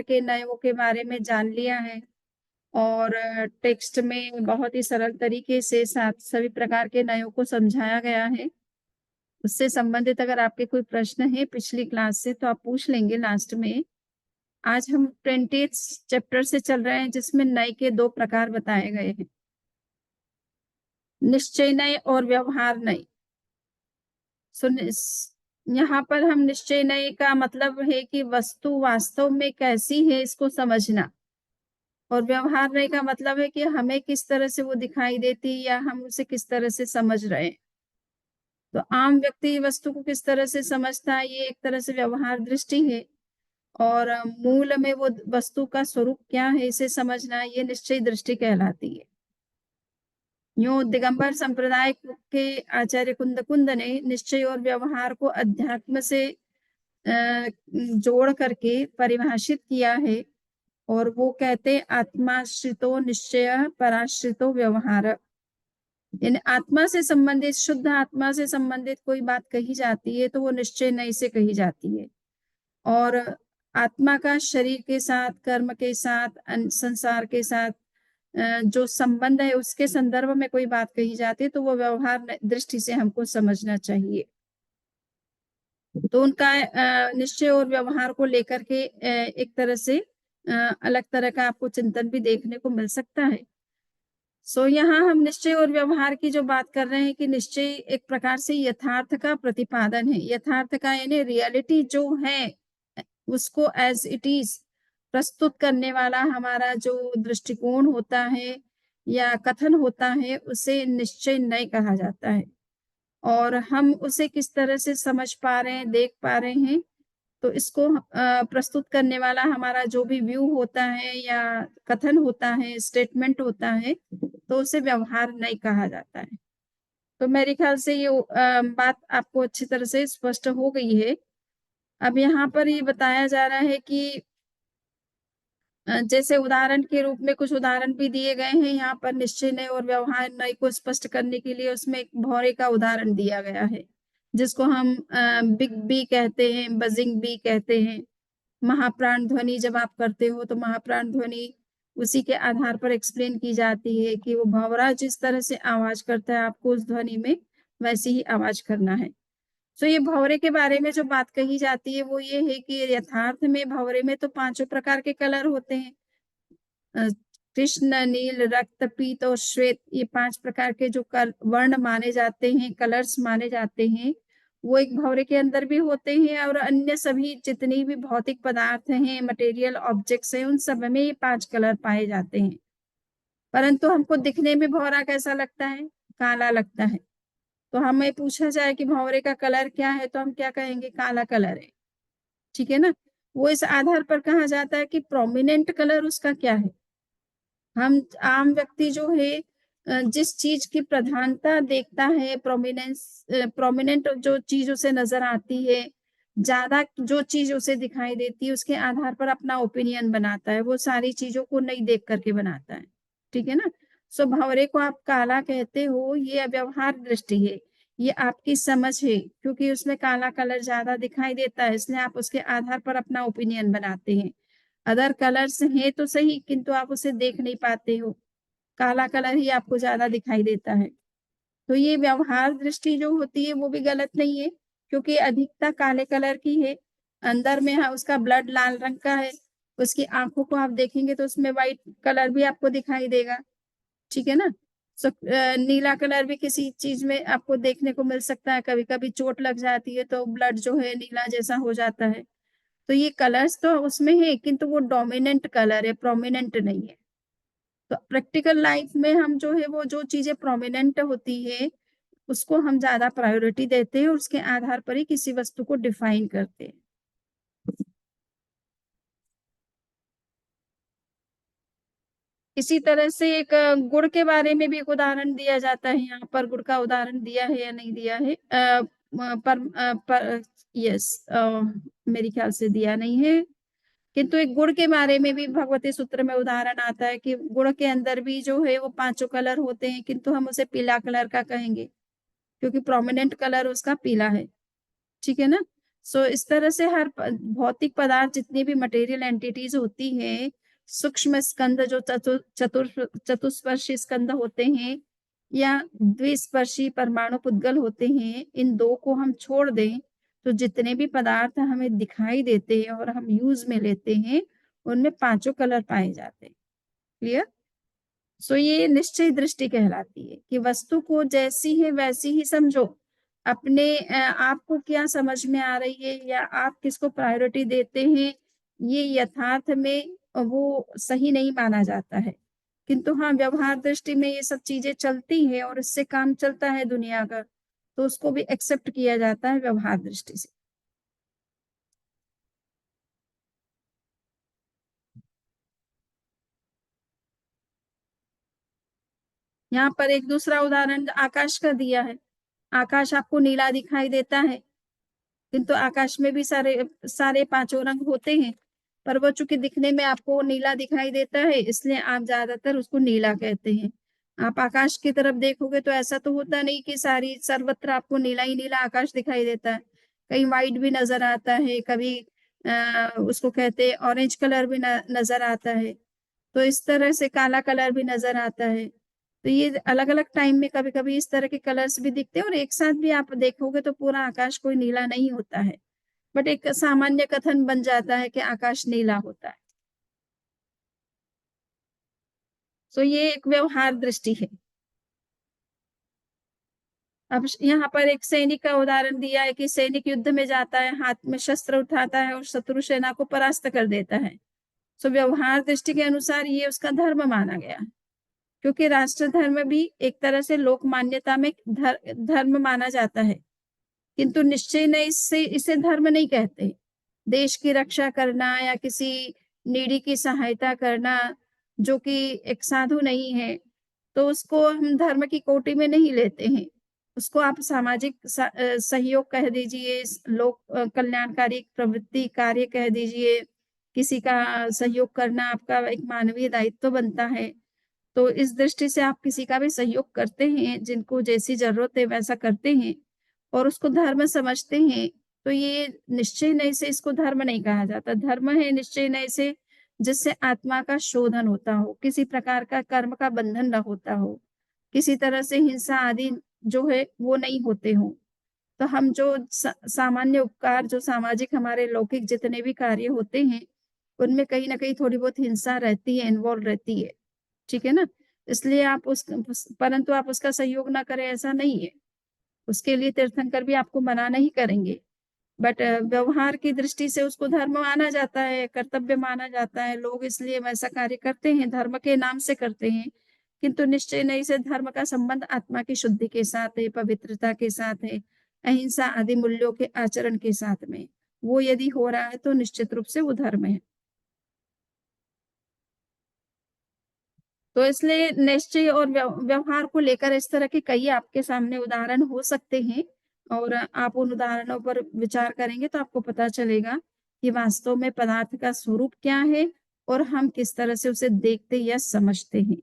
के नयों के बारे में जान लिया है और टेक्स्ट में बहुत ही सरल तरीके से साथ सभी प्रकार के नयों को समझाया गया है। उससे संबंधित अगर आपके कोई प्रश्न है पिछली क्लास से तो आप पूछ लेंगे लास्ट में। आज हम 20th चैप्टर से चल रहे हैं जिसमें नय के 2 प्रकार बताए गए हैं, निश्चय नय और व्यवहार नय। यहाँ पर हम निश्चय नय का मतलब है कि वस्तु वास्तव में कैसी है इसको समझना, और व्यवहार नय का मतलब है कि हमें किस तरह से वो दिखाई देती है या हम उसे किस तरह से समझ रहे हैं। तो आम व्यक्ति वस्तु को किस तरह से समझता है, ये एक तरह से व्यवहार दृष्टि है, और मूल में वो वस्तु का स्वरूप क्या है इसे समझना, ये निश्चय दृष्टि कहलाती है। यूं दिगंबर संप्रदाय के आचार्य कुंद ने निश्चय और व्यवहार को अध्यात्म से जोड़ करके परिभाषित किया है, और वो कहते आत्माश्रितो निश्चय पराश्रितो व्यवहार। यानी आत्मा से संबंधित, शुद्ध आत्मा से संबंधित कोई बात कही जाती है तो वो निश्चय नहीं से कही जाती है, और आत्मा का शरीर के साथ, कर्म के साथ, संसार के साथ जो संबंध है उसके संदर्भ में कोई बात कही जाती है तो वो व्यवहार दृष्टि से हमको समझना चाहिए। तो उनका निश्चय और व्यवहार को लेकर के एक तरह से अलग तरह का आपको चिंतन भी देखने को मिल सकता है। यहाँ हम निश्चय और व्यवहार की जो बात कर रहे हैं कि निश्चय एक प्रकार से यथार्थ का प्रतिपादन है। यथार्थ का यानी रियलिटी जो है उसको एज इट इज प्रस्तुत करने वाला हमारा जो दृष्टिकोण होता है या कथन होता है उसे निश्चय नहीं कहा जाता है, और हम उसे किस तरह से समझ पा रहे हैं, देख पा रहे हैं, तो इसको प्रस्तुत करने वाला हमारा जो भी व्यू होता है या कथन होता है, स्टेटमेंट होता है, तो उसे व्यवहार नहीं कहा जाता है। तो मेरे ख्याल से ये बात आपको अच्छी तरह से स्पष्ट हो गई है। अब यहाँ पर ये बताया जा रहा है कि जैसे उदाहरण के रूप में कुछ उदाहरण भी दिए गए हैं यहाँ पर निश्चय नय और व्यवहार नय को स्पष्ट करने के लिए। उसमें एक भौरे का उदाहरण दिया गया है जिसको हम बिग बी कहते हैं, बजिंग बी कहते हैं। महाप्राण ध्वनि जब आप करते हो तो महाप्राण ध्वनि उसी के आधार पर एक्सप्लेन की जाती है कि वो भंवरा जिस तरह से आवाज करता है आपको उस ध्वनि में वैसी ही आवाज करना है। तो ये भंवरे के बारे में जो बात कही जाती है वो ये है कि यथार्थ में भंवरे में तो 5 प्रकार के कलर होते हैं, कृष्ण, नील, रक्त, पीत और श्वेत। ये 5 प्रकार के जो वर्ण माने जाते हैं, कलर्स माने जाते हैं, वो एक भंवरे के अंदर भी होते हैं, और अन्य सभी जितनी भी भौतिक पदार्थ हैं, मटेरियल ऑब्जेक्ट्स हैं, उन सब में ये 5 कलर पाए जाते हैं। परंतु हमको दिखने में भंवरा कैसा लगता है? काला लगता है। तो हमें पूछा जाए कि भंवरे का कलर क्या है तो हम क्या कहेंगे? काला कलर है। ठीक है ना? वो इस आधार पर कहा जाता है कि प्रोमिनेंट कलर उसका क्या है। हम आम व्यक्ति जो है जिस चीज की प्रधानता देखता है, प्रोमिनेंट जो चीज उसे नजर आती है, ज्यादा जो चीज उसे दिखाई देती है, उसके आधार पर अपना ओपिनियन बनाता है। वो सारी चीजों को नहीं देख करके बनाता है। ठीक है ना? सो भंवरे को आप काला कहते हो, ये व्यवहार दृष्टि है, ये आपकी समझ है, क्योंकि उसमें काला कलर ज्यादा दिखाई देता है इसलिए आप उसके आधार पर अपना ओपिनियन बनाते हैं। अदर कलर्स हैं तो सही, किंतु आप उसे देख नहीं पाते हो, काला कलर ही आपको ज्यादा दिखाई देता है। तो ये व्यवहार दृष्टि जो होती है वो भी गलत नहीं है, क्योंकि अधिकता काले कलर की है। अंदर में उसका ब्लड लाल रंग का है, उसकी आंखों को आप देखेंगे तो उसमें व्हाइट कलर भी आपको दिखाई देगा। ठीक है ना? नीला कलर भी किसी चीज में आपको देखने को मिल सकता है। कभी कभी चोट लग जाती है तो ब्लड जो है नीला जैसा हो जाता है। तो ये कलर्स तो उसमें है, किंतु वो डोमिनेंट कलर है, प्रोमिनेंट नहीं है। तो प्रैक्टिकल लाइफ में हम जो है वो जो चीजें प्रोमिनेंट होती है उसको हम ज्यादा प्रायोरिटी देते हैं और उसके आधार पर ही किसी वस्तु को डिफाइन करते हैं। इसी तरह से एक गुड़ के बारे में भी एक उदाहरण दिया जाता है। यहाँ पर गुड़ का उदाहरण दिया है या नहीं दिया है? पर यस, मेरे ख्याल से दिया नहीं है, किंतु एक गुड़ के बारे में भी भगवती सूत्र में उदाहरण आता है कि गुड़ के अंदर भी जो है वो 5 कलर होते हैं, किंतु हम उसे पीला कलर का कहेंगे क्योंकि प्रोमिनेंट कलर उसका पीला है। ठीक है ना? सो इस तरह से हर भौतिक पदार्थ जितनी भी मटेरियल एंटिटीज होती हैं, सूक्ष्म स्कंद जो चतुस्पर्शी स्कंद होते हैं या द्विस्पर्शी परमाणु पुद्गल होते हैं, इन दो को हम छोड़ दें तो जितने भी पदार्थ हमें दिखाई देते हैं और हम यूज में लेते हैं, उनमें पांचों कलर पाए जाते हैं। क्लियर? सो ये निश्चय दृष्टि कहलाती है कि वस्तु को जैसी है वैसी ही समझो। अपने आपको क्या समझ में आ रही है या आप किसको प्रायोरिटी देते हैं, ये यथार्थ में वो सही नहीं माना जाता है। किंतु हाँ, व्यवहार दृष्टि में ये सब चीजें चलती हैं और इससे काम चलता है दुनिया का, तो उसको भी एक्सेप्ट किया जाता है व्यवहार दृष्टि से। यहाँ पर एक दूसरा उदाहरण आकाश का दिया है। आकाश आपको नीला दिखाई देता है, किंतु आकाश में भी सारे सारे पांचों रंग होते हैं, पर वो चूंकि दिखने में आपको नीला दिखाई देता है, इसलिए आप ज्यादातर उसको नीला कहते हैं। आप आकाश की तरफ देखोगे तो ऐसा तो होता नहीं कि सारी सर्वत्र आपको नीला ही नीला आकाश दिखाई देता है। कहीं व्हाइट भी नजर आता है, कभी उसको कहते हैं ऑरेंज कलर भी नजर आता है, तो इस तरह से काला कलर भी नजर आता है। तो ये अलग अलग टाइम में कभी कभी इस तरह के कलर्स भी दिखते हैं और एक साथ भी आप देखोगे तो पूरा आकाश कोई नीला नहीं होता है, बट एक सामान्य कथन बन जाता है कि आकाश नीला होता है। तो ये एक व्यवहार दृष्टि है। अब यहाँ पर एक सैनिक का उदाहरण दिया है कि सैनिक युद्ध में जाता है, हाथ में शस्त्र उठाता है और शत्रु सेना को परास्त कर देता है। तो व्यवहार दृष्टि के अनुसार ये उसका धर्म माना गया, क्योंकि राष्ट्र धर्म भी एक तरह से लोक मान्यता में धर्म माना जाता है, किंतु निश्चय ने इससे इसे धर्म नहीं कहते। देश की रक्षा करना या किसी नीडी की सहायता करना जो कि एक साधु नहीं है, तो उसको हम धर्म की कोटि में नहीं लेते हैं। उसको आप सामाजिक सहयोग कह दीजिए, लोक कल्याणकारी प्रवृत्ति कार्य कह दीजिए, किसी का सहयोग करना आपका एक मानवीय दायित्व बनता है। तो इस दृष्टि से आप किसी का भी सहयोग करते हैं, जिनको जैसी जरूरत है वैसा करते हैं और उसको धर्म समझते हैं, तो ये निश्चय नहीं से इसको धर्म नहीं कहा जाता। धर्म है निश्चय नहीं से जिससे आत्मा का शोधन होता हो, किसी प्रकार का कर्म का बंधन न होता हो, किसी तरह से हिंसा आदि जो है वो नहीं होते हो। तो हम जो सामान्य उपकार, जो सामाजिक हमारे लौकिक जितने भी कार्य होते हैं, उनमें कहीं ना कहीं थोड़ी बहुत हिंसा रहती है, इन्वॉल्व रहती है। ठीक है ना? इसलिए आप परंतु आप उसका सहयोग ना करें ऐसा नहीं है। उसके लिए तीर्थंकर भी आपको मना नहीं करेंगे, बट व्यवहार की दृष्टि से उसको धर्म माना जाता है, कर्तव्य माना जाता है। लोग इसलिए वैसा कार्य करते हैं, धर्म के नाम से करते हैं, किंतु निश्चय नहीं से धर्म का संबंध आत्मा की शुद्धि के साथ है, पवित्रता के साथ है, अहिंसा आदि मूल्यों के आचरण के साथ में। वो यदि हो रहा है तो निश्चित रूप से वो धर्म है। तो इसलिए निश्चय और व्यवहार को लेकर इस तरह के कई आपके सामने उदाहरण हो सकते हैं, और आप उन उदाहरणों पर विचार करेंगे तो आपको पता चलेगा कि वास्तव में पदार्थ का स्वरूप क्या है और हम किस तरह से उसे देखते या समझते हैं।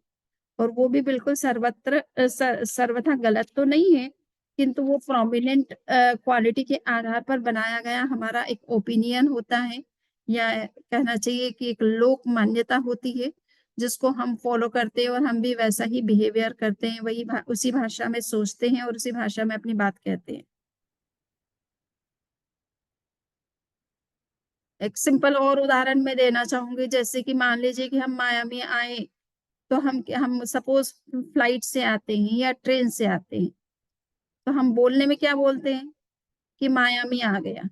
और वो भी बिल्कुल सर्वत्र सर्वथा गलत तो नहीं है, किंतु वो प्रोमिनेंट क्वालिटी के आधार पर बनाया गया हमारा एक ओपिनियन होता है, या कहना चाहिए कि एक लोक मान्यता होती है, जिसको हम फॉलो करते हैं और हम भी वैसा ही बिहेवियर करते हैं, वही उसी भाषा में सोचते हैं और उसी भाषा में अपनी बात कहते हैं। एक सिंपल और उदाहरण मैं देना चाहूंगी, जैसे कि मान लीजिए कि हम मायामी आए, तो हम सपोज फ्लाइट से आते हैं या ट्रेन से आते हैं, तो हम बोलने में क्या बोलते हैं कि मायामी आ गया।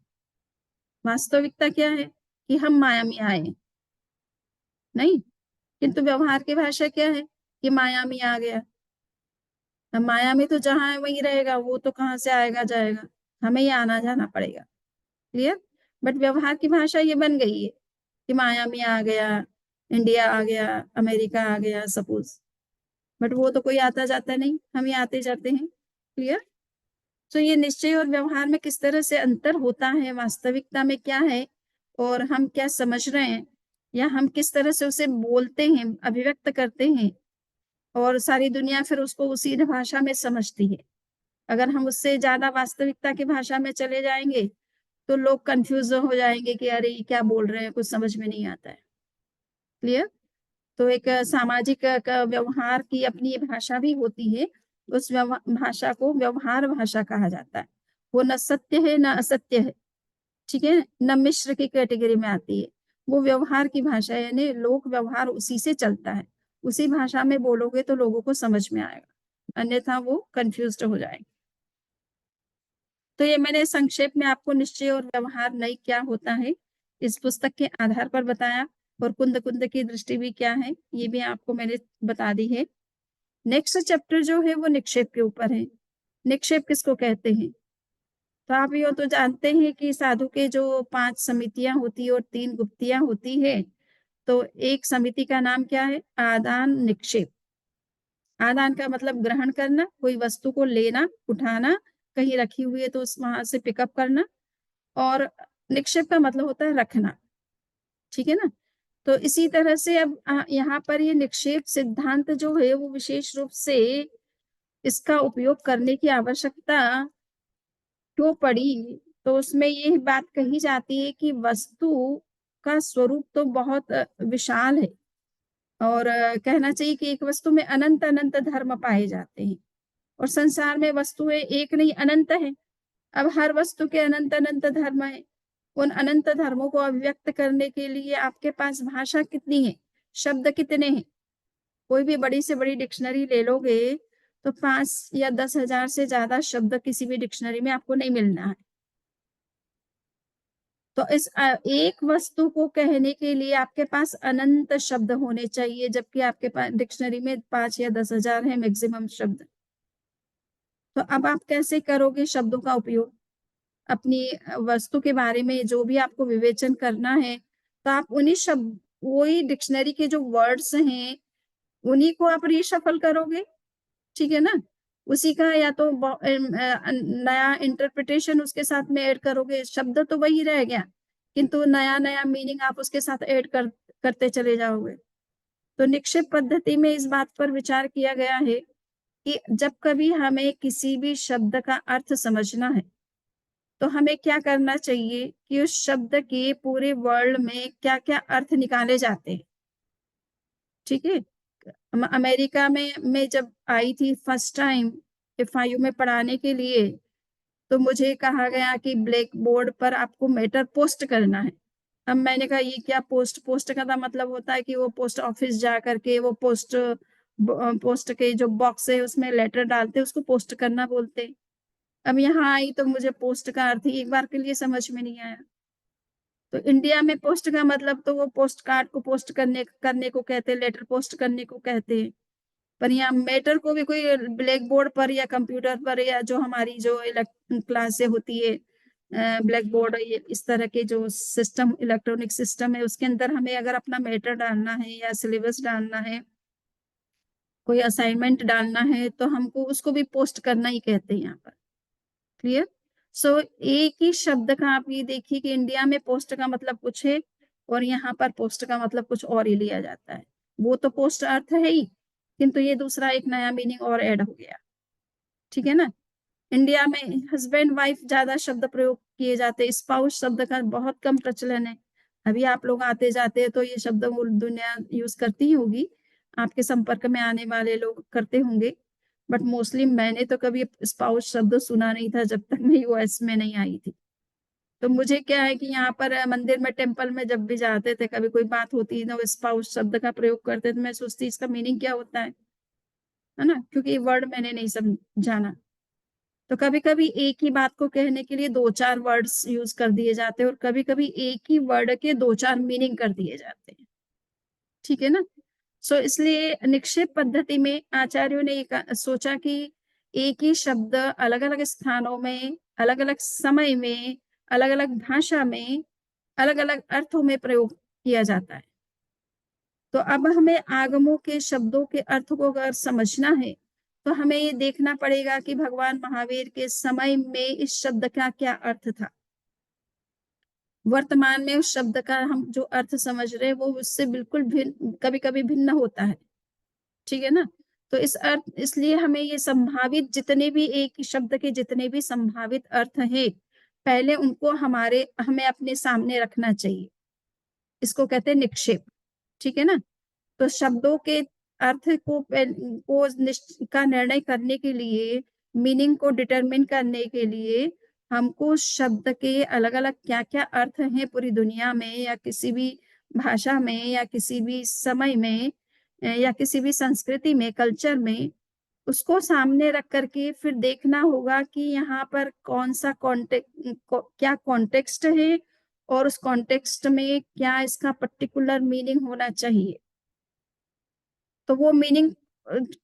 वास्तविकता क्या है कि हम मायामी आए, नहीं। किंतु व्यवहार की भाषा क्या है कि मायामी आ गया। अब मायामी तो जहां है वहीं रहेगा, वो तो कहाँ से आएगा जाएगा, हमें ही आना जाना पड़ेगा। क्लियर? बट व्यवहार की भाषा ये बन गई है कि मायामी आ गया, इंडिया आ गया, अमेरिका आ गया सपोज, बट वो तो कोई आता जाता नहीं, हम ही आते जाते हैं। क्लियर? तो ये निश्चय और व्यवहार में किस तरह से अंतर होता है, वास्तविकता में क्या है और हम क्या समझ रहे हैं, या हम किस तरह से उसे बोलते हैं, अभिव्यक्त करते हैं, और सारी दुनिया फिर उसको उसी भाषा में समझती है। अगर हम उससे ज्यादा वास्तविकता की भाषा में चले जाएंगे तो लोग कंफ्यूज हो जाएंगे कि अरे ये क्या बोल रहे हैं, कुछ समझ में नहीं आता है। क्लियर? तो एक सामाजिक व्यवहार की अपनी भाषा भी होती है। उस भाषा को व्यवहार भाषा कहा जाता है। वो न सत्य है न असत्य है, ठीक है, न मिश्र की कैटेगरी में आती है। वो व्यवहार की भाषा है, यानी लोक व्यवहार उसी से चलता है। उसी भाषा में बोलोगे तो लोगों को समझ में आएगा, अन्यथा वो कंफ्यूज हो जाएंगे। तो ये मैंने संक्षेप में आपको निश्चय और व्यवहार नहीं क्या होता है इस पुस्तक के आधार पर बताया, और कुंद कुंद की दृष्टि भी क्या है ये भी आपको मैंने बता दी है। नेक्स्ट चैप्टर जो है वो निक्षेप के ऊपर है। निक्षेप किसको कहते हैं? तो आप ये तो जानते हैं कि साधु के जो 5 समितियां होती है और 3 गुप्तियां होती है। तो एक समिति का नाम क्या है? आदान निक्षेप। आदान का मतलब ग्रहण करना, कोई वस्तु को लेना, उठाना, कहीं रखी हुई है तो उस वहां से पिकअप करना। और निक्षेप का मतलब होता है रखना, ठीक है ना। तो इसी तरह से अब यहाँ पर ये निक्षेप सिद्धांत जो है वो विशेष रूप से इसका उपयोग करने की आवश्यकता क्यों पड़ी, तो उसमें ये बात कही जाती है कि वस्तु का स्वरूप तो बहुत विशाल है। और कहना चाहिए कि एक वस्तु में अनंत अनंत धर्म पाए जाते हैं, और संसार में वस्तुएं एक नहीं अनंत है। अब हर वस्तु के अनंत अनंत धर्म है। उन अनंत धर्मों को अभिव्यक्त करने के लिए आपके पास भाषा कितनी है, शब्द कितने हैं? कोई भी बड़ी से बड़ी डिक्शनरी ले लोगे तो 5 या 10 हजार से ज्यादा शब्द किसी भी डिक्शनरी में आपको नहीं मिलना है। तो इस एक वस्तु को कहने के लिए आपके पास अनंत शब्द होने चाहिए, जबकि आपके पास डिक्शनरी में 5 या 10 हजार है मैक्सिमम शब्द। तो अब आप कैसे करोगे शब्दों का उपयोग? अपनी वस्तु के बारे में जो भी आपको विवेचन करना है, तो आप उन्हीं शब्द, वही डिक्शनरी के जो वर्ड्स हैं उन्हीं को आप रीशफल करोगे, ठीक है ना। उसी का या तो नया इंटरप्रिटेशन उसके साथ में ऐड करोगे, शब्द तो वही रह गया किंतु नया नया मीनिंग आप उसके साथ ऐड करते चले जाओगे। तो निक्षेप पद्धति में इस बात पर विचार किया गया है कि जब कभी हमें किसी भी शब्द का अर्थ समझना है तो हमें क्या करना चाहिए कि उस शब्द के पूरे वर्ल्ड में क्या क्या अर्थ निकाले जाते हैं, ठीक है। अमेरिका में मैं जब आई थी फर्स्ट टाइम FIU में पढ़ाने के लिए, तो मुझे कहा गया कि ब्लैक बोर्ड पर आपको मैटर पोस्ट करना है। अब मैंने कहा ये क्या पोस्ट? पोस्ट का तो मतलब होता है कि वो पोस्ट ऑफिस जा करके वो पोस्ट के जो बॉक्स है उसमें लेटर डालते उसको पोस्ट करना बोलते। अब यहाँ आई तो मुझे पोस्ट का अर्थ ही एक बार के लिए समझ में नहीं आया। तो इंडिया में पोस्ट का मतलब तो वो पोस्ट कार्ड को पोस्ट करने करने को कहते हैं, लेटर पोस्ट करने को कहते हैं। पर यहाँ मैटर को भी कोई ब्लैक बोर्ड पर या कंप्यूटर पर या जो हमारी जो क्लासें होती है ब्लैक बोर्ड, ये इस तरह के जो सिस्टम इलेक्ट्रॉनिक सिस्टम है उसके अंदर हमें अगर अपना मैटर डालना है या सिलेबस डालना है, कोई असाइनमेंट डालना है, तो हमको उसको भी पोस्ट करना ही कहते हैं यहाँ पर। क्लियर? सो एक ही शब्द का आप ये देखिए कि इंडिया में पोस्ट का मतलब कुछ है और यहाँ पर पोस्ट का मतलब कुछ और ही लिया जाता है। वो तो पोस्ट अर्थ है ही, किंतु ये दूसरा एक नया मीनिंग और ऐड हो गया, ठीक है ना। इंडिया में हस्बैंड वाइफ ज्यादा शब्द प्रयोग किए जाते हैं, स्पाउस शब्द का बहुत कम प्रचलन है। अभी आप लोग आते जाते हैं तो ये शब्द वो दुनिया यूज करती ही होगी, आपके संपर्क में आने वाले लोग करते होंगे, बट मोस्टली मैंने तो कभी स्पाउस शब्द सुना नहीं था जब तक मैं US में नहीं आई थी। तो मुझे क्या है कि यहाँ पर मंदिर में टेम्पल में जब भी जाते थे, कभी कोई बात होती है ना, वो स्पाउस शब्द का प्रयोग करते थे, मैं सोचती इसका मीनिंग क्या होता है ना, क्योंकि ये वर्ड मैंने नहीं समझाना। तो कभी कभी एक ही बात को कहने के लिए 2-4 वर्ड्स यूज कर दिए जाते हैं और कभी कभी एक ही वर्ड के 2-4 मीनिंग कर दिए जाते हैं, ठीक है ना। सो इसलिए निक्षेप पद्धति में आचार्यों ने एक सोचा कि एक ही शब्द अलग अलग स्थानों में, अलग अलग समय में, अलग अलग भाषा में, अलग अलग अर्थों में प्रयोग किया जाता है। तो अब हमें आगमों के शब्दों के अर्थ को अगर समझना है तो हमें ये देखना पड़ेगा कि भगवान महावीर के समय में इस शब्द का क्या अर्थ था। वर्तमान में उस शब्द का हम जो अर्थ समझ रहे हैं वो उससे बिल्कुल भिन्न, कभी कभी भिन्न होता है, ठीक है ना। तो इस अर्थ इसलिए हमें ये संभावित जितने भी एक ही शब्द के जितने भी संभावित अर्थ हैं पहले उनको हमें अपने सामने रखना चाहिए। इसको कहते हैं निक्षेप, ठीक है ना? तो शब्दों के अर्थ का निर्णय करने के लिए, मीनिंग को डिटरमिन करने के लिए हमको शब्द के अलग-अलग क्या-क्या अर्थ हैं पूरी दुनिया में या किसी भी भाषा में या किसी भी समय में या किसी भी संस्कृति में, कल्चर में, उसको सामने रख कर के फिर देखना होगा कि यहाँ पर कौन-सा क्या कॉन्टेक्स्ट है और उस कॉन्टेक्स्ट में क्या इसका पर्टिकुलर मीनिंग होना चाहिए। तो वो मीनिंग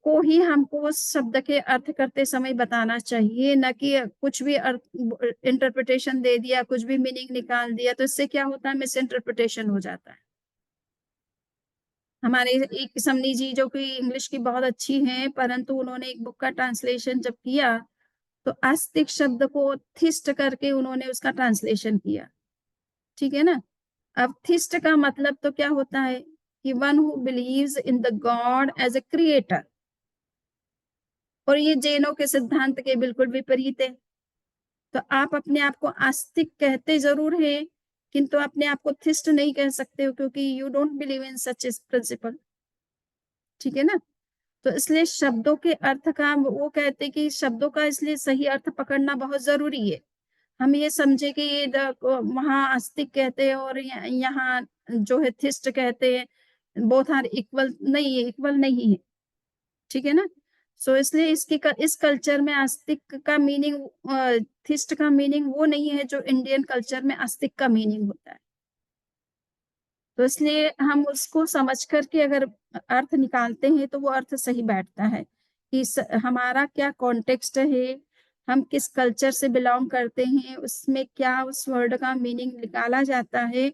को ही हमको उस शब्द के अर्थ करते समय बताना चाहिए, ना कि कुछ भी इंटरप्रिटेशन दे दिया, कुछ भी मीनिंग निकाल दिया, तो इससे क्या होता है मिस इंटरप्रिटेशन हो जाता है। हमारे एक समनी जी जो कि इंग्लिश की बहुत अच्छी हैं, परंतु उन्होंने एक बुक का ट्रांसलेशन जब किया, तो आस्तिक शब्द को थिस्ट करके उन्होंने उसका ट्रांसलेशन किया, ठीक है ना? अब थिस्ट का मतलब तो क्या होता है कि one who believes in the God as a creator. और ये जैनों के सिद्धांत के बिल्कुल विपरीत है। तो आप अपने आप को आस्तिक कहते ज़रूर हैं, किंतु अपने आप को थिस्ट नहीं कह सकते हो क्योंकि you don't believe in such as principle, ठीक है ना? तो इसलिए शब्दों के अर्थ का वो कहते हैं कि शब्दों का इसलिए सही अर्थ पकड़ना बहुत ज़रूरी है। हम ये समझे कि ये वहाँ आस्तिक कहते हैं और यहाँ जो है थिस्ट कहते हैं, बोथ आर इक्वल नहीं है। ठीक है ना? सो इसलिए इस कल्चर में आस्तिक का मीनिंग थिस्ट का मीनिंग वो नहीं है जो इंडियन कल्चर में आस्तिक का मीनिंग होता है। तो इसलिए हम उसको समझ कर के अगर अर्थ निकालते हैं तो वो अर्थ सही बैठता है कि हमारा क्या कॉन्टेक्स्ट है, हम किस कल्चर से बिलॉन्ग करते हैं, उसमें क्या उस वर्ड का मीनिंग निकाला जाता है,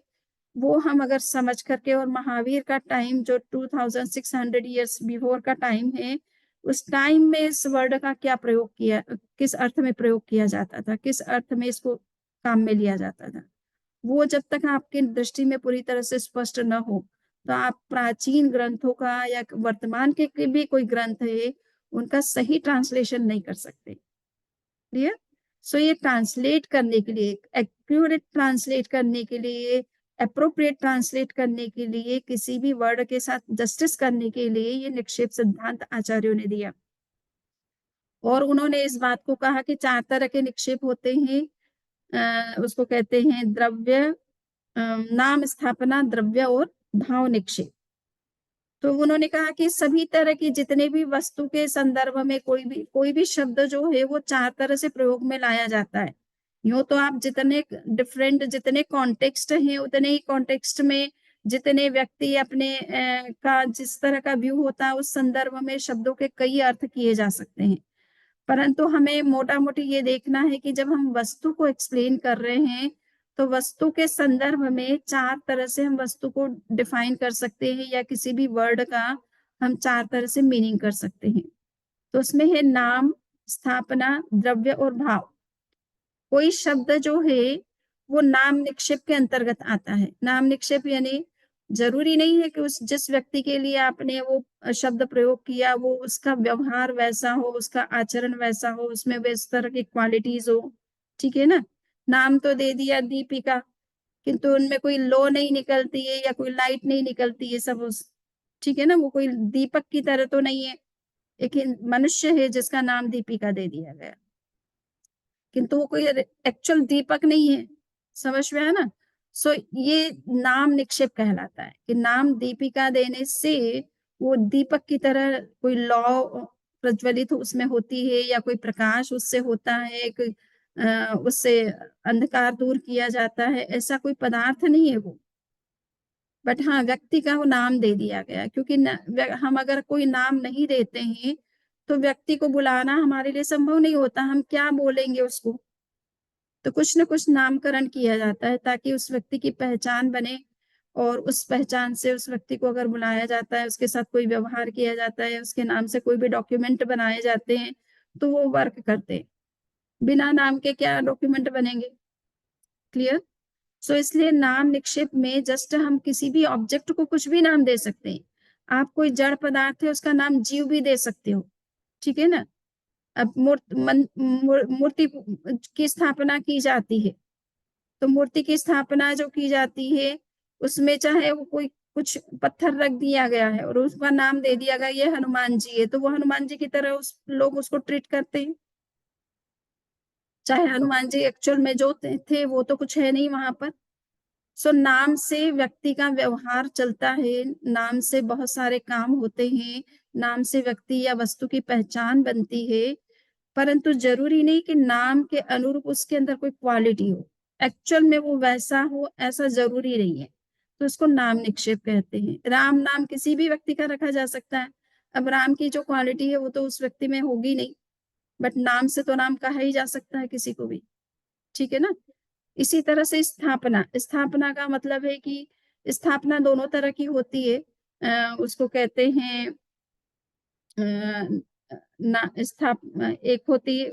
वो हम अगर समझ करके और महावीर का टाइम जो 2600 ईयर्स बिफोर का टाइम है, उस टाइम में इस वर्ड का क्या प्रयोग किया, किस अर्थ में प्रयोग किया जाता था, किस अर्थ में इसको काम में लिया जाता था। वो जब तक आपकी दृष्टि में पूरी तरह से स्पष्ट न हो, तो आप प्राचीन ग्रंथों का या वर्तमान के भी कोई ग्रंथ है, उनका सही ट्रांसलेशन नहीं कर सकते। क्लियर? सो ये ट्रांसलेट करने के लिए, एक्यूरेट ट्रांसलेट करने के लिए, एप्रोप्रिएट ट्रांसलेट करने के लिए, किसी भी वर्ड के साथ जस्टिस करने के लिए ये निक्षेप सिद्धांत आचार्यों ने दिया। और उन्होंने इस बात को कहा कि 4 तरह के निक्षेप होते हैं। उसको कहते हैं द्रव्य, नाम स्थापना, द्रव्य और भाव निक्षेप। तो उन्होंने कहा कि सभी तरह की जितने भी वस्तु के संदर्भ में कोई भी शब्द जो है वो 4 तरह से प्रयोग में लाया जाता है। यूँ तो आप जितने कॉन्टेक्स्ट हैं उतने ही कॉन्टेक्स्ट में जितने व्यक्ति अपने का जिस तरह का व्यू होता है उस संदर्भ में शब्दों के कई अर्थ किए जा सकते हैं। परंतु हमें मोटा-मोटी ये देखना है कि जब हम वस्तु को एक्सप्लेन कर रहे हैं, तो वस्तु के संदर्भ में 4 तरह से हम वस्तु को डिफाइन कर सकते हैं या किसी भी वर्ड का हम 4 तरह से मीनिंग कर सकते हैं। तो उसमें है नाम, स्थापना, द्रव्य और भाव। कोई शब्द जो है, वो नाम निक्षेप के अंतर्गत आता है। नाम निक्षेप यानी ज़रूरी नहीं है कि उस जिस व्यक्ति के लिए आपने वो शब्द प्रयोग किया, वो उसका व्यवहार वैसा हो, उसका आचरण वैसा हो, उसमें वे इस तरह की क्वालिटीज़ हो, ठीक है ना? नाम तो दे दिया दीपिका, किंतु उनमें कोई लौ नहीं निकलती है या कोई लाइट नहीं निकलती है, सब उस ठीक है ना? वो कोई दीपक की तरह तो नहीं है। एक मनुष्य है जिसका नाम दीपिका दे दिया गया। किंतु वो कोई एक्चुअल दीपक नहीं है, समझ में आया ना? सो ये नाम निक्षेप कहलाता है कि नाम दीपिका देने से वो दीपक की तरह कोई लौ प्रज्वलित उसमें होती है या कोई प्रकाश उससे होता है, उससे अंधकार दूर किया जाता है, ऐसा कोई पदार्थ नहीं है वो। बट हाँ, व्यक्ति का वो नाम दे दिया गया है क्योंकि हम अगर कोई नाम नहीं देते हैं, तो व्यक्ति को बुलाना हमारे लिए संभव नहीं होता, हम क्या बोलेंगे उसको? तो कुछ न कुछ नामकरण किया जाता है ताकि उस व्यक्ति की पहचान बने और उस पहचान से उस व्यक्ति को अगर बुलाया जाता है, उसके साथ कोई व्यवहार किया जाता है, उसके नाम से कोई भी डॉक्यूमेंट बनाए जाते हैं, तो वो वर्क करते हैं। बिना नाम के क्या डॉक्यूमेंट बनेंगे? क्लियर? सो इसलिए नाम निक्षेप में जस्ट हम किसी भी ऑब्जेक्ट को कुछ भी नाम दे सकते हैं। आप कोई जड़ पदार्थ है, उसका नाम जीव भी दे सकते हो, ठीक है ना? अब मूर्ति की स्थापना की जाती है, तो मूर्ति की स्थापना जो की जाती है, उसमें चाहे वो कोई कुछ पत्थर रख दिया गया है और उसका नाम दे दिया गया ये हनुमान जी है, तो वो हनुमान जी की तरह लोग उसको ट्रीट करते हैं। चाहे हनुमान जी एक्चुअल में जो थे वो तो कुछ है नहीं वहां पर। सो नाम से व्यक्ति का व्यवहार चलता है, नाम से बहुत सारे काम होते हैं, नाम से व्यक्ति या वस्तु की पहचान बनती है, परंतु जरूरी नहीं कि नाम के अनुरूप उसके अंदर कोई क्वालिटी हो, एक्चुअल में वो वैसा हो, ऐसा जरूरी नहीं है। तो इसको नाम निक्षेप कहते हैं। राम नाम किसी भी व्यक्ति का रखा जा सकता है। अब राम की जो क्वालिटी है वो तो उस व्यक्ति में होगी नहीं, बट नाम से तो नाम कहा ही जा सकता है किसी को भी। ठीक है ना। इसी तरह से स्थापना, स्थापना का मतलब है कि स्थापना दोनों तरह की होती है। उसको कहते हैं ना एक होती है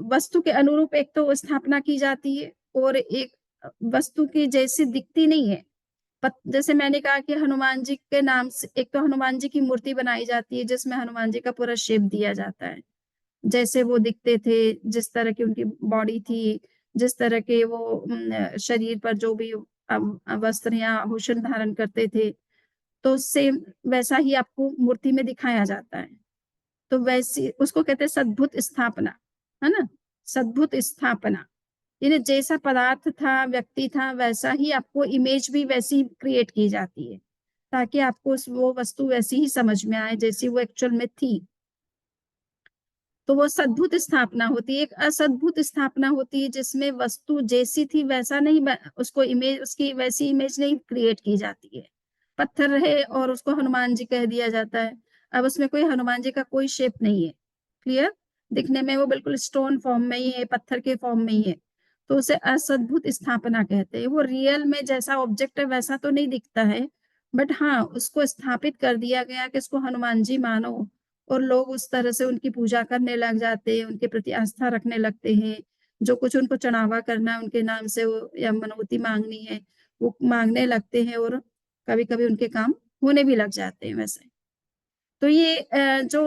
वस्तु के अनुरूप एक तो स्थापना की जाती है, और एक वस्तु की जैसी दिखती नहीं है। जैसे मैंने कहा कि हनुमान जी के नाम से एक तो हनुमान जी की मूर्ति बनाई जाती है जिसमें हनुमान जी का पूरा शेप दिया जाता है, जैसे वो दिखते थे, जिस तरह की उनकी बॉडी थी, जिस तरह के वो शरीर पर जो भी वस्त्र या आभूषण धारण करते थे, तो सेम वैसा ही आपको मूर्ति में दिखाया जाता है। तो वैसी उसको कहते हैं सद्भुत स्थापना, है ना। सद्भुत स्थापना यानी जैसा पदार्थ था, व्यक्ति था, वैसा ही आपको इमेज भी वैसी क्रिएट की जाती है, ताकि आपको वो वस्तु वैसी ही समझ में आए जैसी वो एक्चुअल में थी। तो वो सद्भुत स्थापना होती है। एक असद्भुत स्थापना होती है जिसमें वस्तु जैसी थी वैसा नहीं, उसको इमेज, उसकी वैसी इमेज नहीं क्रिएट की जाती है। पत्थर है और उसको हनुमान जी कह दिया जाता है, अब उसमें कोई हनुमान जी का कोई शेप नहीं है। क्लियर। दिखने में वो बिल्कुल स्टोन फॉर्म में ही है, पत्थर के फॉर्म में ही है, तो उसे असद्भुत स्थापना कहते हैं। वो रियल में जैसा ऑब्जेक्ट है वैसा तो नहीं दिखता है, बट हाँ उसको स्थापित कर दिया गया कि इसको हनुमान जी मानो, और लोग उस तरह से उनकी पूजा करने लग जाते हैं, उनके प्रति आस्था रखने लगते हैं। जो कुछ उनको चढ़ावा करना है उनके नाम से, वो या मनौती मांगनी है वो मांगने लगते हैं, और कभी कभी उनके काम होने भी लग जाते हैं वैसे। तो ये जो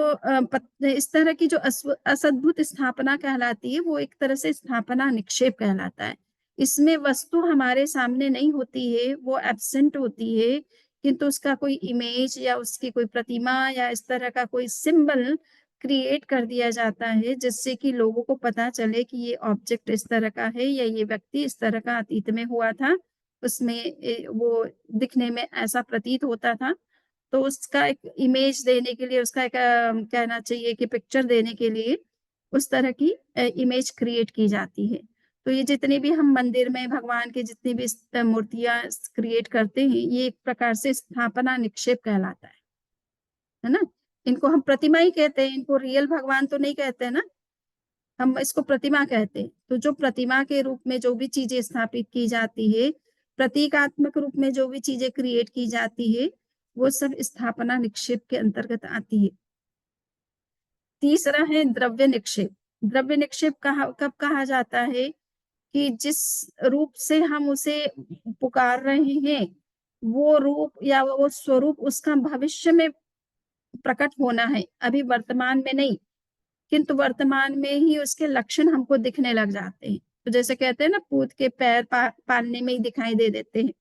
इस तरह की जो असद्भुत स्थापना कहलाती है, वो एक तरह से स्थापना निक्षेप कहलाता है। इसमें वस्तु हमारे सामने नहीं होती है, वो एब्सेंट होती है, किंतु उसका कोई इमेज या उसकी कोई प्रतिमा या इस तरह का कोई सिंबल क्रिएट कर दिया जाता है, जिससे कि लोगों को पता चले कि ये ऑब्जेक्ट इस तरह का है या ये व्यक्ति इस तरह का अतीत में हुआ था, उसमें वो दिखने में ऐसा प्रतीत होता था। तो उसका एक इमेज देने के लिए, उसका एक कहना चाहिए कि पिक्चर देने के लिए उस तरह की इमेज क्रिएट की जाती है। तो ये जितने भी हम मंदिर में भगवान की जितनी भी मूर्तियां क्रिएट करते हैं, ये एक प्रकार से स्थापना निक्षेप कहलाता है ना। इनको हम प्रतिमा ही कहते हैं, इनको रियल भगवान तो नहीं कहते ना, हम इसको प्रतिमा कहते हैं। तो जो प्रतिमा के रूप में जो भी चीजें स्थापित की जाती है, प्रतीकात्मक रूप में जो भी चीजें क्रिएट की जाती है, वो सब स्थापना निक्षेप के अंतर्गत आती है। तीसरा है द्रव्य निक्षेप। द्रव्य निक्षेप कब कहा जाता है कि जिस रूप से हम उसे पुकार रहे हैं, वो रूप या वो स्वरूप उसका भविष्य में प्रकट होना है, अभी वर्तमान में नहीं, किंतु वर्तमान में ही उसके लक्षण हमको दिखने लग जाते हैं। तो जैसे कहते हैं ना, पूत के पैर पालने में ही दिखाई दे देते हैं।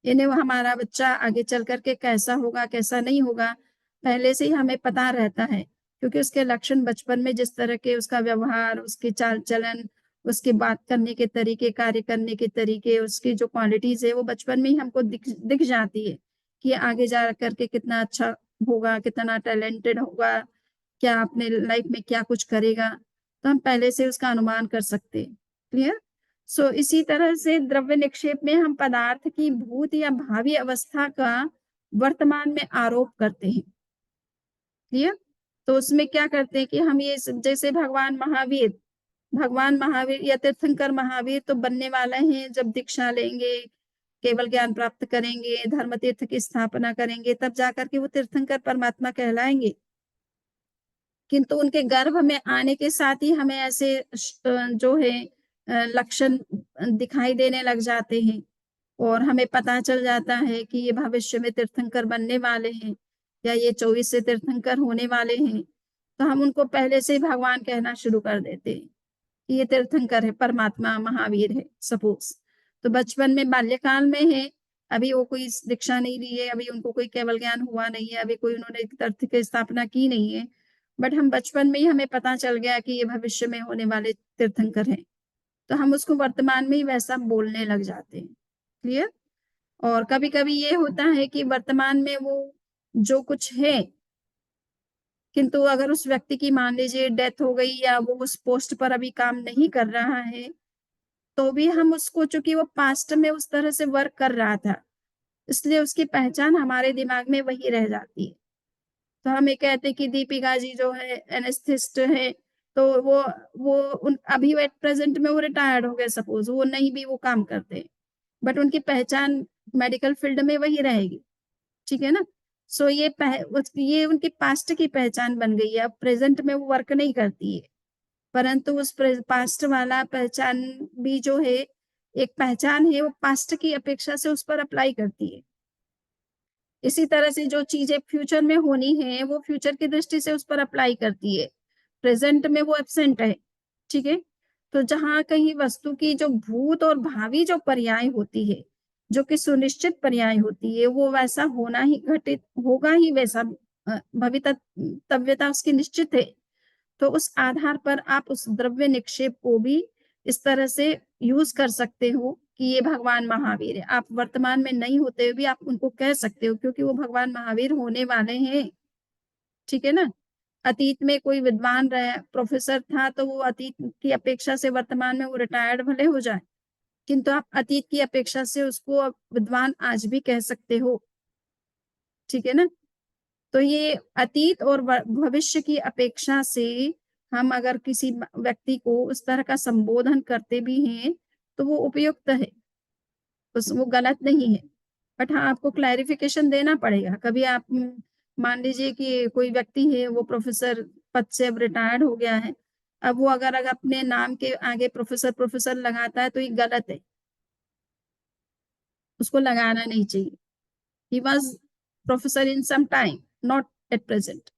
यानी वो हमारा बच्चा आगे चल करके कैसा होगा कैसा नहीं होगा, पहले से ही हमें पता रहता है, क्योंकि उसके लक्षण बचपन में जिस तरह के उसका व्यवहार, उसके चाल चलन, उसके बात करने के तरीके, कार्य करने के तरीके, उसकी जो क्वालिटीज है वो बचपन में ही हमको दिख जाती है कि आगे जा करके कितना अच्छा होगा, कितना टैलेंटेड होगा, क्या अपने लाइफ में क्या कुछ करेगा, तो हम पहले से उसका अनुमान कर सकते हैं। क्लियर। सो इसी तरह से द्रव्य निक्षेप में हम पदार्थ की भूत या भावी अवस्था का वर्तमान में आरोप करते हैं। क्लियर। तो उसमें क्या करते हैं कि हम ये जैसे भगवान महावीर या तीर्थंकर महावीर तो बनने वाले हैं, जब दीक्षा लेंगे, केवल ज्ञान प्राप्त करेंगे, धर्म तीर्थ की स्थापना करेंगे, तब जाकर के वो तीर्थंकर परमात्मा कहलाएंगे। किंतु उनके गर्भ में आने के साथ ही हमें ऐसे जो है लक्षण दिखाई देने लग जाते हैं, और हमें पता चल जाता है कि ये भविष्य में तीर्थंकर बनने वाले हैं। या ये 24 से तीर्थंकर होने वाले हैं, तो हम उनको पहले से ही भगवान कहना शुरू कर देते हैं कि ये तीर्थंकर है, परमात्मा महावीर है सपोज। तो बचपन में बाल्यकाल में है, अभी वो कोई दीक्षा नहीं ली है, अभी उनको कोई केवल ज्ञान हुआ नहीं है, अभी कोई उन्होंने तीर्थ की स्थापना की नहीं है, बट हम बचपन में ही हमें पता चल गया कि ये भविष्य में होने वाले तीर्थंकर हैं, तो हम उसको वर्तमान में ही वैसा बोलने लग जाते हैं। क्लियर। और कभी कभी ये होता है कि वर्तमान में वो जो कुछ है, किंतु अगर उस व्यक्ति की मान लीजिए डेथ हो गई या वो उस पोस्ट पर अभी काम नहीं कर रहा है, तो भी हम उसको, चूंकि वो पास्ट में उस तरह से वर्क कर रहा था, इसलिए उसकी पहचान हमारे दिमाग में वही रह जाती है। तो हम ये कहते हैं कि दीपिका जी जो है एनेस्थिस्ट है, तो वो उन अभी वो एट प्रेजेंट में वो रिटायर्ड हो गए, सपोज वो नहीं भी वो काम करते, बट उनकी पहचान मेडिकल फील्ड में वही रहेगी। ठीक है ना। सो ये उनकी पास्ट की पहचान बन गई है, अब प्रेजेंट में वो वर्क नहीं करती है, परंतु उस पास्ट वाला पहचान भी जो है, एक पहचान है, वो पास्ट की अपेक्षा से उस पर अप्लाई करती है। इसी तरह से जो चीजें फ्यूचर में होनी है वो फ्यूचर की दृष्टि से उस पर अप्लाई करती है, प्रेजेंट में वो एब्सेंट है। ठीक है। तो जहां कहीं वस्तु की जो भूत और भावी जो पर्याय होती है, जो कि सुनिश्चित पर्याय होती है, वो वैसा होना ही घटित होगा ही, वैसा भवितव्यता उसकी निश्चित है। तो उस आधार पर आप उस द्रव्य निक्षेप को भी इस तरह से यूज कर सकते हो कि ये भगवान महावीर है। आप वर्तमान में नहीं होते हुए भी आप उनको कह सकते हो, क्योंकि वो भगवान महावीर होने वाले हैं। ठीक है ना। अतीत में कोई विद्वान रहे, प्रोफेसर था, तो वो अतीत की अपेक्षा से वर्तमान में वो रिटायर्ड भले हो जाए, किंतु आप अतीत की अपेक्षा से उसको विद्वान आज भी कह सकते हो। ठीक है ना। तो ये अतीत और भविष्य की अपेक्षा से हम अगर किसी व्यक्ति को उस तरह का संबोधन करते भी हैं, तो वो उपयुक्त है, वो गलत नहीं है। बट हाँ, आपको क्लैरिफिकेशन देना पड़ेगा। कभी आप मान लीजिए कि कोई व्यक्ति है, वो प्रोफेसर पद से अब रिटायर्ड हो गया है, अब वो अगर अपने नाम के आगे प्रोफेसर प्रोफेसर लगाता है, तो ये गलत है, उसको लगाना नहीं चाहिए। He was professor in some time, not at present.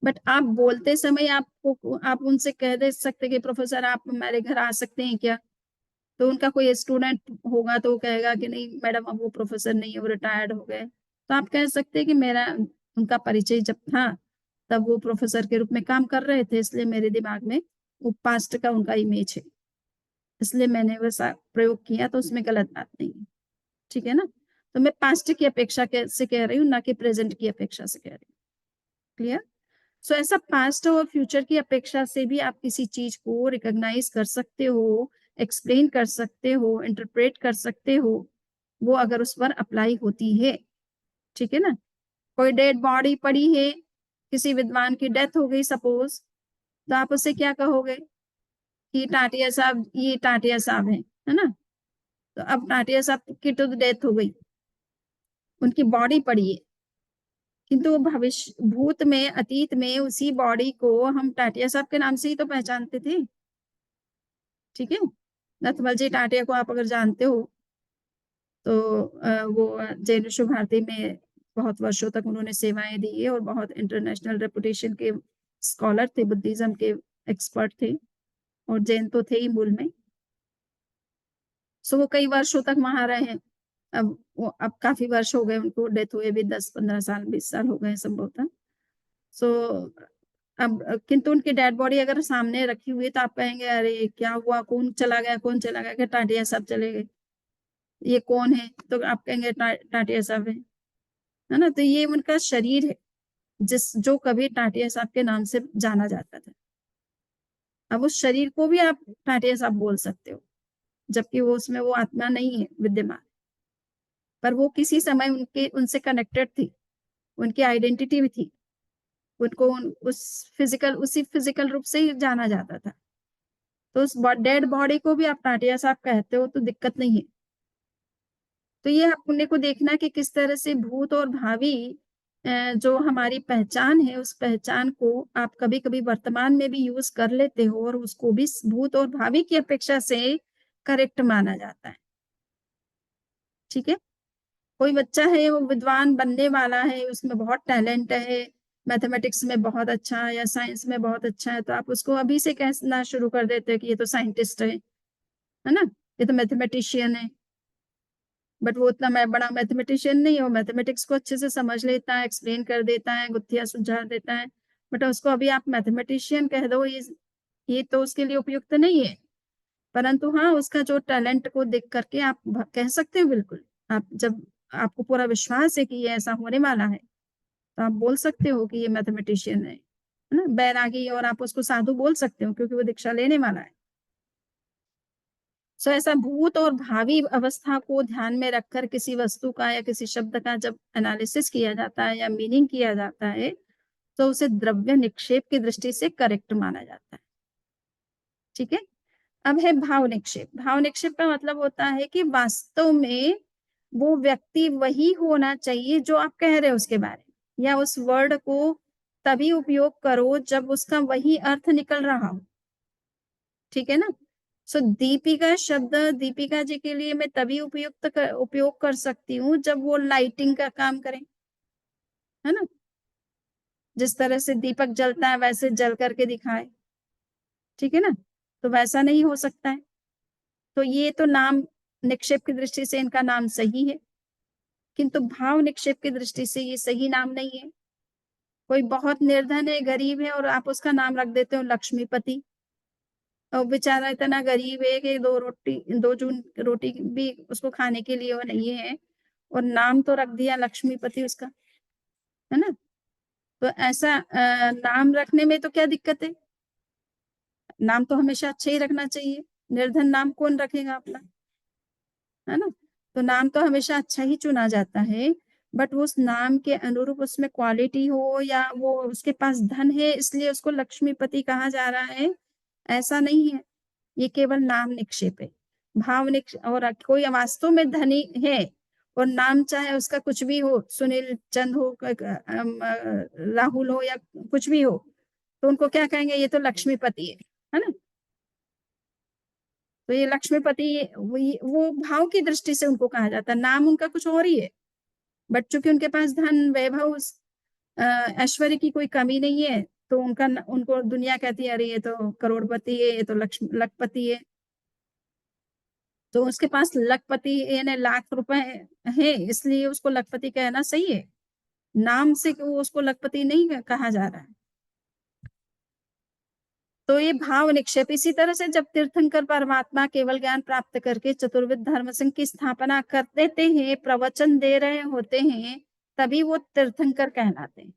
But आप बोलते समय आप उनसे कह दे सकते कि प्रोफेसर आप हमारे घर आ सकते हैं क्या, तो उनका कोई स्टूडेंट होगा तो वो कहेगा कि नहीं मैडम, अब वो प्रोफेसर नहीं है, वो रिटायर्ड हो गए। तो आप कह सकते हैं कि मेरा उनका परिचय जब था, तब वो प्रोफेसर के रूप में काम कर रहे थे, इसलिए मेरे दिमाग में वो पास्ट का उनका इमेज है, इसलिए मैंने वैसा प्रयोग किया, तो उसमें गलत बात नहीं है। ठीक है ना। तो मैं पास्ट की अपेक्षा से कह रही हूँ, ना कि प्रेजेंट की अपेक्षा से कह रही हूँ। क्लियर। सो ऐसा पास्ट और फ्यूचर की अपेक्षा से भी आप किसी चीज को रिकॉग्नाइज कर सकते हो, एक्सप्लेन कर सकते हो, इंटरप्रेट कर सकते हो, वो अगर उस पर अप्लाई होती है। ठीक है ना। कोई डेड बॉडी पड़ी है, किसी विद्वान की डेथ हो गई सपोज, तो आप उससे क्या कहोगे कि टाटिया साहब, ये टाटिया साहब है ना। तो अब टाटिया साहब की तो डेथ हो गई, उनकी बॉडी पड़ी है, किंतु वो भविष्य भूत में अतीत में उसी बॉडी को हम टाटिया साहब के नाम से ही तो पहचानते थे। ठीक है। नथमल जी टाटिया को आप अगर जानते हो, तो वो जैन विश्व भारती में बहुत वर्षों तक उन्होंने सेवाएं दी है और बहुत इंटरनेशनल रेपुटेशन के स्कॉलर थे, बुद्धिज्म के एक्सपर्ट थे, और जैन तो थे ही मूल में। सो वो कई वर्षों तक वहां रहे हैं। अब काफी वर्ष हो गए उनको डेथ हुए भी, 10-15 साल 20 साल हो गए संभवतः। सो अब किंतु उनकी डेड बॉडी अगर सामने रखी हुई है, तो आप कहेंगे अरे क्या हुआ, कौन चला गया, कौन चला गया, क्या टाटिया साहब चले गए, ये कौन है, तो आप कहेंगे टाटिया साहब है ना। तो ये उनका शरीर है, जो कभी टाटिया साहब के नाम से जाना जाता था। अब उस शरीर को भी आप टाटिया साहब बोल सकते हो, जबकि वो उसमें वो आत्मा नहीं है विद्यमान, पर वो किसी समय उनसे कनेक्टेड थी, उनकी आइडेंटिटी भी थी, उनको उसी फिजिकल रूप से ही जाना जाता था। तो उस डेड बॉडी को भी आप टाटिया साहब कहते हो, तो दिक्कत नहीं है। तो ये अपने को देखना कि किस तरह से भूत और भावी जो हमारी पहचान है, उस पहचान को आप कभी कभी वर्तमान में भी यूज कर लेते हो, और उसको भी भूत और भावी की अपेक्षा से करेक्ट माना जाता है। ठीक है। कोई बच्चा है वो विद्वान बनने वाला है, उसमें बहुत टैलेंट है, मैथमेटिक्स में बहुत अच्छा है या साइंस में बहुत अच्छा है, तो आप उसको अभी से कहना शुरू कर देते हैं कि ये तो साइंटिस्ट है ना, ये तो मैथमेटिशियन है। बट वो उतना बड़ा मैथमेटिशियन नहीं है, वो मैथमेटिक्स को अच्छे से समझ लेता है, एक्सप्लेन कर देता है, गुत्थियां सुलझा देता है। बट उसको अभी आप मैथमेटिशियन कह दो, ये तो उसके लिए उपयुक्त नहीं है। परंतु हाँ, उसका जो टैलेंट को देख करके आप कह सकते हो बिल्कुल। आप जब आपको पूरा विश्वास है कि ये ऐसा होने वाला है, तो आप बोल सकते हो कि ये मैथमेटिशियन है ना, बैरागी, और आप उसको साधु बोल सकते हो क्योंकि वो दीक्षा लेने वाला है। सो ऐसा भूत और भावी अवस्था को ध्यान में रखकर किसी वस्तु का या किसी शब्द का जब एनालिसिस किया जाता है या मीनिंग किया जाता है, तो उसे द्रव्य निक्षेप की दृष्टि से करेक्ट माना जाता है। ठीक है। अब है भाव निक्षेप। भाव निक्षेप का मतलब होता है कि वास्तव में वो व्यक्ति वही होना चाहिए जो आप कह रहे हो उसके बारे में, या उस वर्ड को तभी उपयोग करो जब उसका वही अर्थ निकल रहा हो। ठीक है ना। सो दीपिका शब्द दीपिका जी के लिए मैं तभी उपयोग कर सकती हूँ जब वो लाइटिंग का काम करें, है ना। जिस तरह से दीपक जलता है वैसे जल करके दिखाए, ठीक है ना। तो वैसा नहीं हो सकता है। तो ये तो नाम निक्षेप की दृष्टि से इनका नाम सही है, किंतु भाव निक्षेप की दृष्टि से ये सही नाम नहीं है। कोई बहुत निर्धन है, गरीब है, और आप उसका नाम रख देते हो लक्ष्मीपति, और बेचारा इतना गरीब है कि दो जून रोटी भी उसको खाने के लिए वो नहीं है, और नाम तो रख दिया लक्ष्मीपति उसका, है ना। तो ऐसा नाम रखने में तो क्या दिक्कत है। नाम तो हमेशा अच्छा ही रखना चाहिए। निर्धन नाम कौन रखेगा अपना, है ना। तो नाम तो हमेशा अच्छा ही चुना जाता है। बट उस नाम के अनुरूप उसमें क्वालिटी हो, या वो उसके पास धन है इसलिए उसको लक्ष्मीपति कहा जा रहा है, ऐसा नहीं है। ये केवल नाम निक्षेप है। भाव निक्षेप, और कोई वास्तव में धनी है और नाम चाहे उसका कुछ भी हो, सुनील चंद हो, राहुल हो, या कुछ भी हो, तो उनको क्या कहेंगे, ये तो लक्ष्मीपति है ना। तो ये लक्ष्मीपति, वो भाव की दृष्टि से उनको कहा जाता है, नाम उनका कुछ और ही है। बट चूंकि उनके पास धन वैभव ऐश्वर्य की कोई कमी नहीं है, तो उनको दुनिया कहती है, अरे ये तो करोड़पति है, ये तो लखपति है। तो उसके पास लखपति यानी लाख रुपए है, इसलिए उसको लखपति कहना सही है। नाम से वो उसको लखपति नहीं कहा जा रहा है। तो ये भाव निक्षेप, इसी तरह से जब तीर्थंकर परमात्मा केवल ज्ञान प्राप्त करके चतुर्विध धर्म संघ की स्थापना कर देते हैं, प्रवचन दे रहे होते हैं, तभी वो तीर्थंकर कहलाते हैं।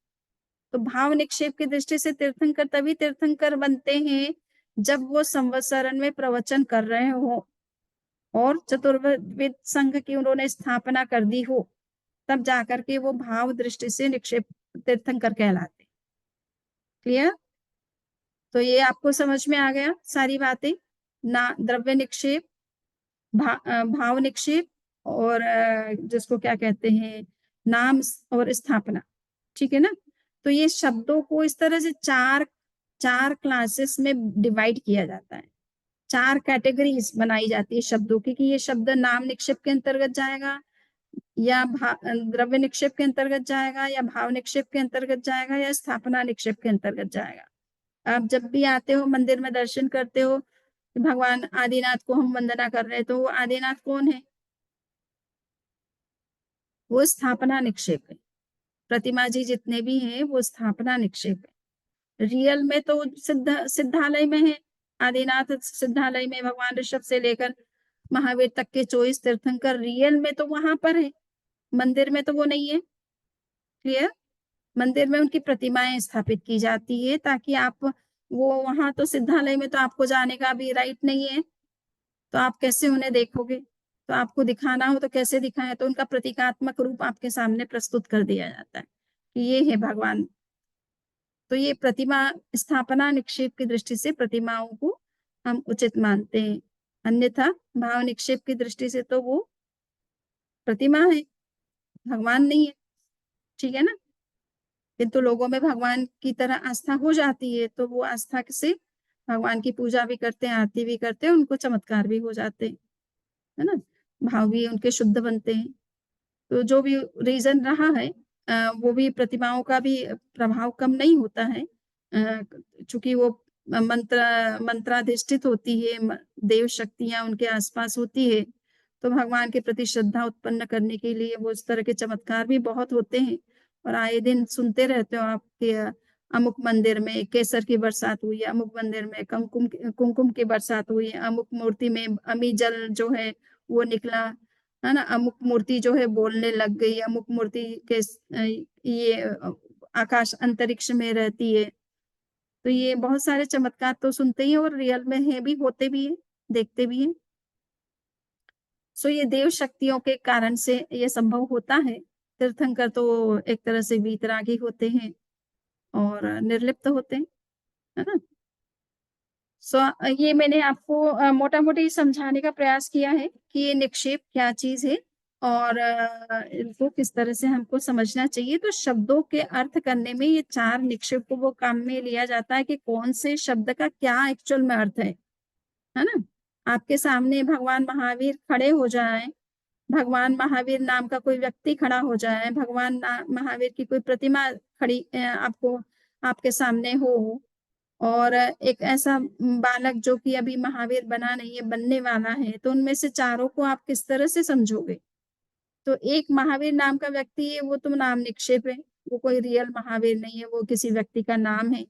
तो भाव निक्षेप की दृष्टि से तीर्थंकर तभी तीर्थंकर बनते हैं जब वो संवत्सरण में प्रवचन कर रहे हो और चतुर्विद संघ की उन्होंने स्थापना कर दी हो, तब जाकर के वो भाव दृष्टि से निक्षेप तीर्थंकर कहलाते। क्लियर। तो ये आपको समझ में आ गया सारी बातें, ना द्रव्य निक्षेप, भाव निक्षेप, और जिसको क्या कहते हैं, नाम और स्थापना। ठीक है ना। तो ये शब्दों को इस तरह से चार चार क्लासेस में डिवाइड किया जाता है, चार कैटेगरीज बनाई जाती है शब्दों की, कि ये शब्द नाम निक्षेप के अंतर्गत जाएगा, या द्रव्य निक्षेप के अंतर्गत जाएगा, या भाव निक्षेप के अंतर्गत जाएगा, या स्थापना निक्षेप के अंतर्गत जाएगा। आप जब भी आते हो मंदिर में दर्शन करते हो, भगवान आदिनाथ को हम वंदना कर रहे हैं, तो वो आदिनाथ कौन है, वो स्थापना निक्षेप है। प्रतिमा जी जितने भी हैं वो स्थापना निक्षेप है। रियल में तो सिद्धालय में है। आदिनाथ सिद्धालय में भगवान ऋषभ से लेकर महावीर तक के 24 तीर्थंकर रियल में तो वहां पर है, मंदिर में तो वो नहीं है। क्लियर। मंदिर में उनकी प्रतिमाएं स्थापित की जाती है ताकि आप, वो वहां तो सिद्धालय में तो आपको जाने का भी राइट नहीं है, तो आप कैसे उन्हें देखोगे। तो आपको दिखाना हो तो कैसे दिखाएं, तो उनका प्रतीकात्मक रूप आपके सामने प्रस्तुत कर दिया जाता है कि ये है भगवान। तो ये प्रतिमा स्थापना निक्षेप की दृष्टि से प्रतिमाओं को हम उचित मानते हैं। अन्यथा भाव निक्षेप की दृष्टि से तो वो प्रतिमा है, भगवान नहीं है। ठीक है ना। किंतु लोगों में भगवान की तरह आस्था हो जाती है, तो वो आस्था से भगवान की पूजा भी करते हैं, आरती भी करते हैं, उनको चमत्कार भी हो जाते हैं, है ना। भाव भी उनके शुद्ध बनते हैं। तो जो भी रीज़न रहा है वो भी प्रतिमाओं का भी प्रभाव कम नहीं होता है। चूँकि वो मंत्राधिष्ठित होती है, देव शक्तियाँ उनके आस-पास होती है, तो भगवान के प्रति श्रद्धा उत्पन्न करने के लिए वो इस तरह के चमत्कार भी बहुत होते हैं। और आए दिन सुनते रहते हो आप कि अमुक मंदिर में केसर की बरसात हुई, अमुक मंदिर में कुमकुम की बरसात हुई, अमुक मूर्ति में अमी जल जो है वो निकला, है ना? अमुक मूर्ति जो है बोलने लग गई, अमुक मूर्ति के ये आकाश अंतरिक्ष में रहती है। तो ये बहुत सारे चमत्कार तो सुनते ही हैं और रियल में हैं भी, होते भी हैं, देखते भी हैं। सो ये देव शक्तियों के कारण से ये संभव होता है। तीर्थंकर तो एक तरह से वीतरागी होते हैं और निर्लिप्त होते हैं, है ना? ये मैंने आपको मोटा-मोटी समझाने का प्रयास किया है कि ये निक्षेप क्या चीज़ है और इनको किस तरह से हमको समझना चाहिए। तो शब्दों के अर्थ करने में ये 4 निक्षेप को वो काम में लिया जाता है कि कौन से शब्द का क्या एक्चुअल में अर्थ है ना? आपके सामने भगवान महावीर खड़े हो जाएँ, भगवान महावीर नाम का कोई व्यक्ति खड़ा हो जाए, भगवान महावीर की कोई प्रतिमा खड़ी आपको आपके सामने हो और एक ऐसा बालक जो कि अभी महावीर बना नहीं है, बनने वाला है, तो उनमें से चारों को आप किस तरह से समझोगे? तो एक महावीर नाम का व्यक्ति है, वो तो नाम निक्षेप है, वो कोई रियल महावीर नहीं है, वो किसी व्यक्ति का नाम है,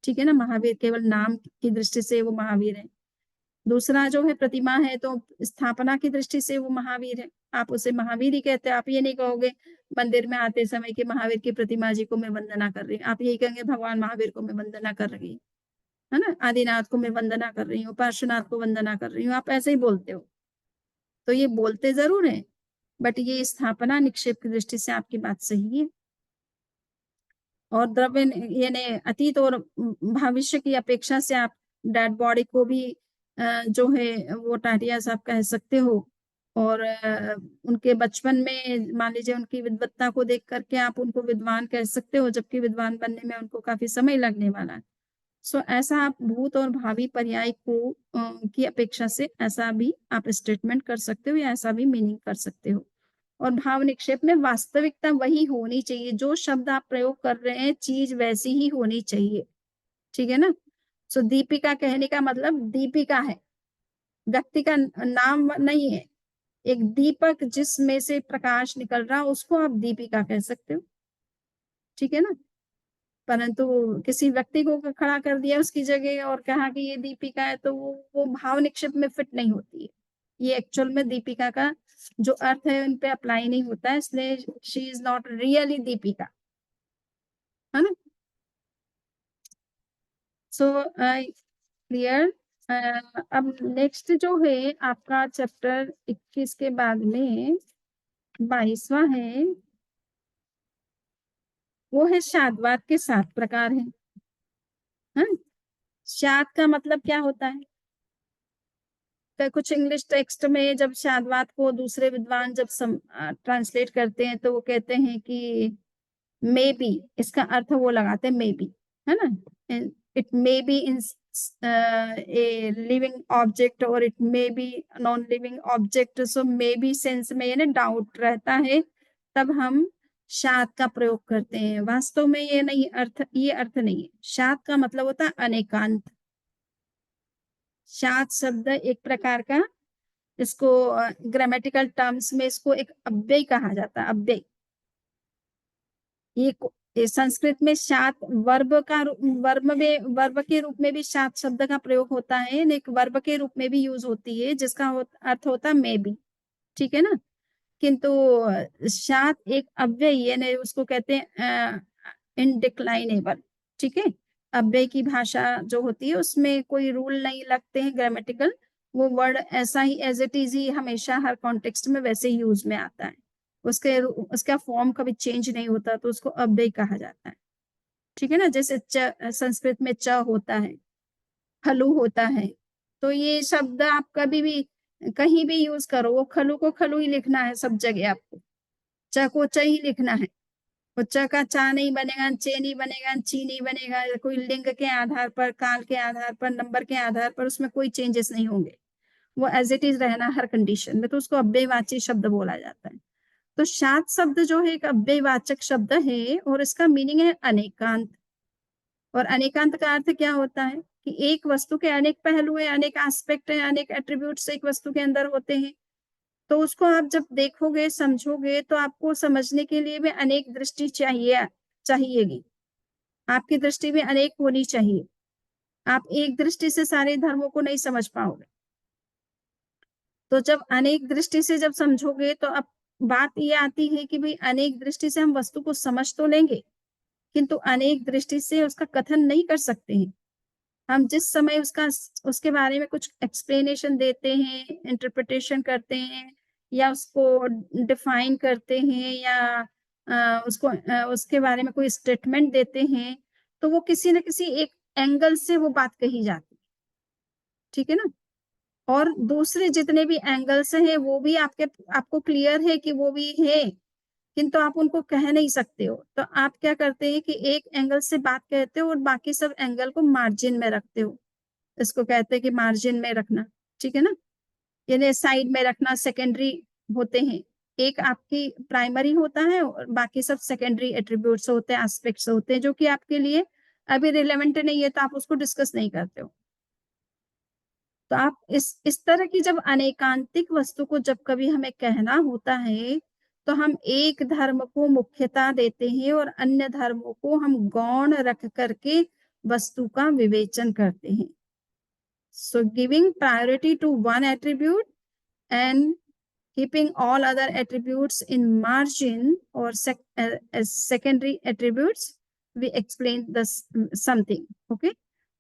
ठीक है ना? महावीर केवल नाम की दृष्टि से वो महावीर है। दूसरा जो है प्रतिमा है, तो स्थापना की दृष्टि से वो महावीर है, आप उसे महावीर ही कहते हैं, आप ये नहीं कहोगे मंदिर में आते समय कि महावीर की प्रतिमा जी को मैं वंदना कर रही हूँ, आप यही कहेंगे भगवान महावीर को मैं वंदना कर रही हूँ। है ना? आदिनाथ को मैं वंदना कर रही हूँ, पार्श्वनाथ को वंदना कर रही हूँ, आप ऐसे ही बोलते हो। तो ये बोलते ज़रूर हैं, बट ये स्थापना निक्षेप की दृष्टि से आपकी बात सही है। और द्रव्य यानी अतीत और भविष्य की अपेक्षा से आप डेड बॉडी को भी जो है वो टाटियास आप कह सकते हो और उनके बचपन में मान लीजिए उनकी विद्वत्ता को देख करके आप उनको विद्वान कह सकते हो, जबकि विद्वान बनने में उनको काफ़ी समय लगने वाला है। सो ऐसा आप भूत और भावी पर्याय को की अपेक्षा से ऐसा भी आप स्टेटमेंट कर सकते हो या ऐसा भी मीनिंग कर सकते हो। और भाव निक्षेप में वास्तविकता वही होनी चाहिए, जो शब्द आप प्रयोग कर रहे हैं, चीज़ वैसी ही होनी चाहिए, ठीक है ना? सो दीपिका कहने का मतलब दीपिका है, व्यक्ति का नाम नहीं है। एक दीपक जिसमें से प्रकाश निकल रहा है, उसको आप दीपिका कह सकते हो, ठीक है ना? परंतु किसी व्यक्ति को खड़ा कर दिया उसकी जगह और कहा कि ये दीपिका है, तो वो भाव निक्षेप में फिट नहीं होती है। ये एक्चुअल में दीपिका का जो अर्थ है उन पे अप्लाई नहीं होता है, इसलिए she is not really Deepika, है ना? सो क्लियर अब नेक्स्ट जो है आपका चैप्टर 21 के बाद में 22वां है, वो है शादवाद के 7 प्रकार हैं, हाँ? शाद का मतलब क्या होता है? तो कुछ इंग्लिश टेक्स्ट में जब शादवाद को दूसरे विद्वान जब ट्रांसलेट करते हैं तो वो कहते हैं कि मे बी इसका अर्थ वो लगाते हैं मे बी, है ना? It may be in a living object और it may be non living object, so may be sense में ये ना डाउट रहता है, तब हम शाद का प्रयोग करते हैं। वास्तव में ये अर्थ नहीं है। शाद का मतलब होता है अनेकांत। शाद शब्द एक प्रकार का इसको ग्रामेटिकल टर्म्स में इसको एक अव्यय कहा जाता है, अव्यय। ये संस्कृत में शात वर्ब के रूप में भी शात शब्द का प्रयोग होता है, एक वर्ब के रूप में भी यूज होती है जिसका अर्थ होता है मे बी, ठीक है ना? किंतु शात एक अव्यय यानी उसको कहते हैं इनडिक्लाइनेबल, ठीक है? अव्यय की भाषा जो होती है उसमें कोई रूल नहीं लगते हैं ग्रामेटिकल, वो वर्ड ऐसा ही एज इट इज ही हमेशा हर कॉन्टेक्स्ट में वैसे ही यूज में आता है, उसका फॉर्म कभी चेंज नहीं होता, तो उसको अव्यय कहा जाता है, ठीक है ना? जैसे संस्कृत में च होता है, खलु होता है, तो ये शब्द आप कभी भी कहीं भी यूज करो, वो खलु को खलु ही लिखना है सब जगह आपको, च को च ही लिखना है। वो च का चा नहीं बनेगा, चे नहीं बनेगा, ची नहीं बनेगा, कोई लिंग के आधार पर, काल के आधार पर, नंबर के आधार पर उसमें कोई चेंजेस नहीं होंगे, वो एज इट इज रहना हर कंडीशन में, तो उसको अव्ययवाची शब्द बोला जाता है। तो शाद शब्द जो है एक अव्ययवाचक शब्द है और इसका मीनिंग है अनेकांत। और अनेकांत का अर्थ क्या होता है कि एक वस्तु के अनेक पहलू है, अनेक एस्पेक्ट है, अनेक एट्रीब्यूट्स एक वस्तु के अंदर होते हैं। तो उसको आप जब देखोगे, समझोगे, तो आपको समझने के लिए भी अनेक दृष्टि चाहिएगी। आपकी दृष्टि में अनेक होनी चाहिए। आप एक दृष्टि से सारे धर्मों को नहीं समझ पाओगे। तो जब अनेक दृष्टि से जब समझोगे तो अब बात ये आती है कि भाई अनेक दृष्टि से हम वस्तु को समझ तो लेंगे, किंतु अनेक दृष्टि से उसका कथन नहीं कर सकते हैं। हम जिस समय उसके बारे में कुछ एक्सप्लेनेशन देते हैं, इंटरप्रिटेशन करते हैं या उसको डिफाइन करते हैं या उसके बारे में कोई स्टेटमेंट देते हैं, तो वो किसी न किसी एक एंगल से वो बात कही जाती है। ठीक है ना? और दूसरे जितने भी एंगल्स हैं वो भी आपको क्लियर है कि वो भी है, किंतु आप उनको कह नहीं सकते हो। तो आप क्या करते हैं कि एक एंगल से बात कहते हो और बाकी सब एंगल को मार्जिन में रखते हो। इसको कहते हैं कि मार्जिन में रखना। ठीक है ना? यानी साइड में रखना, सेकेंडरी होते हैं। एक आपकी प्राइमरी होता है और बाकी सब सेकेंडरी एट्रीब्यूट्स होते हैं, एस्पेक्ट्स होते हैं, जो कि आपके लिए अभी रिलेवेंट नहीं है, तो आप उसको डिस्कस नहीं करते हो। तो आप इस तरह की जब अनेकांतिक वस्तु को जब कभी हमें कहना होता है, तो हम एक धर्म को मुख्यता देते हैं और अन्य धर्मों को हम गौण रख करके वस्तु का विवेचन करते हैं। So giving priority to one attribute and keeping all other attributes in margin or as secondary attributes, we explain this something. Okay?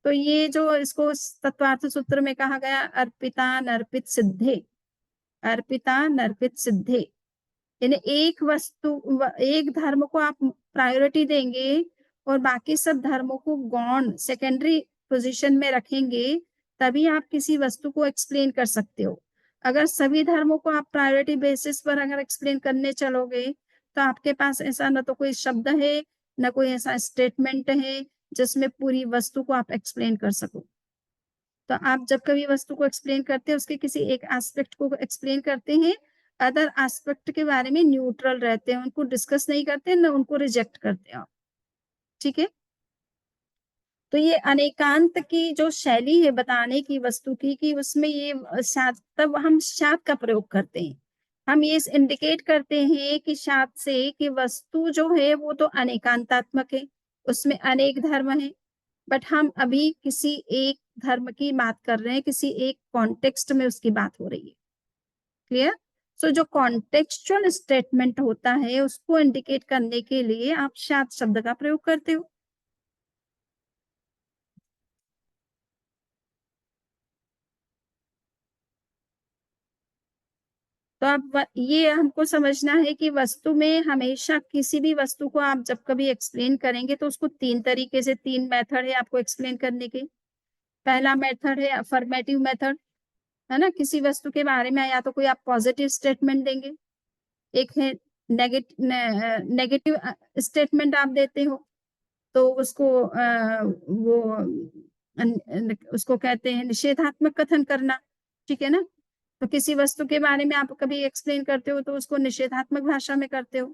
तो ये जो इसको तत्वार्थ सूत्र में कहा गया, अर्पिता नर्पित सिद्धे, अर्पिता नर्पित सिद्धे, यानी एक धर्म को आप प्रायोरिटी देंगे और बाकी सब धर्मों को गौण सेकेंडरी पोजीशन में रखेंगे, तभी आप किसी वस्तु को एक्सप्लेन कर सकते हो। अगर सभी धर्मों को आप प्रायोरिटी बेसिस पर अगर एक्सप्लेन करने चलोगे, तो आपके पास ऐसा न तो कोई शब्द है, न कोई ऐसा स्टेटमेंट है जिसमें पूरी वस्तु को आप एक्सप्लेन कर सको। तो आप जब कभी वस्तु को एक्सप्लेन करते हैं, उसके किसी एक एस्पेक्ट को एक्सप्लेन करते हैं, अदर एस्पेक्ट के बारे में न्यूट्रल रहते हैं, उनको डिस्कस नहीं करते, न उनको रिजेक्ट करते हैं आप। ठीक है? तो ये अनेकांत की जो शैली है बताने की वस्तु की, कि उसमें ये शाद, तब हम शाद का प्रयोग करते हैं। हम ये इंडिकेट करते हैं कि शाद से कि वस्तु जो है वो तो अनेकांतात्मक है, उसमें अनेक धर्म है, बट हम अभी किसी एक धर्म की बात कर रहे हैं, किसी एक कॉन्टेक्स्ट में उसकी बात हो रही है। क्लियर? सो जो कॉन्टेक्चुअल स्टेटमेंट होता है उसको इंडिकेट करने के लिए आप शाद शब्द का प्रयोग करते हो। तो अब ये हमको समझना है कि वस्तु में हमेशा किसी भी वस्तु को आप जब कभी एक्सप्लेन करेंगे तो उसको तीन तरीके से, तीन मेथड है आपको एक्सप्लेन करने के। पहला मेथड है अफर्मेटिव मेथड, है ना? किसी वस्तु के बारे में या तो कोई आप पॉजिटिव स्टेटमेंट देंगे, एक है नेगेटिव स्टेटमेंट आप देते हो, तो उसको उसको कहते हैं निषेधात्मक कथन करना। ठीक है ना? तो किसी वस्तु के बारे में आप कभी एक्सप्लेन करते हो तो उसको निषेधात्मक भाषा में करते हो।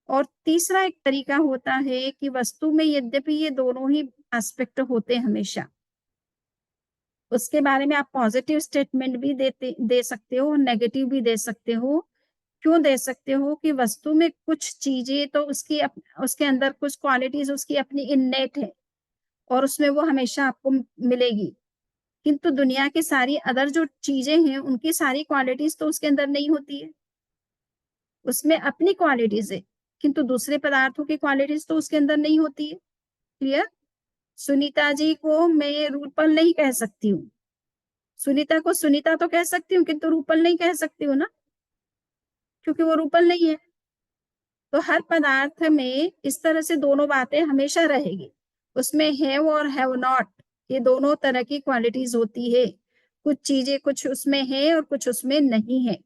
और तीसरा एक तरीका होता है कि वस्तु में यद्यपि ये दोनों ही एस्पेक्ट होते हैं हमेशा, उसके बारे में आप पॉजिटिव स्टेटमेंट भी दे सकते हो और नेगेटिव भी दे सकते हो। क्यों दे सकते हो? कि वस्तु में कुछ चीजें तो उसके अंदर कुछ क्वालिटीज उसकी अपनी इन्नेट है और उसमें वो हमेशा आपको मिलेगी, किंतु दुनिया की सारी अदर जो चीजें हैं उनकी सारी क्वालिटीज तो उसके अंदर नहीं होती है। उसमें अपनी क्वालिटीज है, किंतु दूसरे पदार्थों की क्वालिटीज तो उसके अंदर नहीं होती है। क्लियर? सुनीता जी को मैं रूपल नहीं कह सकती हूँ, सुनीता को सुनीता तो कह सकती हूँ, किंतु रूपल नहीं कह सकती हूँ ना, क्योंकि वो रूपल नहीं है। तो हर पदार्थ में इस तरह से दोनों बातें हमेशा रहेगी। उसमें हैव और हैव नॉट, ये दोनों तरह की क्वालिटीज होती है। कुछ चीजें कुछ उसमें है और कुछ उसमें नहीं है।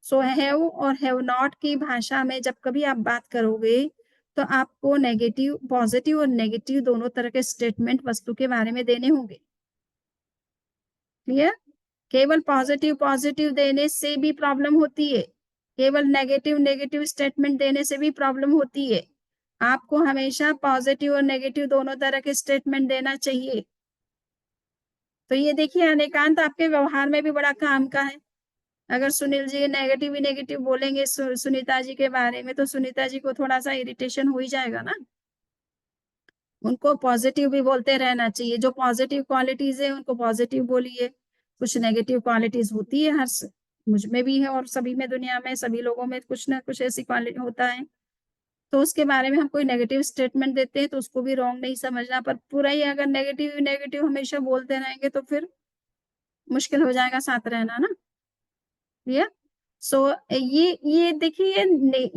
सो हैव और हैव नॉट की भाषा में जब कभी आप बात करोगे, तो आपको नेगेटिव, पॉजिटिव और नेगेटिव दोनों तरह के स्टेटमेंट वस्तु के बारे में देने होंगे। क्लियर? केवल पॉजिटिव पॉजिटिव देने से भी प्रॉब्लम होती है। केवल नेगेटिव नेगेटिव स्टेटमेंट देने से भी प्रॉब्लम होती है। आपको हमेशा पॉजिटिव और नेगेटिव दोनों तरह के स्टेटमेंट देना चाहिए। तो ये देखिए अनेकांत आपके व्यवहार में भी बड़ा काम का है। अगर सुनील जी नेगेटिव ही नेगेटिव बोलेंगे सुनीता जी के बारे में, तो सुनीता जी को थोड़ा सा इरिटेशन हो ही जाएगा ना। उनको पॉजिटिव भी बोलते रहना चाहिए। जो पॉजिटिव क्वालिटीज है उनको पॉजिटिव बोलिए। कुछ नेगेटिव क्वालिटीज होती है, मुझ में भी है और सभी में, दुनिया में सभी लोगों में कुछ ना कुछ ऐसी क्वालिटी होता है। तो उसके बारे में हम कोई नेगेटिव स्टेटमेंट देते हैं तो उसको भी रॉन्ग नहीं समझना, पर पूरा ही अगर नेगेटिव नेगेटिव हमेशा बोलते रहेंगे तो फिर मुश्किल हो जाएगा साथ रहना ना। क्लियर? सो ये देखिए,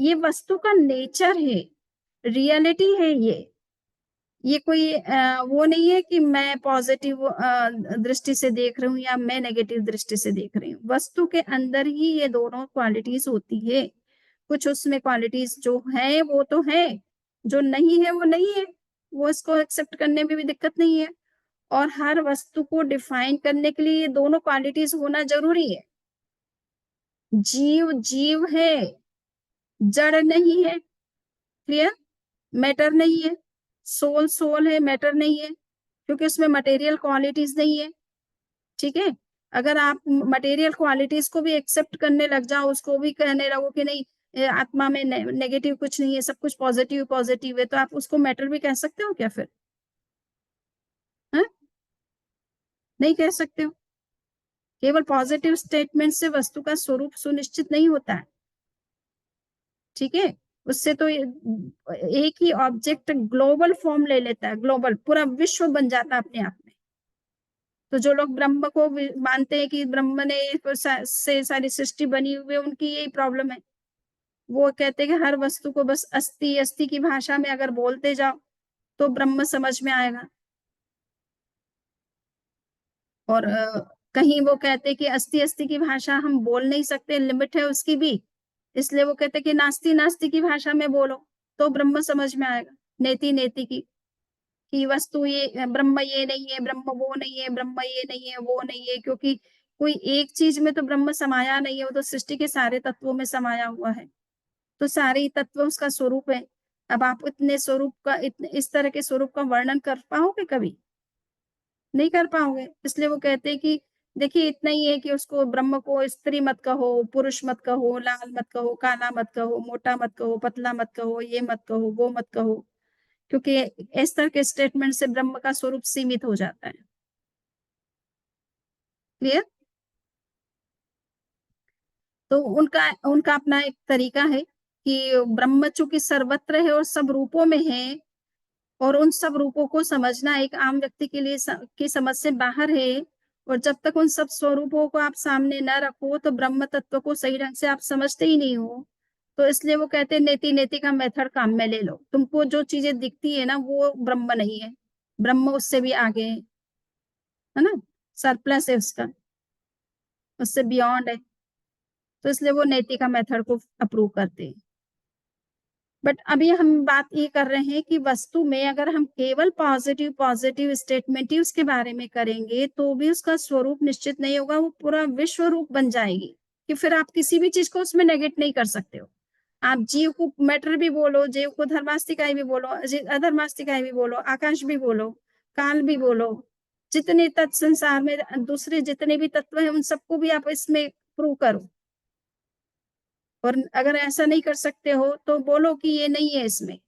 ये वस्तु का नेचर है, रियलिटी है ये कोई वो नहीं है कि मैं पॉजिटिव दृष्टि से देख रही हूँ या मैं नेगेटिव दृष्टि से देख रही हूँ। वस्तु के अंदर ही ये दोनों क्वालिटीज होती है। कुछ उसमें क्वालिटीज जो है वो तो है, जो नहीं है वो नहीं है। वो इसको एक्सेप्ट करने में भी दिक्कत नहीं है। और हर वस्तु को डिफाइन करने के लिए ये दोनों क्वालिटीज होना जरूरी है। जीव जीव है, जड़ नहीं है। क्लियर? मैटर नहीं है। सोल सोल है, मैटर नहीं है, क्योंकि उसमें मटेरियल क्वालिटीज नहीं है। ठीक है? अगर आप मटेरियल क्वालिटीज को भी एक्सेप्ट करने लग जाओ, उसको भी कहने लगो कि नहीं आत्मा में नेगेटिव कुछ नहीं है, सब कुछ पॉजिटिव पॉजिटिव है, तो आप उसको मैटर भी कह सकते हो क्या फिर? है? नहीं कह सकते हो। केवल पॉजिटिव स्टेटमेंट से वस्तु का स्वरूप सुनिश्चित नहीं होता है। ठीक है? उससे तो एक ही ऑब्जेक्ट ग्लोबल फॉर्म ले लेता है, ग्लोबल पूरा विश्व बन जाता है अपने आप में। तो जो लोग ब्रह्म को मानते हैं कि ब्रह्म ने से सारी सृष्टि बनी हुई है, उनकी यही प्रॉब्लम है। वो कहते हैं कि हर वस्तु को बस अस्थि अस्थि की भाषा में अगर बोलते जाओ तो ब्रह्म समझ में आएगा। और कहीं वो कहते हैं कि अस्थि अस्थि की भाषा हम बोल नहीं सकते, लिमिट है उसकी भी, इसलिए वो कहते हैं कि नास्ति नास्ति की भाषा में बोलो तो ब्रह्म समझ में आएगा। नेति नेति की कि वस्तु ये ब्रह्म ये नहीं है, ब्रह्म वो नहीं है, ब्रह्म ये नहीं है वो नहीं है, क्योंकि कोई एक चीज में तो ब्रह्म समाया नहीं है, वो तो सृष्टि के सारे तत्वों में समाया हुआ है। तो सारे तत्व उसका स्वरूप है। अब आप इतने स्वरूप का, इतने इस तरह के स्वरूप का वर्णन कर पाओगे कभी? नहीं कर पाओगे। इसलिए वो कहते हैं कि देखिए इतना ही है कि उसको ब्रह्म को स्त्री मत कहो, पुरुष मत कहो, लाल मत कहो, काला मत कहो, मोटा मत कहो, पतला मत कहो, ये मत कहो, वो मत कहो, क्योंकि इस तरह के स्टेटमेंट से ब्रह्म का स्वरूप सीमित हो जाता है। क्लियर? तो उनका उनका अपना एक तरीका है कि ब्रह्म चूंकि सर्वत्र है और सब रूपों में है, और उन सब रूपों को समझना एक आम व्यक्ति के लिए की समझ से बाहर है। और जब तक उन सब स्वरूपों को आप सामने न रखो तो ब्रह्म तत्व को सही ढंग से आप समझते ही नहीं हो। तो इसलिए वो कहते हैं नेति नेति का मेथड काम में ले लो। तुमको जो चीजें दिखती है ना वो ब्रह्म नहीं है, ब्रह्म उससे भी आगे है ना, सरप्लस है उसका, उससे बियॉन्ड है। तो इसलिए वो नेति का मेथड को अप्रूव करते हैं। बट अभी हम बात ये कर रहे हैं कि वस्तु में अगर हम केवल पॉजिटिव पॉजिटिव स्टेटमेंट ही उसके बारे में करेंगे तो भी उसका स्वरूप निश्चित नहीं होगा, वो पूरा विश्व रूप बन जाएगी कि फिर आप किसी भी चीज को उसमें नेगेट नहीं कर सकते हो। आप जीव को मैटर भी बोलो, जीव को धर्मास्तिकाय भी बोलो, अधर्मास्तिकाय भी बोलो, आकाश भी बोलो, काल भी बोलो, जितने तत्व संसार में दूसरे जितने भी तत्व है उन सबको भी आप इसमें प्रूव करो। और अगर ऐसा नहीं कर सकते हो तो बोलो कि ये नहीं है इसमें।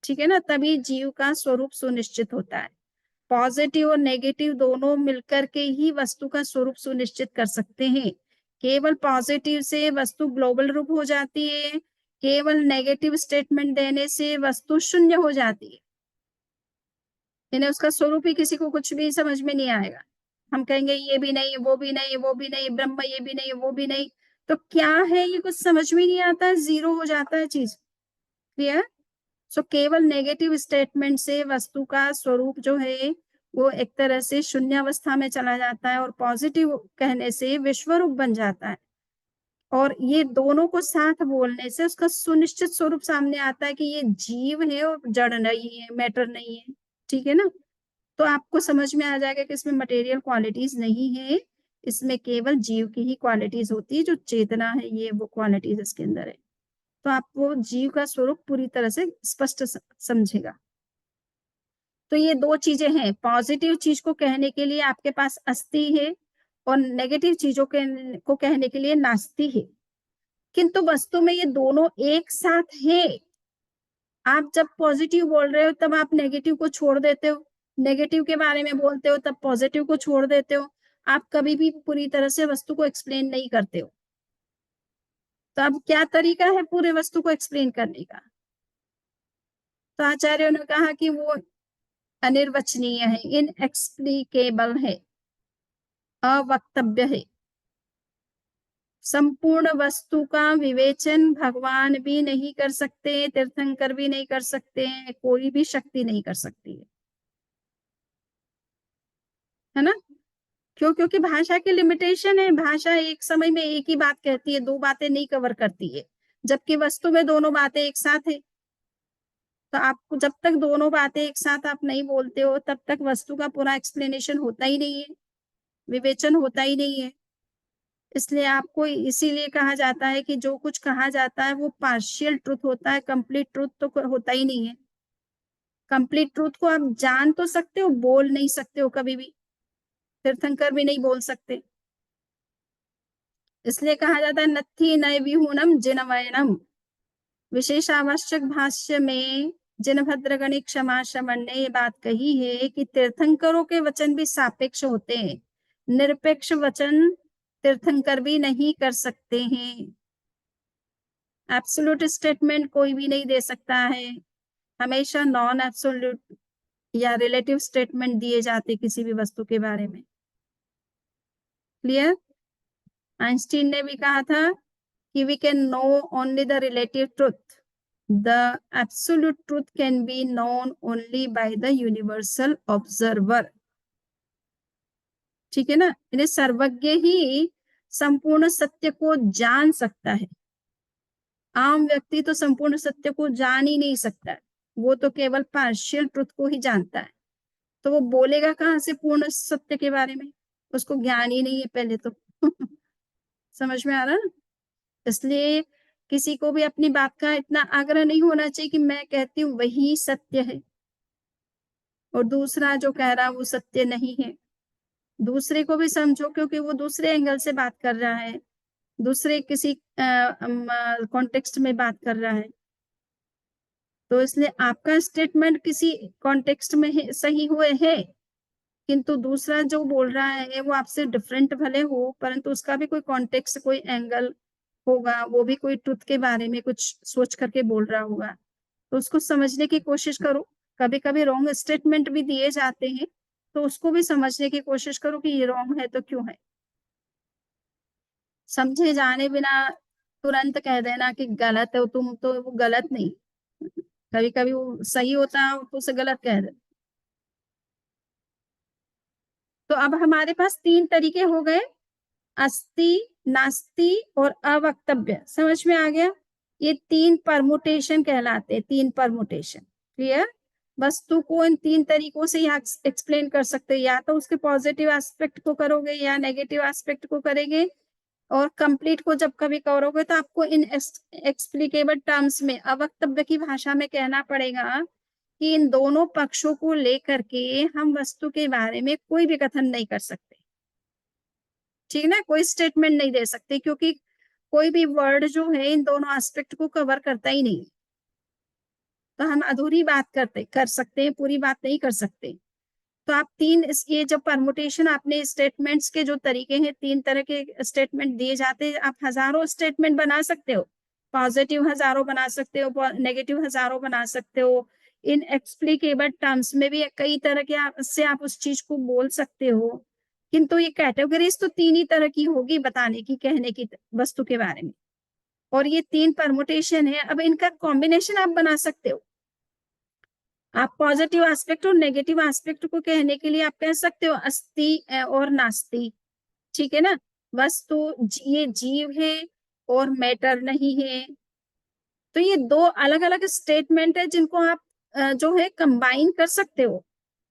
ठीक है ना? तभी जीव का स्वरूप सुनिश्चित होता है। पॉजिटिव और नेगेटिव दोनों मिलकर के ही वस्तु का स्वरूप सुनिश्चित कर सकते हैं। केवल पॉजिटिव से वस्तु ग्लोबल रूप हो जाती है, केवल नेगेटिव स्टेटमेंट देने से वस्तु शून्य हो जाती है, यानी उसका स्वरूप ही किसी को कुछ भी समझ में नहीं आएगा। हम कहेंगे ये भी नहीं, वो भी नहीं, वो भी नहीं, ब्रह्म ये भी नहीं, वो भी नहीं, तो क्या है ये कुछ समझ में नहीं आता है, जीरो हो जाता है चीज। क्लियर? सो केवल नेगेटिव स्टेटमेंट से वस्तु का स्वरूप जो है वो एक तरह से शून्यावस्था में चला जाता है, और पॉजिटिव कहने से विश्व रूप बन जाता है। और ये दोनों को साथ बोलने से उसका सुनिश्चित स्वरूप सामने आता है कि ये जीव है और जड़ नहीं है, मैटर नहीं है। ठीक है ना? तो आपको समझ में आ जाएगा कि इसमें मटेरियल क्वालिटीज नहीं है, इसमें केवल जीव की ही क्वालिटीज होती है, जो चेतना है ये वो क्वालिटीज इसके अंदर है। तो आपको जीव का स्वरूप पूरी तरह से स्पष्ट समझेगा। तो ये दो चीजें हैं, पॉजिटिव चीज को कहने के लिए आपके पास अस्ति है और नेगेटिव चीजों के को कहने के लिए नास्ति है, किंतु वस्तु में ये दोनों एक साथ है। आप जब पॉजिटिव बोल रहे हो तब आप नेगेटिव को छोड़ देते हो, नेगेटिव के बारे में बोलते हो तब पॉजिटिव को छोड़ देते हो। आप कभी भी पूरी तरह से वस्तु को एक्सप्लेन नहीं करते हो। तो अब क्या तरीका है पूरे वस्तु को एक्सप्लेन करने का? तो आचार्यों ने कहा कि वो अनिर्वचनीय है, इनएक्सप्लिकेबल है, अवक्तव्य है। संपूर्ण वस्तु का विवेचन भगवान भी नहीं कर सकते, तीर्थंकर भी नहीं कर सकते हैं, कोई भी शक्ति नहीं कर सकती है ना? क्यों? क्योंकि भाषा की लिमिटेशन है। भाषा एक समय में एक ही बात कहती है, दो बातें नहीं कवर करती है, जबकि वस्तु में दोनों बातें एक साथ है। तो आपको जब तक दोनों बातें एक साथ आप नहीं बोलते हो तब तक वस्तु का पूरा एक्सप्लेनेशन होता ही नहीं है, विवेचन होता ही नहीं है। इसलिए आपको इसीलिए कहा जाता है कि जो कुछ कहा जाता है वो पार्शियल ट्रुथ होता है, कंप्लीट ट्रुथ तो होता ही नहीं है। कंप्लीट ट्रुथ को आप जान तो सकते हो, बोल नहीं सकते हो कभी भी, तीर्थंकर भी नहीं बोल सकते। इसलिए कहा जाता है नत्थी नय विहूनम जिनवयनम। विशेष आवश्यक भाष्य में जिनभद्र गणित क्षमा शमन ने ये बात कही है कि तीर्थंकरों के वचन भी सापेक्ष होते हैं, निरपेक्ष वचन तीर्थंकर भी नहीं कर सकते हैं। एब्सोल्यूट स्टेटमेंट कोई भी नहीं दे सकता है, हमेशा नॉन एब्सोल्यूट या रिलेटिव स्टेटमेंट दिए जाते किसी भी वस्तु के बारे में। क्लियर? आइंस्टीन ने भी कहा था कि we can know only the relative truth. The absolute truth can be known only by the universal observer. ठीक है ना? यानी सर्वज्ञ ही संपूर्ण सत्य को जान सकता है। आम व्यक्ति तो संपूर्ण सत्य को जान ही नहीं सकता है, वो तो केवल पार्शियल ट्रुथ को ही जानता है। तो वो बोलेगा कहाँ से पूर्ण सत्य के बारे में? उसको ज्ञान ही नहीं है पहले तो। समझ में आ रहा है ना? इसलिए किसी को भी अपनी बात का इतना आग्रह नहीं होना चाहिए कि मैं कहती हूँ वही सत्य है और दूसरा जो कह रहा है वो सत्य नहीं है। दूसरे को भी समझो, क्योंकि वो दूसरे एंगल से बात कर रहा है, दूसरे किसी कॉन्टेक्स्ट में बात कर रहा है। तो इसलिए आपका स्टेटमेंट किसी कॉन्टेक्स्ट में सही हुए है, किंतु दूसरा जो बोल रहा है वो आपसे डिफरेंट भले हो, परंतु उसका भी कोई कॉन्टेक्स्ट, कोई एंगल होगा, वो भी कोई ट्रुथ के बारे में कुछ सोच करके बोल रहा होगा। तो उसको समझने की कोशिश करो। कभी कभी रॉन्ग स्टेटमेंट भी दिए जाते हैं, तो उसको भी समझने की कोशिश करो कि ये रॉन्ग है तो क्यों है। समझे जाने बिना तुरंत कह देना कि गलत है तुम, तो वो गलत नहीं, कभी कभी वो सही होता है तो उसे गलत कह दे। तो अब हमारे पास तीन तरीके हो गए, अस्ति, नास्ति और अवक्तव्य। समझ में आ गया? ये तीन परमुटेशन कहलाते हैं, तीन परमुटेशन। क्लियर? वस्तु को इन तीन तरीकों से यहाँ एक्सप्लेन कर सकते हैं, या तो उसके पॉजिटिव एस्पेक्ट को करोगे या नेगेटिव एस्पेक्ट को करेंगे, और कंप्लीट को जब कभी करोगे तो आपको इन एक्सप्लिकेबल टर्म्स में, अवक्तव्य की भाषा में कहना पड़ेगा कि इन दोनों पक्षों को लेकर के हम वस्तु के बारे में कोई भी कथन नहीं कर सकते। ठीक ना? कोई स्टेटमेंट नहीं दे सकते, क्योंकि कोई भी वर्ड जो है इन दोनों एस्पेक्ट को कवर करता ही नहीं। तो हम अधूरी बात कर सकते हैं, पूरी बात नहीं कर सकते। तो आप तीन ये जब परमुटेशन, आपने स्टेटमेंट्स के जो तरीके हैं, तीन तरह के स्टेटमेंट दिए जाते हैं। आप हजारों स्टेटमेंट बना सकते हो, पॉजिटिव हजारों बना सकते हो, नेगेटिव हजारों बना सकते हो। इन एक्सप्लिकेबल टर्म्स में भी कई तरह के से आप उस चीज को बोल सकते हो, किंतु ये कैटेगरीज तो तीन ही तरह की होगी बताने की, कहने की वस्तु के बारे में। और ये तीन परमुटेशन है, अब इनका कॉम्बिनेशन आप बना सकते हो। आप पॉजिटिव एस्पेक्ट और नेगेटिव एस्पेक्ट को कहने के लिए आप कह सकते हो अस्ति और नास्ति। ठीक है ना? वस्तु ये जीव है और मैटर नहीं है। तो ये दो अलग अलग स्टेटमेंट है जिनको आप जो है कंबाइन कर सकते हो,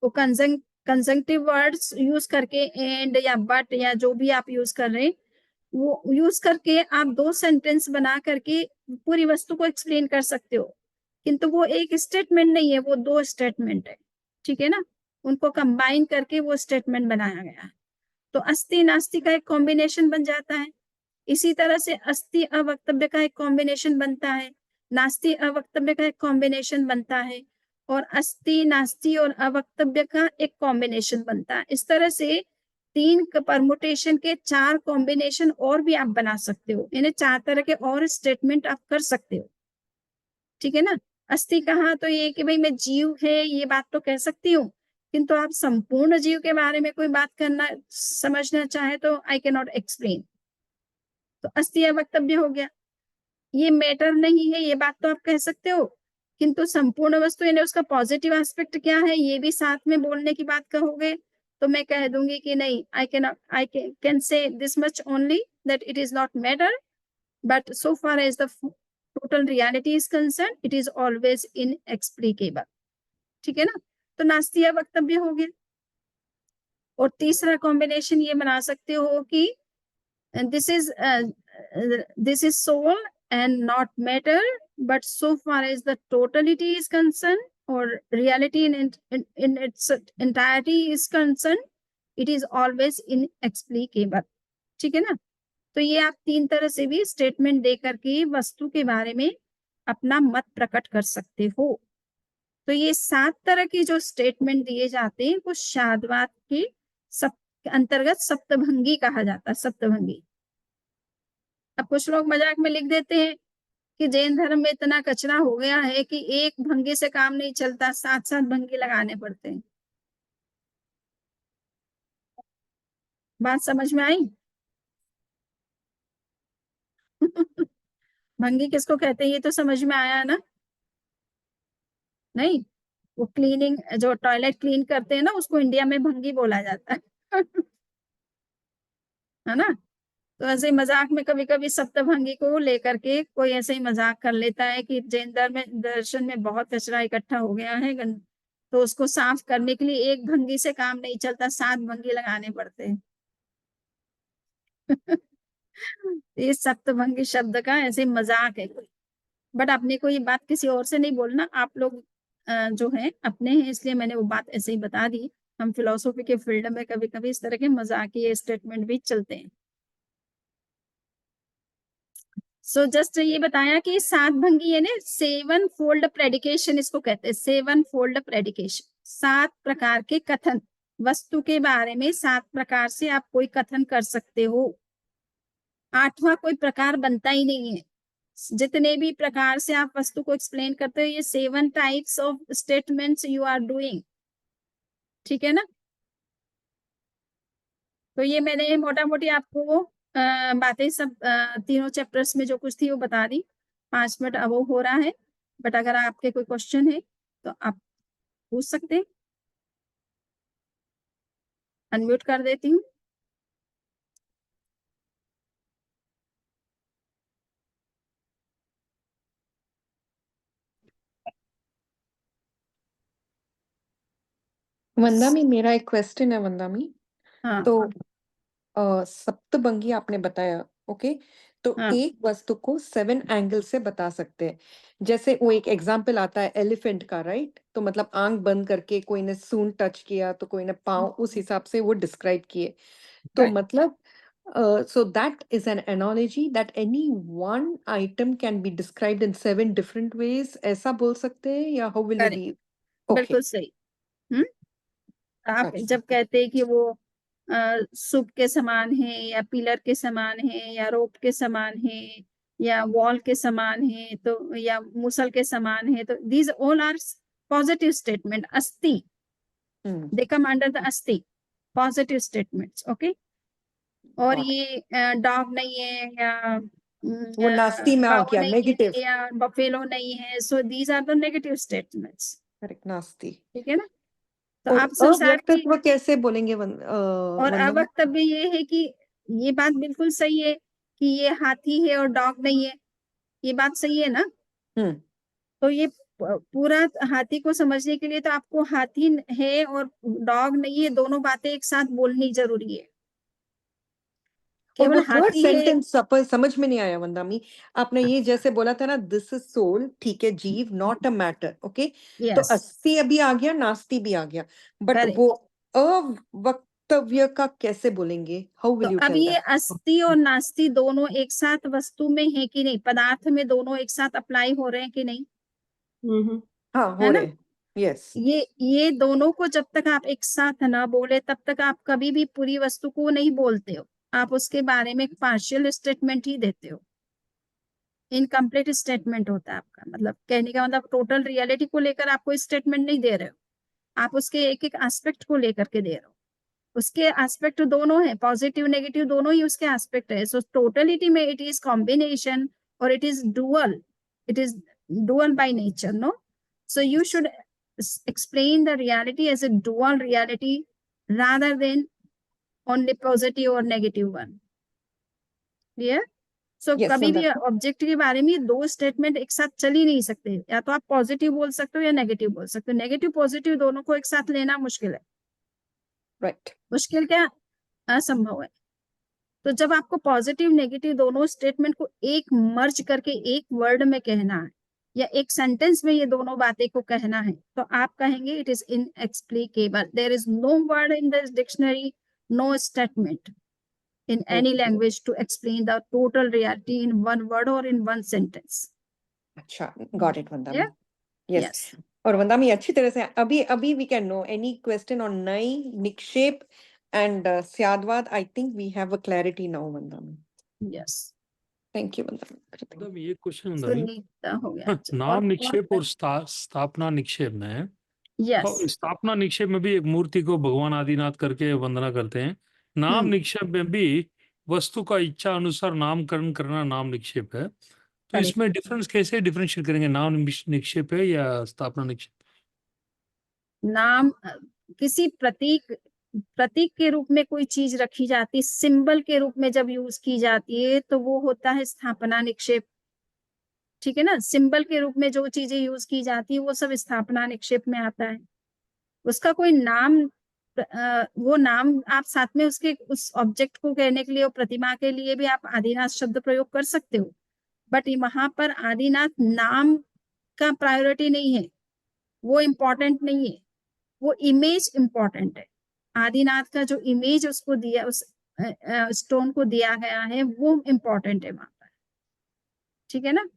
वो कंजंक्टिव वर्ड्स यूज करके एंड या बट या जो भी आप यूज कर रहे हैं वो यूज करके आप 2 सेंटेंस बना करके पूरी वस्तु को एक्सप्लेन कर सकते हो, किंतु वो एक स्टेटमेंट नहीं है, वो 2 स्टेटमेंट है। ठीक है ना, उनको कंबाइन करके वो स्टेटमेंट बनाया गया है। तो अस्ति नास्ति का एक कॉम्बिनेशन बन जाता है। इसी तरह से अस्ति अवक्तव्य का एक कॉम्बिनेशन बनता है, नास्ति अवक्तव्य का एक कॉम्बिनेशन बनता है, और अस्ति नास्ति और अवक्तव्य का एक कॉम्बिनेशन बनता है। इस तरह से 3 परमुटेशन के 4 कॉम्बिनेशन और भी आप बना सकते हो, इन्हें 4 तरह के और स्टेटमेंट आप कर सकते हो। ठीक है ना, अस्ति कहा तो ये कि भाई मैं जीव है ये बात तो कह सकती हूँ, किंतु आप संपूर्ण जीव के बारे में कोई बात करना समझना चाहे तो आई कैन नॉट एक्सप्लेन, तो अस्ति अवक्तव्य हो गया। ये मैटर नहीं है ये बात तो आप कह सकते हो, किंतु संपूर्ण वस्तु यानी उसका पॉजिटिव एस्पेक्ट क्या है ये भी साथ में बोलने की बात कहोगे तो मैं कह दूंगी कि नहीं, I can say this much only that it is not matter, but so far as the total reality is concern it is always inexplicable. ठीक है ना, तो नास्तीय वक्तव्य हो गया। और तीसरा कॉम्बिनेशन ये बना सकते हो कि this is soul and not matter, but so far as the totality is concerned or reality in its entirety is concerned, it is always inexplicable। ठीक है ना, तो ये आप 3 तरह से भी स्टेटमेंट दे करके वस्तु के बारे में अपना मत प्रकट कर सकते हो। तो ये 7 तरह के जो स्टेटमेंट दिए जाते हैं वो शाद्वाद के अंतर्गत सप्तभंगी कहा जाता है, सप्तभंगी। अब कुछ लोग मजाक में लिख देते हैं कि जैन धर्म में इतना कचरा हो गया है कि एक भंगी से काम नहीं चलता, 7-7 भंगी लगाने पड़ते हैं। बात समझ में आई? भंगी किसको कहते हैं ये तो समझ में आया ना? नहीं, वो क्लीनिंग जो टॉयलेट क्लीन करते हैं ना उसको इंडिया में भंगी बोला जाता है। है ना, तो ऐसे ही मजाक में कभी कभी सप्तभंगी को लेकर के कोई ऐसे ही मजाक कर लेता है कि जैन धर्म में दर्शन में बहुत कचरा इकट्ठा हो गया है, तो उसको साफ करने के लिए एक भंगी से काम नहीं चलता, 7 भंगी लगाने पड़ते हैं। इस सप्तभंगी शब्द का ऐसे मजाक है कोई, बट अपने को ये बात किसी और से नहीं बोलना, आप लोग जो है अपने हैं इसलिए मैंने वो बात ऐसे ही बता दी। हम फिलोसॉफी के फील्ड में कभी कभी इस तरह के मजाकिये स्टेटमेंट भी चलते हैं। सो जस्ट ये बताया कि 7 भंगी है ना, 7 फोल्ड प्रेडिकेशन इसको कहते हैं, 7 फोल्ड प्रेडिकेशन, 7 प्रकार के कथन, वस्तु के बारे में 7 प्रकार से आप कोई कथन कर सकते हो। 8वां कोई प्रकार बनता ही नहीं है, जितने भी प्रकार से आप वस्तु को एक्सप्लेन करते हो ये 7 types of statements you are doing. ठीक है ना, तो ये मैंने मोटा मोटी आपको बातें सब तीनों चैप्टर्स में जो कुछ थी वो बता दी। 5 मिनट अब हो रहा है, बट अगर आपके कोई क्वेश्चन है तो आप पूछ सकते हैं। अनम्यूट कर देती हूँ। वंदामी, मेरा एक क्वेश्चन है वंदामी। हाँ तो सप्तभंगी आपने बताया, ओके, तो हाँ एक वस्तु को 7 एंगल से बता सकते हैं। जैसे वो एक एग्जाम्पल आता है एलिफेंट का, राइट? तो मतलब आंख बंद करके कोई ने सूंड टच किया तो कोई ने पाँव, उस हिसाब से वो डिस्क्राइब किए। तो right. मतलब so that is an analogy that any one item can be described in 7 different ways, ऐसा बोल सकते हैं या how will you correct, be? Okay, बिल्कुल सही। हम्म, आप अच्छा। जब कहते हैं कि वो सूप के समान है या पिलर के समान है या रोप के समान है या वॉल के समान है तो या मुसल के समान है, तो these all are positive statement, अस्ति, दे कम अंडर द अस्ति, पॉजिटिव स्टेटमेंट्स। ओके, और got it. ये डॉग नहीं है या वो नास्ती में आ काऊ गया, नहीं नेगेटिव। है या बफेलो नहीं है, so these are the negative statements. Correct, नास्ती। ठीक है ना, तो और आप संसार की, अव्यक्तत्व कैसे बोलेंगे और वंदना? अवक्तव्य ये है कि ये बात बिल्कुल सही है कि ये हाथी है और डॉग नहीं है, ये बात सही है ना, हम्म तो ये पूरा हाथी को समझने के लिए तो आपको हाथी है और डॉग नहीं है, दोनों बातें एक साथ बोलनी जरूरी है। और केवल वो थर्ड हाथी है, सेंटेंस समझ में नहीं आया वंदामी। आपने ये जैसे बोला था ना, दिस इज सोल, ठीक है, जीव, नॉट अ मैटर, ओके। तो यस, अस्थि अभी आ गया, नास्ति भी आ गया, बट करेक्ट। वो अवक्तव्य का कैसे बोलेंगे? हाउ तो विल यू अब टेल ये दैट? अस्थि और नास्ति दोनों एक साथ वस्तु में है कि नहीं, पदार्थ में दोनों एक साथ अप्लाई हो रहे हैं कि नहीं, हाँ, है हो ना। रहे। यस। ये दोनों को जब तक आप एक साथ ना बोले तब तक आप कभी भी पूरी वस्तु को नहीं बोलते हो, आप उसके बारे में एक पार्शियल स्टेटमेंट ही देते हो। इनकम्प्लीट स्टेटमेंट होता है आपका, मतलब कहने का मतलब टोटल रियलिटी को लेकर आप कोई स्टेटमेंट नहीं दे रहे हो, आप उसके एक एक एस्पेक्ट को लेकर के दे रहे हो। उसके एस्पेक्ट दोनों है, पॉजिटिव नेगेटिव दोनों ही उसके एस्पेक्ट है। सो टोटलिटी में इट इज कॉम्बिनेशन और it is dual, it is dual by nature, no. So you should explain the reality as a dual reality rather than only positive or negative one, clear। So yes कभी भी वंदना। Object के बारे में दो statement एक साथ चल ही नहीं सकते, या तो आप पॉजिटिव बोल सकते हो या नेगेटिव बोल सकते हो, नेगेटिव पॉजिटिव दोनों को एक साथ लेना मुश्किल है। राइट। मुश्किल क्या, असंभव है। तो जब आपको पॉजिटिव नेगेटिव दोनों स्टेटमेंट को एक मर्ज करके एक वर्ड में कहना है या एक सेंटेंस में ये दोनों बातें को कहना है, तो आप कहेंगे it is inexplicable, there is no word in this dictionary, no statement in any okay. language to explain the total reality in one word or in one sentence, अच्छा, got it Vandami. yeah। Yes. Yes, और वंदामी अच्छी तरह से अभी अभी we can no any question on नई, निक्षेप and स्यादवाद। I think we have a clarity now Vandami. yes। Thank you Vandami. मतलब ये क्वेश्चन ਹੁੰਦਾ भी सुनीता हो गया, हाँ, अच्छा, नाम और निक्षेप और स्थापना निक्षेप में यस। स्थापना निक्षेप में भी एक मूर्ति को भगवान आदिनाथ करके वंदना करते हैं। नाम निक्षेप में भी वस्तु का इच्छा अनुसार नामकरण करना नाम निक्षेप है। तो करेक्ट। इसमें डिफरेंस कैसे डिफरेंशिएट करेंगे, नाम निक्षेप है या स्थापना निक्षेप? नाम किसी प्रतीक, प्रतीक के रूप में कोई चीज रखी जाती है, सिंबल के रूप में जब यूज की जाती है तो वो होता है स्थापना निक्षेप, ठीक है ना। सिंबल के रूप में जो चीजें यूज की जाती है वो सब स्थापना निक्षेप में आता है। उसका कोई नाम, वो नाम आप साथ में उसके उस ऑब्जेक्ट को कहने के लिए और प्रतिमा के लिए भी आप आदिनाथ शब्द प्रयोग कर सकते हो, बट वहां पर आदिनाथ नाम का प्रायोरिटी नहीं है, वो इम्पोर्टेंट नहीं है, वो इमेज इम्पोर्टेंट है। आदिनाथ का जो इमेज उसको दिया, उस स्टोन को दिया गया है, वो इम्पोर्टेंट है वहां पर, ठीक है ना।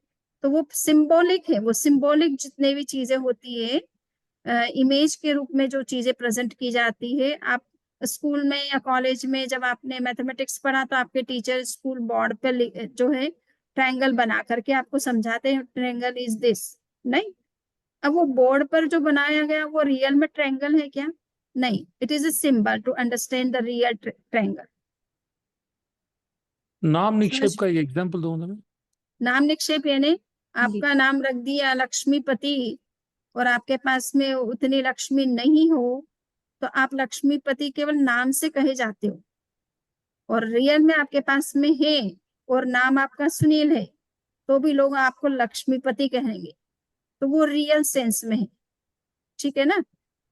तो वो सिंबॉलिक है, वो सिंबॉलिक जितने भी चीजें होती है, इमेज के रूप में जो चीजें प्रेजेंट की जाती है। आप स्कूल में या कॉलेज में जब आपने मैथमेटिक्स पढ़ा तो आपके टीचर स्कूल बोर्ड पे जो है ट्रायंगल बना करके आपको समझाते हैं ट्रायंगल इज दिस, नहीं। अब वो बोर्ड पर जो बनाया गया वो रियल में ट्रायंगल है क्या, नहीं, it is a symbol to understand the real triangle. नाम समझ, निक्षेप का एक एग्जांपल दूंगा मैं। नाम निक्षेप यानी आपका नाम रख दिया लक्ष्मीपति और आपके पास में उतनी लक्ष्मी नहीं हो, तो आप लक्ष्मीपति केवल नाम से कहे जाते हो, और रियल में आपके पास में है और नाम आपका सुनील है, तो भी लोग आपको लक्ष्मीपति कहेंगे, तो वो रियल सेंस में है, ठीक है ना।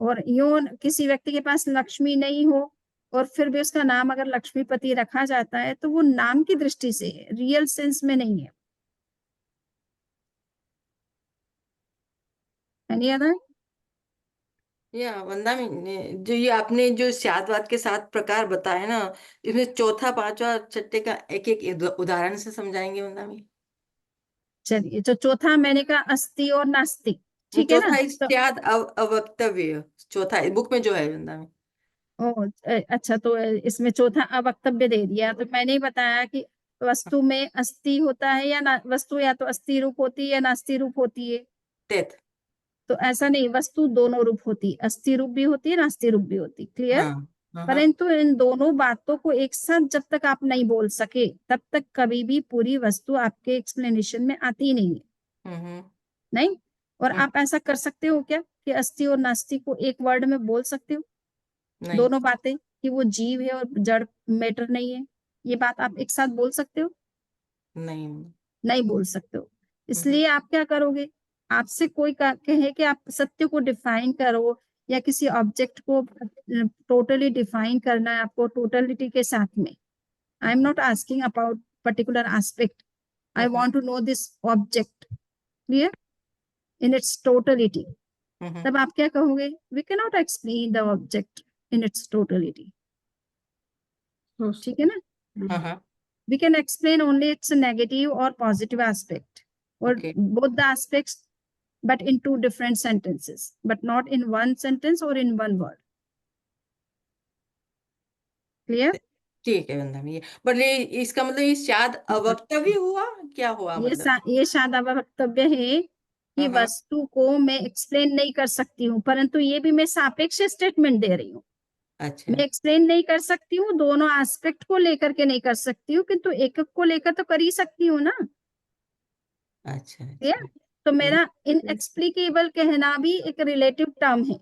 और यूं किसी व्यक्ति के पास लक्ष्मी नहीं हो और फिर भी उसका नाम अगर लक्ष्मीपति रखा जाता है तो वो नाम की दृष्टि से है, रियल सेंस में नहीं है। Any other? या वंदा में जो ये आपने जो स्यादवाद के 7 प्रकार बताए ना, इसमें चौथा पांचवा छठे का एक एक उदाहरण से समझाएंगे वंदा में। चलिए, जो चौथा मैंने कहा अस्थि और नास्तिक, ठीक है चौथा ना। है तो स्याद अवक्तव्य, चौथा है बुक में जो है वंदा में। अच्छा, तो इसमें चौथा अवक्तव्य दे दिया, तो मैंने ही बताया कि वस्तु में अस्थि होता है या ना, वस्तु या तो अस्थि रूप होती है या नास्ति रूप होती है। तेत। तो ऐसा नहीं, वस्तु दोनों रूप होती है, अस्थि रूप भी होती है, नास्ति रूप भी होती है, क्लियर। हाँ हाँ हाँ। परंतु इन दोनों बातों को एक साथ जब तक आप नहीं बोल सके तब तक कभी भी पूरी वस्तु आपके एक्सप्लेनेशन में आती नहीं है, हम्म नहीं। और हम्म, आप ऐसा कर सकते हो क्या कि अस्थि और नास्ति को एक वर्ड में बोल सकते हो, नहीं दोनों बातें, कि वो जीव है और जड़ मैटर नहीं है, ये बात आप एक साथ बोल सकते हो? नहीं। नहीं बोल सकते हो। हम्म इसलिए आप क्या करोगे, आपसे कोई कहे कि आप सत्य को डिफाइन करो या किसी ऑब्जेक्ट को टोटली डिफाइन करना है आपको टोटलिटी के साथ में, I am not asking about particular aspect, I want to know this object, clear, in its totality. तब आप क्या कहोगे? We can not explain the object in its totality, ठीक है ना? We can explain only its negative or positive aspect, or Okay. both the aspects, but in two different sentences, but not in one sentence or in one word. Clear? ठीक है वंदना ये, पर ये इसका मतलब ये शायद अवक्तव्य हुआ, क्या हुआ मतलब? ये शायद वक्तव्य है कि वस्तु को मैं एक्सप्लेन नहीं कर सकती हूँ, परंतु ये भी मैं सापेक्ष स्टेटमेंट दे रही हूँ। अच्छा मैं एक्सप्लेन नहीं कर सकती हूँ, दोनों एस्पेक्ट को लेकर के नहीं कर सकती हूँ, किंतु एकक को लेकर तो कर ही सकती हूँ ना। अच्छा क्लियर? तो मेरा इनएक्सप्लिकेबल कहना भी एक रिलेटिव टर्म है।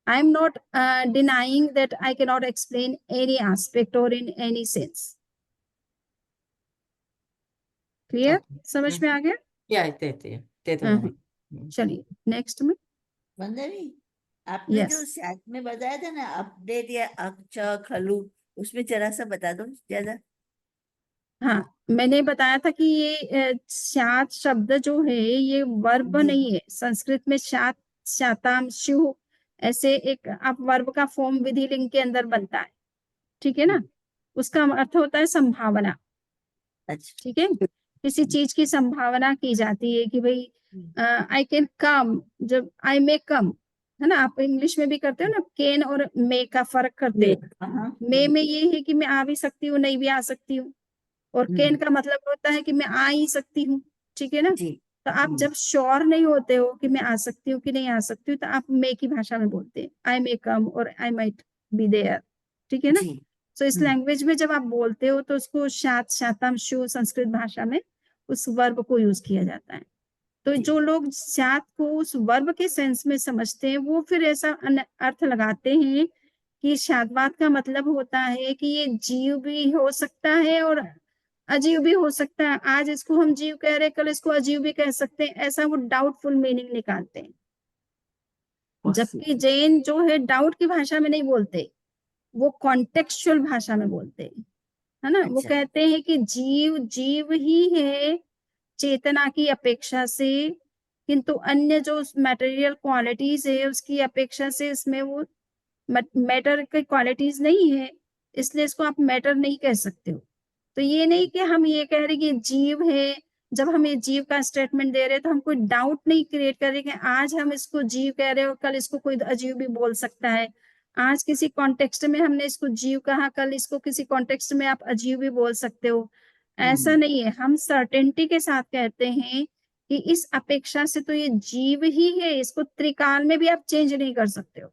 I am not denying that I cannot explain any aspect or in any sense. Clear? समझ में आ गया? या ते चलिए नेक्स्ट में। वंदनी, आपने Yes. जो साथ में बताया था ना अपडेट या अक्ष खलु, उसमें जरा सा बता दो ज्यादा। हाँ, मैंने बताया था कि ये शात शब्द जो है ये वर्ब जी। नहीं है। संस्कृत में शात, शाताम, शु ऐसे एक आप वर्ब का फॉर्म विधि लिंग के अंदर बनता है, ठीक है ना? उसका अर्थ होता है संभावना, अच्छा। ठीक है? किसी चीज की संभावना की जाती है कि भाई आई कैन कम, जब आई मे कम, है ना? आप इंग्लिश में भी करते हो ना, कैन और मे का फर्क करते हैं। मे में ये है कि मैं आ भी सकती हूँ, नहीं भी आ सकती हूँ, और कैन का मतलब होता है कि मैं आ ही सकती हूँ, ठीक है ना? जी। तो आप जब श्योर नहीं होते हो कि मैं आ सकती हूँ कि नहीं आ सकती हूँ, तो आप मे की भाषा में बोलते हैं, आई मे कम और आई माइट बी देयर, ठीक है ना? जी। तो इस लैंग्वेज में जब आप बोलते हो तो उसको शात, शातम, शु संस्कृत भाषा में उस वर्ब को यूज किया जाता है। तो जो लोग शात को उस वर्ब के सेंस में समझते हैं वो फिर ऐसा अर्थ लगाते हैं कि शातवाद का मतलब होता है कि ये जीव भी हो सकता है और अजीव भी हो सकता है। आज इसको हम जीव कह रहे हैं, कल इसको अजीव भी कह सकते हैं, ऐसा वो डाउटफुल मीनिंग निकालते हैं। जबकि जैन जो है डाउट की भाषा में नहीं बोलते, वो कॉन्टेक्चुअल भाषा में बोलते हैं, है ना? वो अच्छा। कहते हैं कि जीव जीव ही है चेतना की अपेक्षा से, किंतु अन्य जो मटेरियल क्वालिटीज है उसकी अपेक्षा से इसमें वो मैटर की क्वालिटीज नहीं है, इसलिए इसको आप मैटर नहीं कह सकते हो। तो ये नहीं कि हम ये कह रहे कि जीव है, जब हम ये जीव का स्टेटमेंट दे रहे हैं तो हम कोई डाउट नहीं क्रिएट कर रहे कि आज हम इसको जीव कह रहे हो, कल इसको कोई अजीव भी बोल सकता है। आज किसी कॉन्टेक्स्ट में हमने इसको जीव कहा, कल इसको किसी कॉन्टेक्स्ट में आप अजीव भी बोल सकते हो। ऐसा नहीं है, हम सर्टेनिटी के साथ कहते हैं कि इस अपेक्षा से तो ये जीव ही है, इसको त्रिकाल में भी आप चेंज नहीं कर सकते हो,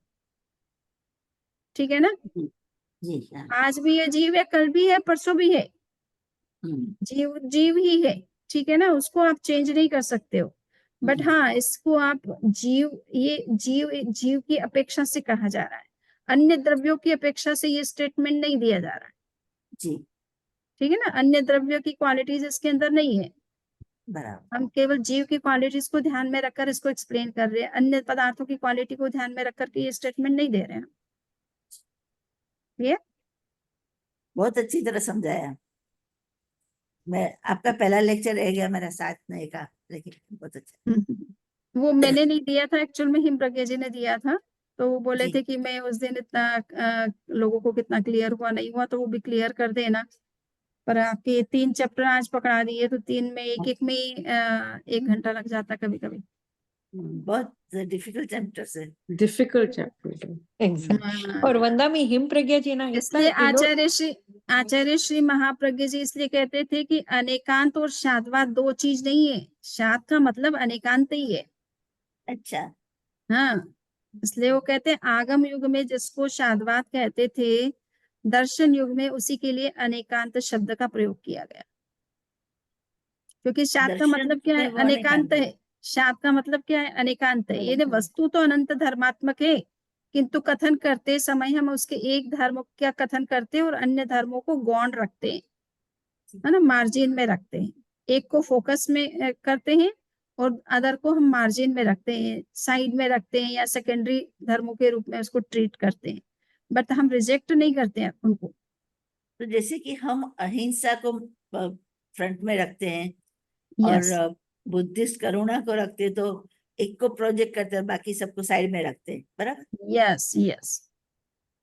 ठीक है ना? जी। हाँ। आज भी ये जीव है, कल भी है, परसों भी है, जीव जीव ही है, ठीक है ना? उसको आप चेंज नहीं कर सकते हो। बट हाँ, इसको आप जीव, ये जीव जीव की अपेक्षा से कहा जा रहा है, अन्य द्रव्यों की अपेक्षा से ये स्टेटमेंट नहीं दिया जा रहा है, जी। ठीक है ना? अन्य द्रव्यों की क्वालिटीज इसके अंदर नहीं है, बराबर। हम केवल जीव की क्वालिटीज को ध्यान में रखकर इसको एक्सप्लेन कर रहे हैं, अन्य पदार्थों की क्वालिटी को ध्यान में रखकर के ये स्टेटमेंट नहीं दे रहे हैं। क्लियर? बहुत अच्छी तरह समझाया। मैं आपका पहला लेक्चर रह गया मेरा साथ नहीं का, लेकिन बहुत अच्छा। वो मैंने नहीं दिया था, एक्चुअल में हिम प्रज्ञा जी ने दिया था, तो वो बोले जी। थे कि मैं उस दिन इतना लोगों को कितना क्लियर हुआ नहीं हुआ तो वो भी क्लियर कर देना। पर आपके 3 चैप्टर आज पकड़ा दिए, तो 3 में एक एक में 1 घंटा लग जाता कभी कभी। बहुत डिफिकल्ट चैप्टर से। Difficult chapter exact. और वंदा में हिम प्रज्ञा जी ना इसलिए आचार्य श्री महाप्रज्ञ जी इसलिए कहते थे कि अनेकांत और शादवाद 2 चीज नहीं है, शाद का मतलब अनेकांत ही है। अच्छा। हाँ, इसलिए वो कहते हैं आगम युग में जिसको शादवाद कहते थे, दर्शन युग में उसी के लिए अनेकांत शब्द का प्रयोग किया गया, क्योंकि शाद का दर्शन मतलब क्या है? में वो अनेकांत अनेकांत है। शाद का मतलब क्या है? अनेकांत है। ये वस्तु तो अनंत धर्मात्मक है, किंतु कथन करते समय हम उसके एक धर्म का कथन करते हैं और अन्य धर्मों को गौण रखते हैं, है ना, मार्जिन में रखते हैं। एक को फोकस में करते हैं और अदर को हम मार्जिन में रखते हैं, साइड में रखते हैं, या सेकेंडरी धर्मों के रूप में उसको ट्रीट करते हैं, बट हम रिजेक्ट नहीं करते हैं उनको। तो जैसे कि हम अहिंसा को फ्रंट में रखते हैं यस और बुद्धिस्ट करुणा को रखते हैं, तो एक को प्रोजेक्ट करते हैं, बाकी सबको साइड में रखते हैं, बराबर? यस यस,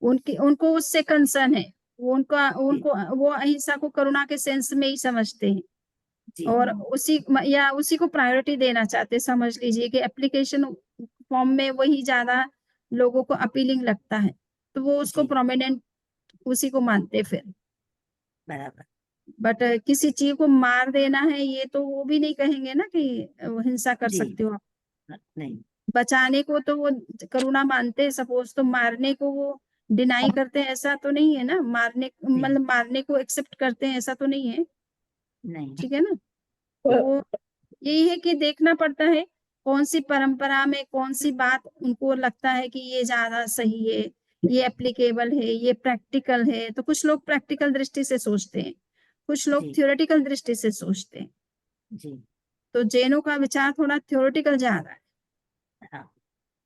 उनको उससे कंसर्न है, वो उनको वो अहिंसा को करुणा के सेंस में ही समझते हैं, जी और उसी को प्रायोरिटी देना चाहते हैं। समझ लीजिए कि एप्लीकेशन फॉर्म में वही ज्यादा लोगों को अपीलिंग लगता है, तो वो उसको जी प्रोमिनेंट उसी को मानते फिर। बराबर। बट किसी चीज को मार देना है ये तो वो भी नहीं कहेंगे ना कि हिंसा कर जी सकते हो आप। नहीं, बचाने को तो वो करुणा मानते हैं सपोज, तो मारने को वो डिनाई करते हैं, ऐसा तो नहीं है ना। मतलब मारने को एक्सेप्ट करते हैं, ऐसा तो नहीं है। नहीं ठीक है ना। तो वो यही है कि देखना पड़ता है कौन सी परंपरा में कौन सी बात उनको लगता है कि ये ज्यादा सही है, ये एप्लीकेबल है, ये प्रैक्टिकल है। तो कुछ लोग प्रैक्टिकल दृष्टि से सोचते हैं, कुछ लोग जी थ्योरेटिकल दृष्टि से सोचते हैं। जी तो जैनों का विचार थोड़ा थ्योरेटिकल ज्यादा हाँ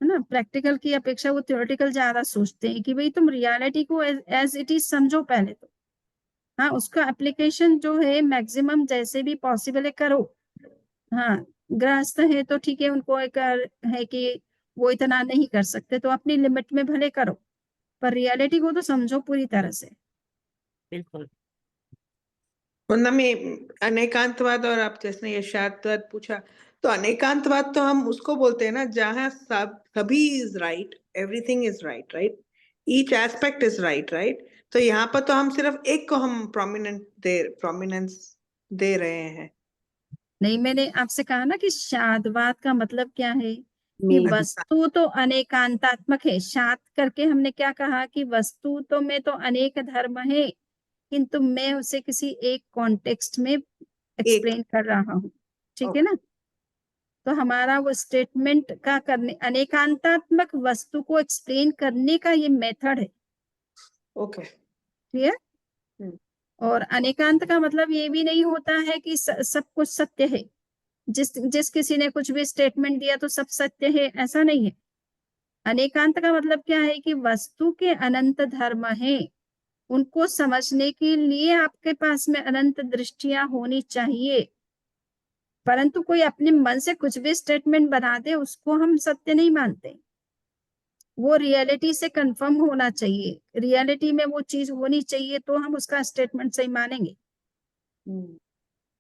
है ना, प्रैक्टिकल की अपेक्षा वो थ्योरेटिकल ज्यादा सोचते हैं कि भाई तुम रियलिटी को एज इट इज समझो पहले तो, हाँ उसका एप्लीकेशन जो है मैक्सिमम जैसे भी पॉसिबल है करो। हाँ गृहस्थ है तो ठीक है, उनको एक है कि वो इतना नहीं कर सकते, तो अपनी लिमिट में भले करो, पर रियलिटी को तो समझो पूरी तरह से। बिल्कुल। वंदना में अनेकांतवाद और आप जैसे ये शादवाद पूछा, तो अनेकांतवाद तो हम उसको बोलते हैं ना जहाँ सभी is right, everything is right, right, each aspect is right, right. तो यहाँ पर तो हम सिर्फ एक को हम प्रोमिनेंस दे रहे हैं। नहीं, मैंने आपसे कहा ना कि शादवाद का मतलब क्या है कि नहीं वस्तु तो अनेकांतात्मक है। शाद करके हमने क्या कहा कि वस्तु तो में तो अनेक धर्म है, किंतु मैं उसे किसी एक कॉन्टेक्स्ट में एक्सप्लेन कर रहा हूँ। ठीक है ना। तो हमारा वो स्टेटमेंट का करने, अनेकांतात्मक वस्तु को एक्सप्लेन करने का ये मेथड है। ओके। क्लियर। और अनेकांत का मतलब ये भी नहीं होता है कि सब कुछ सत्य है। जिस किसी ने कुछ भी स्टेटमेंट दिया तो सब सत्य है, ऐसा नहीं है। अनेकांत का मतलब क्या है कि वस्तु के अनंत धर्म है, उनको समझने के लिए आपके पास में अनंत दृष्टियां होनी चाहिए। परंतु कोई अपने मन से कुछ भी स्टेटमेंट बना दे उसको हम सत्य नहीं मानते। वो रियलिटी से कंफर्म होना चाहिए, रियलिटी में वो चीज होनी चाहिए तो हम उसका स्टेटमेंट सही मानेंगे।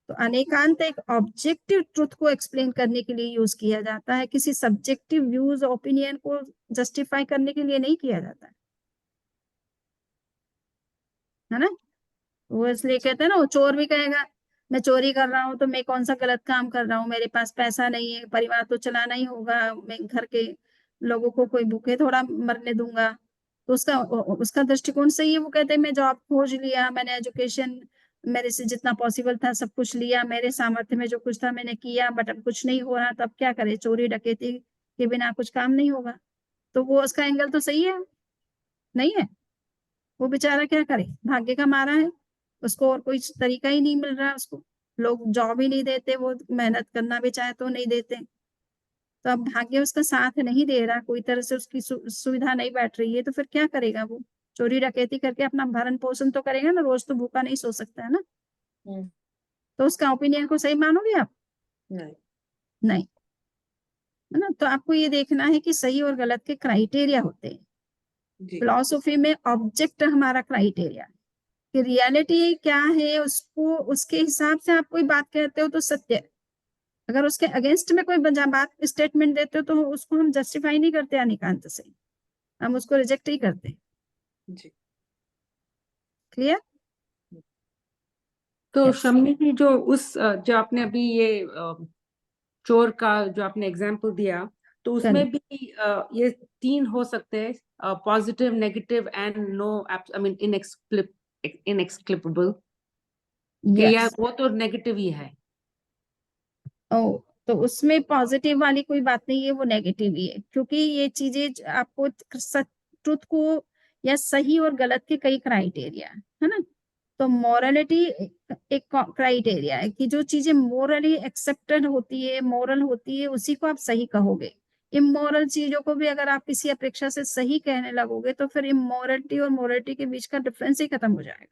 तो अनेकांत एक ऑब्जेक्टिव ट्रुथ को एक्सप्लेन करने के लिए यूज किया जाता है, किसी सब्जेक्टिव व्यूज ओपिनियन को जस्टिफाई करने के लिए नहीं किया जाता है ना। वो इसलिए कहते हैं ना, वो चोर भी कहेगा मैं चोरी कर रहा हूँ तो मैं कौन सा गलत काम कर रहा हूँ, मेरे पास पैसा नहीं है, परिवार तो चलाना ही होगा, मैं घर के लोगों को कोई भूखे थोड़ा मरने दूंगा। तो उसका दृष्टिकोण सही है। वो कहते हैं मैं जॉब खोज लिया, मैंने एजुकेशन मेरे से जितना पॉसिबल था सब कुछ लिया, मेरे सामर्थ्य में जो कुछ था मैंने किया, बट अब कुछ नहीं हो रहा, तो अब क्या करे, चोरी डकैती के बिना कुछ काम नहीं होगा। तो वो उसका एंगल तो सही है, नहीं है। वो बेचारा क्या करे, भाग्य का मारा है, उसको और कोई तरीका ही नहीं मिल रहा है, उसको लोग जॉब ही नहीं देते, वो मेहनत करना भी चाहे तो नहीं देते। तो अब भाग्य उसका साथ नहीं दे रहा, कोई तरह से उसकी सुविधा नहीं बैठ रही है, तो फिर क्या करेगा वो, चोरी डकैती करके अपना भरण पोषण तो करेगा ना, रोज तो भूखा नहीं सो सकता है ना। तो उसका ओपिनियन को सही मानोगे आप? नहीं, है ना। तो आपको ये देखना है कि सही और गलत के क्राइटेरिया होते हैं। फिलॉसफी में ऑब्जेक्ट हमारा क्राइटेरिया कि रियलिटी क्या है, उसको उसके हिसाब से आप कोई बात कहते हो तो सत्य है। अगर उसके अगेंस्ट में कोई बात स्टेटमेंट देते हो तो उसको हम जस्टिफाई नहीं करते अनेकांत से, हम उसको रिजेक्ट ही करते हैं। क्लियर। तो Yes. शम्मी जी, जो आपने अभी ये चोर का जो आपने एग्जाम्पल दिया, तो उसमें भी ये 3 हो सकते हैं, positive, negative and no, I mean inexplicable. या वो तो नेगेटिव ही है। ओ, तो उसमें पॉजिटिव वाली कोई बात नहीं है, वो नेगेटिव ही है, क्योंकि ये चीजें आपको ट्रुथ को या सही और गलत के कई क्राइटेरिया है ना। तो मोरलिटी एक क्राइटेरिया है कि जो चीजें मोरली एक्सेप्टेड होती है, मोरल होती है, उसी को आप सही कहोगे। इमोरल चीजों को भी अगर आप किसी अपेक्षा से सही कहने लगोगे तो फिर इमोरलिटी और मोरलिटी के बीच का डिफरेंस ही खत्म हो जाएगा,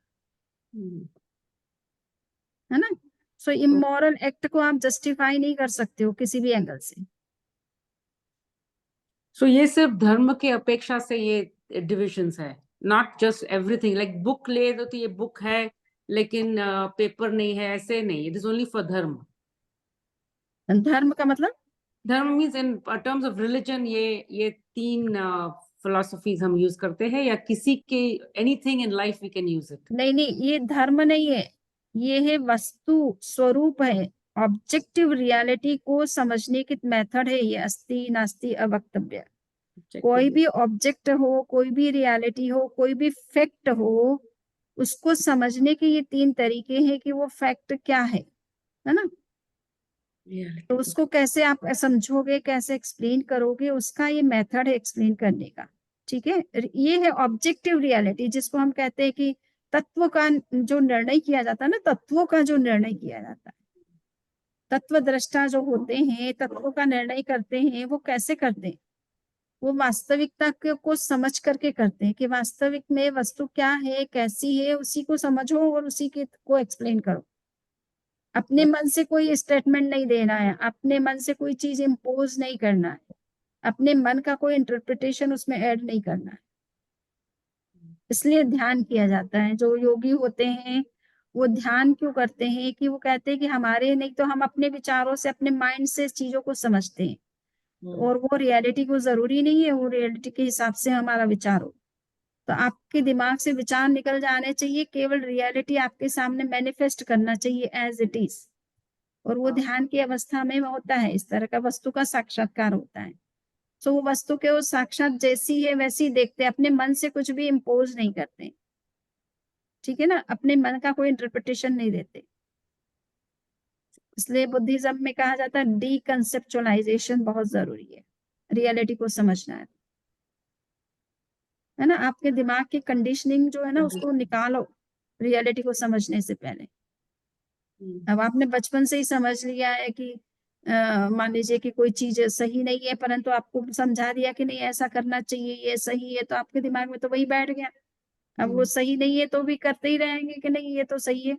है ना। सो इमोरल एक्ट को आप जस्टिफाई नहीं कर सकते हो किसी भी एंगल से। सो ये सिर्फ धर्म के अपेक्षा से ये डिविजन्स है, not just everything. Like book ले तो ये बुक है लेकिन पेपर नहीं है, ऐसे नहीं। इट इज ओनली फॉर धर्म। धर्म का मतलब धर्म means in terms of religion ये तीन फिलोसफीज हम यूज करते हैं, या किसी के anything in life we can use it. नहीं नहीं, ये धर्म नहीं है, ये है वस्तु स्वरूप है, ऑब्जेक्टिव रियलिटी को समझने की मेथड है ये। अस्ति नास्ति अवक्तव्य। कोई भी ऑब्जेक्ट हो, कोई भी रियलिटी हो, कोई भी फैक्ट हो, उसको समझने के ये तीन तरीके हैं कि वो फैक्ट क्या है ना। तो उसको कैसे आप समझोगे, कैसे एक्सप्लेन करोगे, उसका ये मेथड है एक्सप्लेन करने का। ठीक है, ये है ऑब्जेक्टिव रियलिटी, जिसको हम कहते हैं कि तत्व का जो निर्णय किया जाता है ना, तत्वों का जो निर्णय किया जाता है, तत्व दृष्टा जो होते हैं, तत्वों का निर्णय करते हैं, वो कैसे करते हैं? वो वास्तविकता को समझ करके करते हैं कि वास्तविक में वस्तु क्या है, कैसी है, उसी को समझो और उसी के को एक्सप्लेन करो। अपने मन से कोई स्टेटमेंट नहीं देना है, अपने मन से कोई चीज इम्पोज नहीं करना है, अपने मन का कोई इंटरप्रिटेशन उसमें ऐड नहीं करना है। इसलिए ध्यान किया जाता है। जो योगी होते हैं वो ध्यान क्यों करते हैं कि वो कहते हैं कि हमारे नहीं तो हम अपने विचारों से, अपने माइंड से चीजों को समझते हैं, और वो रियलिटी को जरूरी नहीं है वो रियलिटी के हिसाब से हमारा विचार हो। तो आपके दिमाग से विचार निकल जाने चाहिए, केवल रियलिटी आपके सामने मैनिफेस्ट करना चाहिए एज इट इज। और वो ध्यान की अवस्था में होता है, इस तरह का वस्तु का साक्षात्कार होता है। सो वो वस्तु के वो साक्षात जैसी है वैसी देखते, अपने मन से कुछ भी इम्पोज नहीं करते। ठीक है ना, अपने मन का कोई इंटरप्रिटेशन नहीं देते। इसलिए बुद्धिज्म में कहा जाता है डीकंसेप्चुअलाइजेशन बहुत जरूरी है, रियलिटी को समझना है ना। आपके दिमाग की कंडीशनिंग जो है ना उसको निकालो रियलिटी को समझने से पहले। अब आपने बचपन से ही समझ लिया है कि मान लीजिए कि कोई चीज सही नहीं है, परंतु आपको समझा दिया कि नहीं ऐसा करना चाहिए, ये सही है, तो आपके दिमाग में तो वही बैठ गया। अब वो सही नहीं है तो भी करते ही रहेंगे कि नहीं ये तो सही है,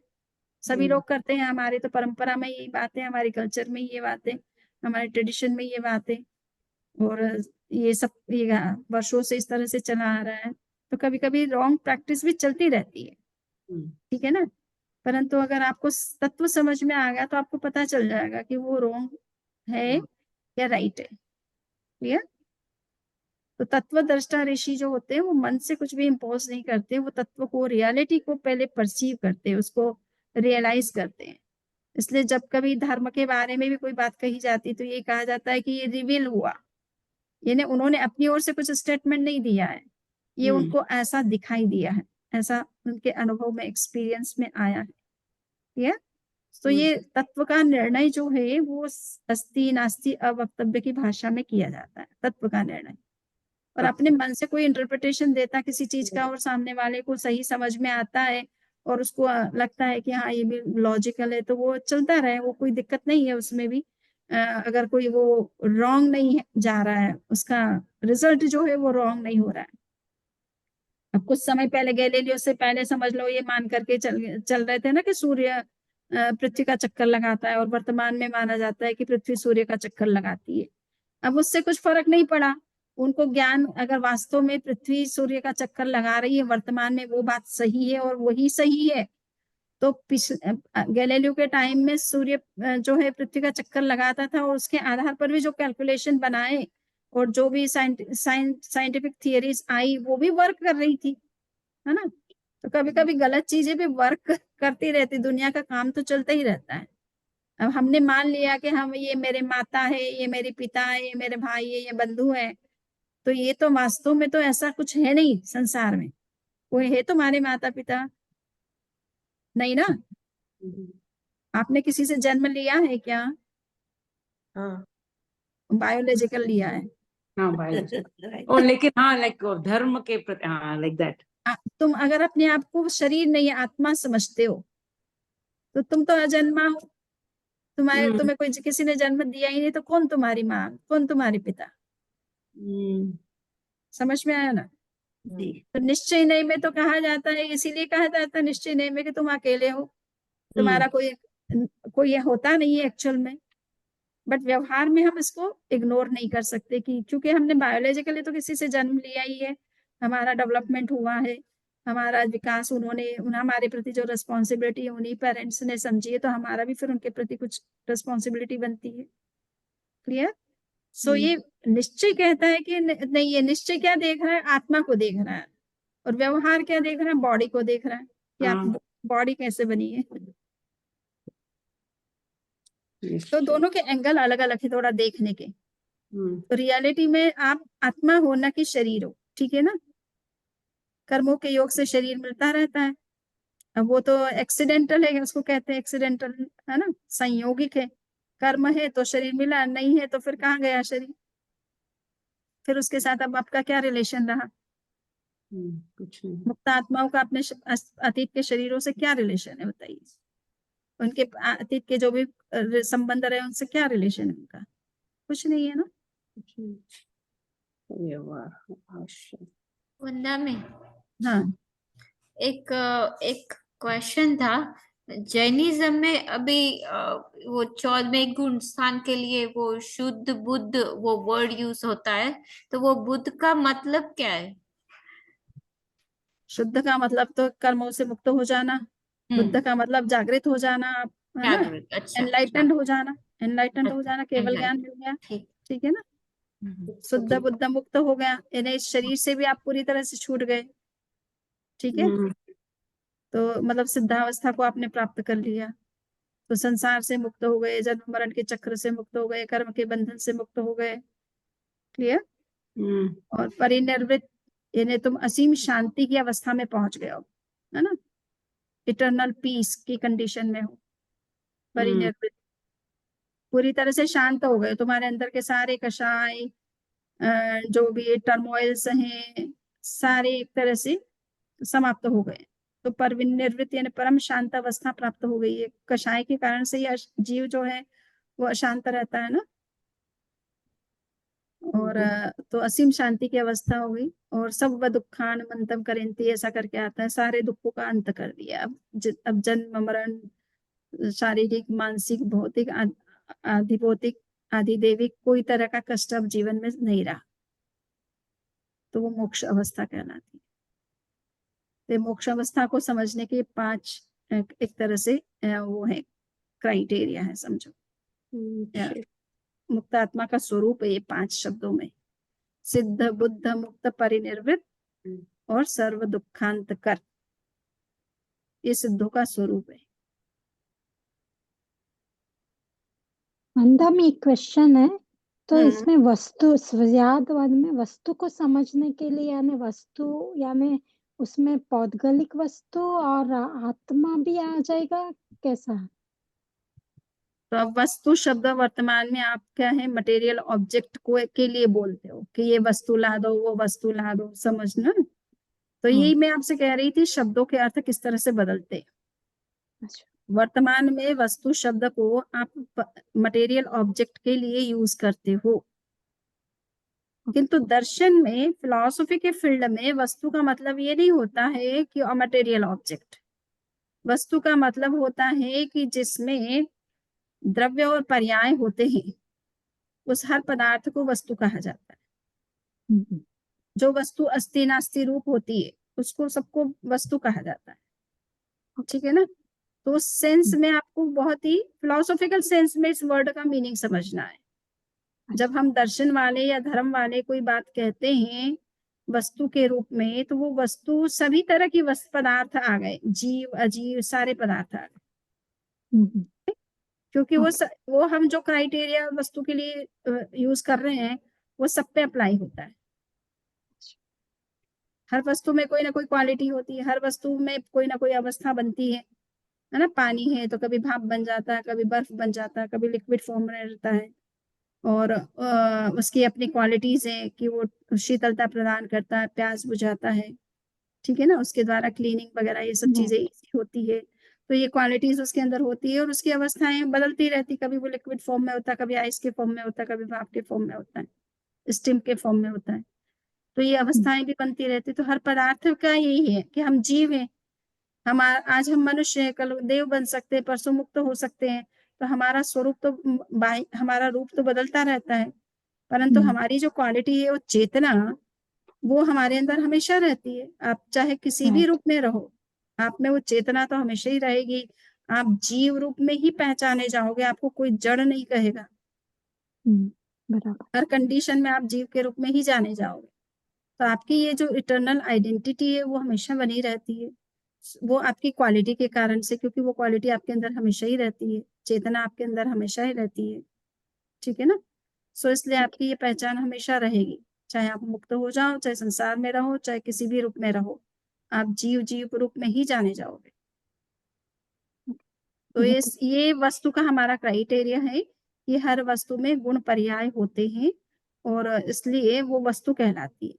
सभी लोग करते हैं। हमारी तो परंपरा में यही बात है, हमारी कल्चर में ये बात है, हमारे ट्रेडिशन में ये बात है, और ये सब ये वर्षों से इस तरह से चला आ रहा है। तो कभी कभी रॉन्ग प्रैक्टिस भी चलती रहती है, ठीक है ना। परंतु अगर आपको तत्व समझ में आ गया तो आपको पता चल जाएगा कि वो रॉन्ग है या राइट है। क्लियर। तो तत्व दृष्टा ऋषि जो होते हैं वो मन से कुछ भी इम्पोज नहीं करते, वो तत्व को, रियलिटी को पहले परसीव करते हैं, उसको रियलाइज करते हैं। इसलिए जब कभी धर्म के बारे में भी कोई बात कही जाती तो ये कहा जाता है कि ये रिवील हुआ, यानी उन्होंने अपनी ओर से कुछ स्टेटमेंट नहीं दिया है, ये उनको ऐसा दिखाई दिया है, ऐसा उनके अनुभव में, एक्सपीरियंस में आया है। ठीक। तो ये तत्व का निर्णय जो है वो अस्ति नास्ति अवक्तव्य की भाषा में किया जाता है, तत्व का निर्णय। और अपने मन से कोई इंटरप्रिटेशन देता किसी चीज का और सामने वाले को सही समझ में आता है और उसको लगता है कि हाँ ये भी लॉजिकल है, तो वो चलता रहे, वो कोई दिक्कत नहीं है उसमें भी। अगर कोई वो रॉन्ग नहीं जा रहा है, उसका रिजल्ट जो है वो रॉन्ग नहीं हो रहा है। अब कुछ समय पहले गैलीलियो से पहले समझ लो ये मान करके चल रहे थे ना कि सूर्य पृथ्वी का चक्कर लगाता है, और वर्तमान में माना जाता है कि पृथ्वी सूर्य का चक्कर लगाती है। अब उससे कुछ फर्क नहीं पड़ा उनको ज्ञान, अगर वास्तव में पृथ्वी सूर्य का चक्कर लगा रही है वर्तमान में, वो बात सही है और वही सही है, तो गैलीलियो के टाइम में सूर्य जो है पृथ्वी का चक्कर लगाता था, और उसके आधार पर भी जो कैलकुलेशन बनाए और जो भी साइंटिफिक थियरीज आई वो भी वर्क कर रही थी, है ना। तो कभी कभी गलत चीजें भी वर्क करती रहती, दुनिया का काम तो चलता ही रहता है। अब हमने मान लिया कि हम, ये मेरे माता है, ये मेरे पिता है, ये मेरे भाई है, ये बंधु है, तो ये तो वास्तव में तो ऐसा कुछ है नहीं संसार में। कोई है तुम्हारे माता पिता? नहीं ना। आपने किसी से जन्म लिया है क्या? हाँ बायोलॉजिकल लिया है। हाँ, बायोलॉजी। और लेकिन हाँ, लाइक धर्म के प्रति, हाँ, लाइक दैट। तुम अगर अपने आप को शरीर नहीं आत्मा समझते हो तो तुम तो अजन्मा हो। तुम्हें कोई किसी ने जन्म दिया ही नहीं, तो कौन तुम्हारी माँ, कौन तुम्हारे पिता? समझ में आया ना? जी तो निश्चय नहीं में तो कहा जाता है, इसीलिए कहा जाता है निश्चय नहीं में कि तुम अकेले हो, तुम्हारा कोई कोई होता नहीं है एक्चुअल में। बट व्यवहार में हम इसको इग्नोर नहीं कर सकते कि क्योंकि हमने बायोलॉजिकली तो किसी से जन्म लिया ही है, हमारा डेवलपमेंट हुआ है, हमारा विकास हमारे प्रति जो रिस्पॉन्सिबिलिटी उन्हीं पेरेंट्स ने समझी है, तो हमारा भी फिर उनके प्रति कुछ रिस्पॉन्सिबिलिटी बनती है। क्लियर? सो ये निश्चय कहता है कि नहीं, ये निश्चय क्या देख रहा है? आत्मा को देख रहा है। और व्यवहार क्या देख रहा है? बॉडी को देख रहा है कि आप बॉडी कैसे बनी है। तो दोनों के एंगल अलग अलग है थोड़ा देखने के। तो रियलिटी में आप आत्मा हो ना कि शरीर हो, ठीक है ना? कर्मों के योग से शरीर मिलता रहता है। अब वो तो एक्सीडेंटल है, उसको कहते हैं एक्सीडेंटल, है ना, संयोगिक है। कर्म है तो शरीर मिला, नहीं है तो फिर कहाँ गया शरीर? फिर उसके साथ अब आपका क्या रिलेशन रहा? कुछ नहीं। मुक्त आत्माओं का अपने अतीत के शरीरों से क्या रिलेशन है बताइए? उनके अतीत के जो भी संबंध रहे उनसे क्या रिलेशन है उनका? कुछ नहीं है ना। कुछ नहीं। व्यवहार भाष्य। वंदा में हाँ, एक क्वेश्चन था। जैनिज्म में अभी वो 14वें गुण स्थान के लिए वो शुद्ध बुद्ध वो वर्ड यूज होता है, तो वो बुद्ध का मतलब क्या है? शुद्ध का मतलब तो कर्मों से मुक्त हो जाना, बुद्ध का मतलब जागृत हो जाना, आप है ना, जागृत। अच्छा एनलाइटेंड हो जाना, एनलाइटेंड हो जाना, केवल ज्ञान enlightened, मिल गया, ठीक। ठीक है ना। शुद्ध बुद्ध मुक्त हो गया, यानी इस शरीर से भी आप पूरी तरह से छूट गए, ठीक है। तो मतलब सिद्धावस्था को आपने प्राप्त कर लिया, तो संसार से मुक्त हो गए, जन्म मरण के चक्र से मुक्त हो गए, कर्म के बंधन से मुक्त हो गए। क्लियर? और परिनिर्वृत्त यानी तुम असीम शांति की अवस्था में पहुंच गए हो, है ना, इटर्नल पीस की कंडीशन में हो। परिनिर्वृत्त पूरी तरह से शांत हो गए, तुम्हारे अंदर के सारे कषाय जो भी टर्मोइल्स हैं सारे एक तरह से समाप्त हो गए। तो परिनिर्वृत्त यानी परम शांत अवस्था प्राप्त हो गई है। कषाय के कारण से यह जीव जो है वो अशांत रहता है ना। और तो असीम शांति की अवस्था हो गई। और सब दुखान मंतम करेंती ऐसा करके आता है, सारे दुखों का अंत कर दिया। अब जन्म मरण, शारीरिक मानसिक भौतिक आदि भौतिक आदि दैविक कोई तरह का कष्ट अब जीवन में नहीं रहा, तो वो मोक्ष अवस्था कहलाती है। तो मोक्ष अवस्था को समझने के 5 एक तरह से वो है क्राइटेरिया है, समझो। मुक्त आत्मा का स्वरूप है ये 5 शब्दों में: सिद्ध बुद्ध मुक्त परिनिर्वृत्त और सर्व दुखांत कर। ये सिद्धों का स्वरूप है। वंदा में एक क्वेश्चन है, तो इसमें वस्तु स्वजातवाद में वस्तु को समझने के लिए यानी वस्तु यानी उसमें पौद्गलिक वस्तु और आत्मा भी आ जाएगा, कैसा? तो अब वस्तु शब्द वर्तमान में आप क्या है, मटेरियल ऑब्जेक्ट को के लिए बोलते हो कि ये वस्तु ला दो, वो वस्तु ला दो, समझना। तो यही मैं आपसे कह रही थी, शब्दों के अर्थ किस तरह से बदलते हैं। अच्छा। वर्तमान में वस्तु शब्द को आप मटेरियल ऑब्जेक्ट के लिए यूज करते हो, किंतु दर्शन में, फिलॉसफी के फील्ड में वस्तु का मतलब ये नहीं होता है कि मटेरियल ऑब्जेक्ट। वस्तु का मतलब होता है कि जिसमें द्रव्य और पर्याय होते हैं, उस हर पदार्थ को वस्तु कहा जाता है। जो वस्तु अस्ति नास्ति रूप होती है उसको सबको वस्तु कहा जाता है, ठीक है ना। तो उस सेंस में आपको बहुत ही फिलोसॉफिकल सेंस में इस वर्ड का मीनिंग समझना है। जब हम दर्शन वाले या धर्म वाले कोई बात कहते हैं वस्तु के रूप में, तो वो वस्तु सभी तरह की पदार्थ आ गए, जीव अजीव सारे पदार्थ आ गए, क्योंकि वो हम जो क्राइटेरिया वस्तु के लिए यूज कर रहे हैं वो सब पे अप्लाई होता है। हर वस्तु में कोई ना कोई क्वालिटी होती है, हर वस्तु में कोई ना कोई अवस्था बनती है ना। पानी है तो कभी भाप बन जाता है, कभी बर्फ बन जाता है, कभी लिक्विड फॉर्म में रहता है। और उसकी अपनी क्वालिटीज हैं कि वो शीतलता प्रदान करता है, प्यास बुझाता है, ठीक है ना, उसके द्वारा क्लीनिंग वगैरह ये सब चीजें इजी होती है। तो ये क्वालिटीज उसके अंदर होती है और उसकी अवस्थाएं बदलती रहती, कभी वो लिक्विड फॉर्म में होता है, कभी आइस के फॉर्म में होता है, कभी भाप के फॉर्म में होता है, स्टीम के फॉर्म में होता है। तो ये अवस्थाएं भी बनती रहती। तो हर पदार्थ का यही है कि हम जीव हैं, आज हम मनुष्य हैं, कल देव बन सकते हैं, परसों मुक्त हो सकते हैं। तो हमारा स्वरूप तो हमारा रूप तो बदलता रहता है, परंतु हमारी जो क्वालिटी है वो चेतना, वो हमारे अंदर हमेशा रहती है। आप चाहे किसी भी रूप में रहो, आप में वो चेतना तो हमेशा ही रहेगी। आप जीव रूप में ही पहचाने जाओगे, आपको कोई जड़ नहीं कहेगा। बराबर। हर कंडीशन में आप जीव के रूप में ही जाने जाओगे। तो आपकी ये जो इटर्नल आइडेंटिटी है वो हमेशा बनी रहती है, वो आपकी क्वालिटी के कारण से, क्योंकि वो क्वालिटी आपके अंदर हमेशा ही रहती है, चेतना आपके अंदर हमेशा ही रहती है। ठीक है ना। सो इसलिए आपकी ये पहचान हमेशा रहेगी, चाहे आप मुक्त हो जाओ, चाहे संसार में रहो, चाहे किसी भी रूप में रहो, आप जीव रूप में ही जाने जाओगे। तो ये वस्तु का हमारा क्राइटेरिया है कि हर वस्तु में गुण पर्याय होते हैं और इसलिए वो वस्तु कहलाती है।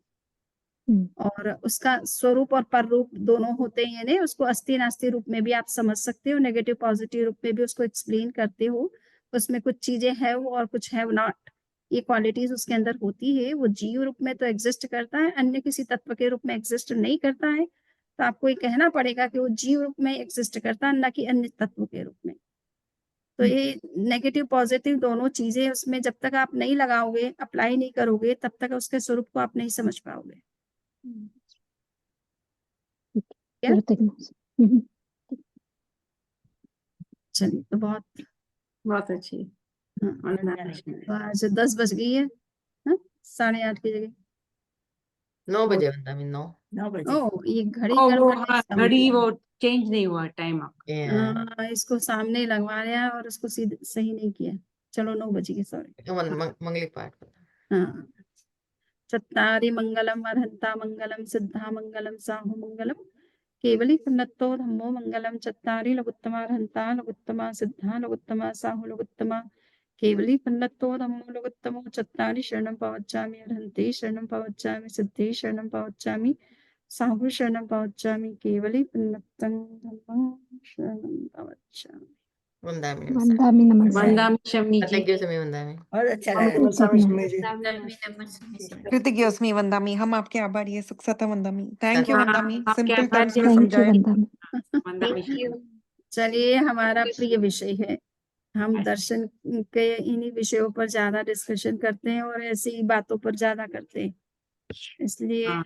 और उसका स्वरूप और पर रूप दोनों होते हैं, यानी उसको अस्थि नास्ति रूप में भी आप समझ सकते हो, नेगेटिव पॉजिटिव रूप में भी उसको एक्सप्लेन करते हो। उसमें कुछ चीजें है वो और कुछ है नॉट, ये क्वालिटीज उसके अंदर होती है। वो जीव रूप में तो एग्जिस्ट करता है, अन्य किसी तत्व के रूप में एग्जिस्ट नहीं करता है। तो आपको ये कहना पड़ेगा कि वो जीव रूप में एग्जिस्ट करता है, न कि अन्य तत्व के रूप में। तो ये नेगेटिव पॉजिटिव दोनों चीजें उसमें जब तक आप नहीं लगाओगे, अप्लाई नहीं करोगे, तब तक उसके स्वरूप को आप नहीं समझ पाओगे। क्या? चलिए, तो बहुत अच्छी। हाँ, वंदना तो आज 10 बज गई है, हाँ? 8:30 की जगह 9 बजे वंदा में 9 बजे। ओ, ये घड़ी वो गड़बड़ है इसका घड़ी मतलब। वो चेंज नहीं हुआ टाइम आपका। Yeah. इसको सामने ही लगवा लिया और उसको सीधे सही नहीं किया। चलो 9 बजे की, सॉरी। मंगली पाठ हाँ, चत्तारि मंगलम अर्हन्ता मंगलम सिद्धा मंगलम साहु मंगलम केवली पुनत्तो धम्मो मंगलम चत्तारि लघुत्तमा अर्हन्ता लघुत्तमा सिद्धा लघुत्तमा साहु लघुत्तमा केवली पुनत्तो धम्मो लघुत्तमो चत्तारि शरणं पवच्चामि अर्हन्ते शरणं पवच्चामि सिद्धे शरणं पवच्चामि साहु शरणं पवच्चामि केवली पुनत्तं धम्मं शरणं पवच्चामि। वंदामी वंदामि नमस्ते। वंदामी शमनी जी। कृतज्ञोस्मि वंदामी। बहुत अच्छा लगा। कृतज्ञोस्मि वंदामी, हम आपके आभारी है। सुखसता वंदामी, थैंक यू हाँ, वंदामी, आपके सिंपल आभार टर्म्स में थैंक यू समझाया। वंदामि। वंदामी शमनी। चलिए, हमारा प्रिय विषय है, हम दर्शन के इन्हीं विषयों पर ज्यादा डिस्कशन करते हैं और ऐसी ही बातों पर ज्यादा करते हैं, इसलिए हाँ।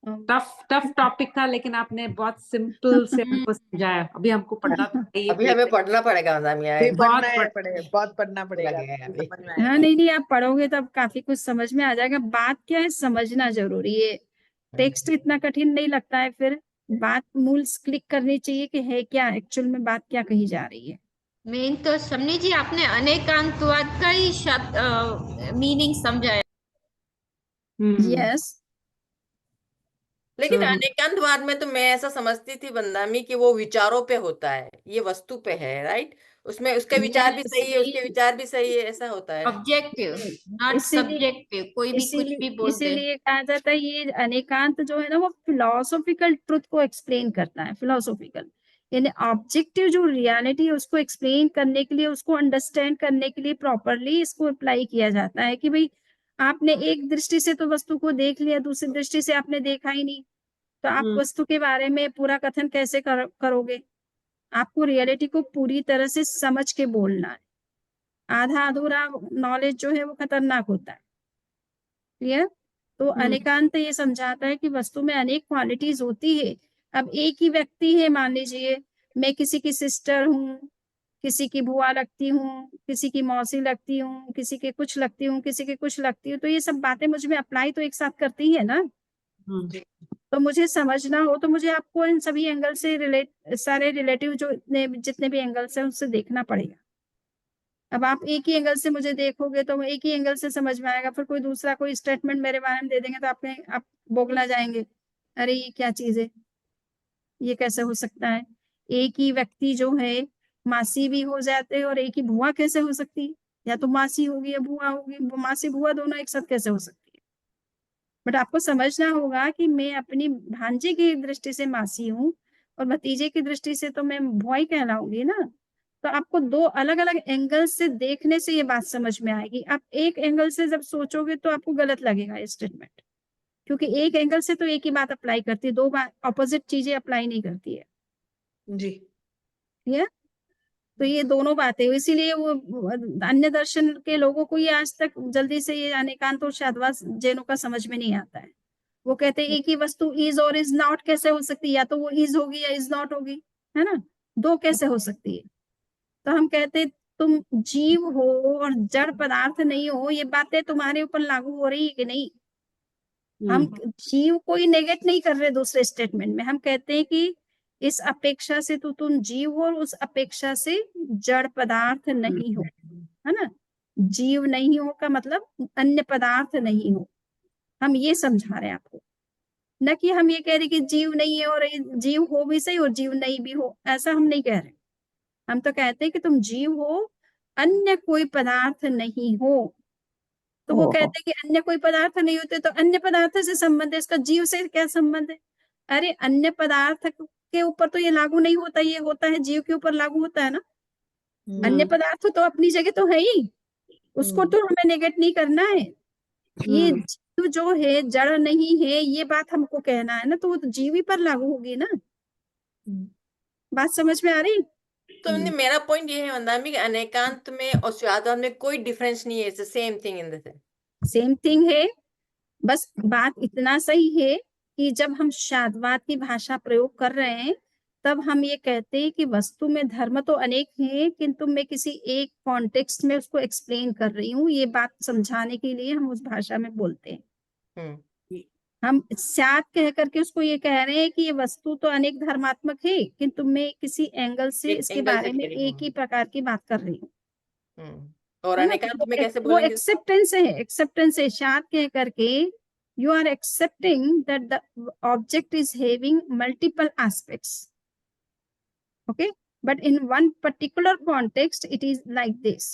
टफ टॉपिक था, लेकिन आपने बहुत सिंपल से हमको समझाया। अभी हमको पढ़ना चाहिए। अभी हमें पढ़ना पड़ेगा वंदामी अभी बहुत बहुत पढ़ना पड़ेगा, लगे हैं अभी। समझ में हाँ, आएगा। नहीं, आप पढ़ोगे तब काफी कुछ समझ में आ जाएगा। बात क्या है, समझना जरूरी है। टेक्स्ट इतना कठिन नहीं लगता है, फिर बात मूल क्लिक करनी चाहिए कि है क्या, एक्चुअल में बात क्या कही जा रही है। मेन तो समनी जी आपने अनेकांतवाद का ही शब्द मीनिंग समझाया। यस, लेकिन तो अनेकांतवाद में तो मैं ऐसा समझती थी वंदामी कि वो विचारों पे होता है, ये वस्तु पे है, राइट? उसमें उसके विचार भी सही है, उसके विचार भी सही है, ऐसा होता है। ऑब्जेक्टिव नॉट इसीलिए सब्जेक्टिव, कोई भी कुछ भी बोलते हैं। इसीलिए कहा जाता है ये अनेकांत जो है ना, वो फिलोसॉफिकल ट्रुथ को एक्सप्लेन करता है। फिलोसॉफिकल यानी ऑब्जेक्टिव जो रियलिटी है उसको एक्सप्लेन करने के लिए, उसको अंडरस्टैंड करने के लिए प्रॉपरली इसको अप्लाई किया जाता है कि भाई आपने एक दृष्टि से तो वस्तु को देख लिया, दूसरी दृष्टि से आपने देखा ही नहीं, तो आप वस्तु के बारे में पूरा कथन कैसे करोगे। आपको रियलिटी को पूरी तरह से समझ के बोलना है। आधा अधूरा नॉलेज जो है वो खतरनाक होता है। क्लियर? तो अनेकांत ये समझाता है कि वस्तु में अनेक क्वालिटीज होती है। अब एक ही व्यक्ति है, मान लीजिए मैं किसी की सिस्टर हूँ, किसी की बुआ लगती हूँ, किसी की मौसी लगती हूँ, किसी के कुछ लगती हूँ, किसी के कुछ लगती हूँ, तो ये सब बातें मुझ में अप्लाई तो एक साथ करती है ना। तो मुझे समझना हो तो मुझे आपको इन सभी एंगल से सारे रिलेटिव जो जितने भी एंगल्स हैं उससे देखना पड़ेगा। अब आप एक ही एंगल से मुझे देखोगे तो एक ही एंगल से समझ में आएगा, फिर कोई दूसरा कोई स्टेटमेंट मेरे बारे में दे देंगे तो आप बोगला जाएंगे, अरे ये क्या चीज है, ये कैसे हो सकता है। एक ही व्यक्ति जो है मासी भी हो जाते हैं और एक ही बुआ कैसे हो सकती है, या तो मासी होगी या बुआ होगी, मासी बुआ दोनों एक साथ कैसे हो सकती है। बट आपको समझना होगा कि मैं अपनी भांजे की दृष्टि से मासी हूँ और भतीजे की दृष्टि से तो मैं भुआई कहलाऊंगी ना। तो आपको दो अलग अलग एंगल से देखने से ये बात समझ में आएगी। आप एक एंगल से जब सोचोगे तो आपको गलत लगेगा ये स्टेटमेंट, क्योंकि एक एंगल से तो एक ही बात अप्लाई करती है, दो बात ऑपोजिट चीजें अप्लाई नहीं करती है। जी। ठीक है, तो ये दोनों बातें, इसीलिए वो अन्य दर्शन के लोगों को ये आज तक जल्दी से ये अनेकांत और शाद्वाद जैनों का समझ में नहीं आता है। वो कहते हैं एक ही वस्तु इज और इज नॉट कैसे हो सकती है, या तो वो इज होगी या इज नॉट होगी, है ना, दो कैसे हो सकती है। तो हम कहते हैं तुम जीव हो और जड़ पदार्थ नहीं हो, ये बातें तुम्हारे ऊपर लागू हो रही है कि नहीं। हम जीव को ही नेगेट नहीं कर रहे दूसरे स्टेटमेंट में, हम कहते हैं कि इस अपेक्षा से तो तुम जीव हो और उस अपेक्षा से जड़ पदार्थ नहीं हो, है ना। जीव नहीं हो का मतलब अन्य पदार्थ नहीं हो, हम ये समझा रहे हैं आपको, न कि हम ये कह रहे कि जीव नहीं है और जीव हो भी सही और जीव नहीं भी हो, ऐसा हम नहीं कह रहे। हम तो कहते हैं कि तुम जीव हो, अन्य कोई पदार्थ नहीं हो। तो वो कहते हैं कि अन्य कोई पदार्थ नहीं होते, तो अन्य पदार्थ से संबंध है, इसका जीव से क्या संबंध है। अरे अन्य पदार्थ के ऊपर तो ये लागू नहीं होता, ये होता है जीव के ऊपर लागू होता है ना। अन्य पदार्थ तो अपनी जगह तो है ही, उसको तो हमें नेगेट नहीं करना है। ये जीव जो है जड़ नहीं है, ये बात हमको कहना है ना, तो वो तो जीव ही पर लागू होगी ना। बात समझ में आ रही। तो मेरा पॉइंट ये है वंदना कि अनेकांत में और शाद्वाद में कोई डिफरेंस नहीं है, it's the same thing in the same thing है, बस बात इतना सही है कि जब हम शाद्वाद की भाषा प्रयोग कर रहे हैं तब हम ये कहते हैं कि वस्तु में धर्म तो अनेक हैं, किंतु मैं किसी एक कॉन्टेक्स्ट में उसको एक्सप्लेन कर रही हूँ, ये बात समझाने के लिए हम उस भाषा में बोलते हैं। हम स्यात् कह करके उसको ये कह रहे हैं कि ये वस्तु तो अनेक धर्मात्मक है, किंतु मैं किसी एंगल से इसके बारे में एक ही प्रकार की बात कर रही हूँ। और अनेकांत में कैसे वो बोलेंगे? एक्सेप्टेंस है, एक्सेप्टेंस है। शाद कह करके you are accepting that the object is having multiple aspects, okay, but in one particular context it is like this।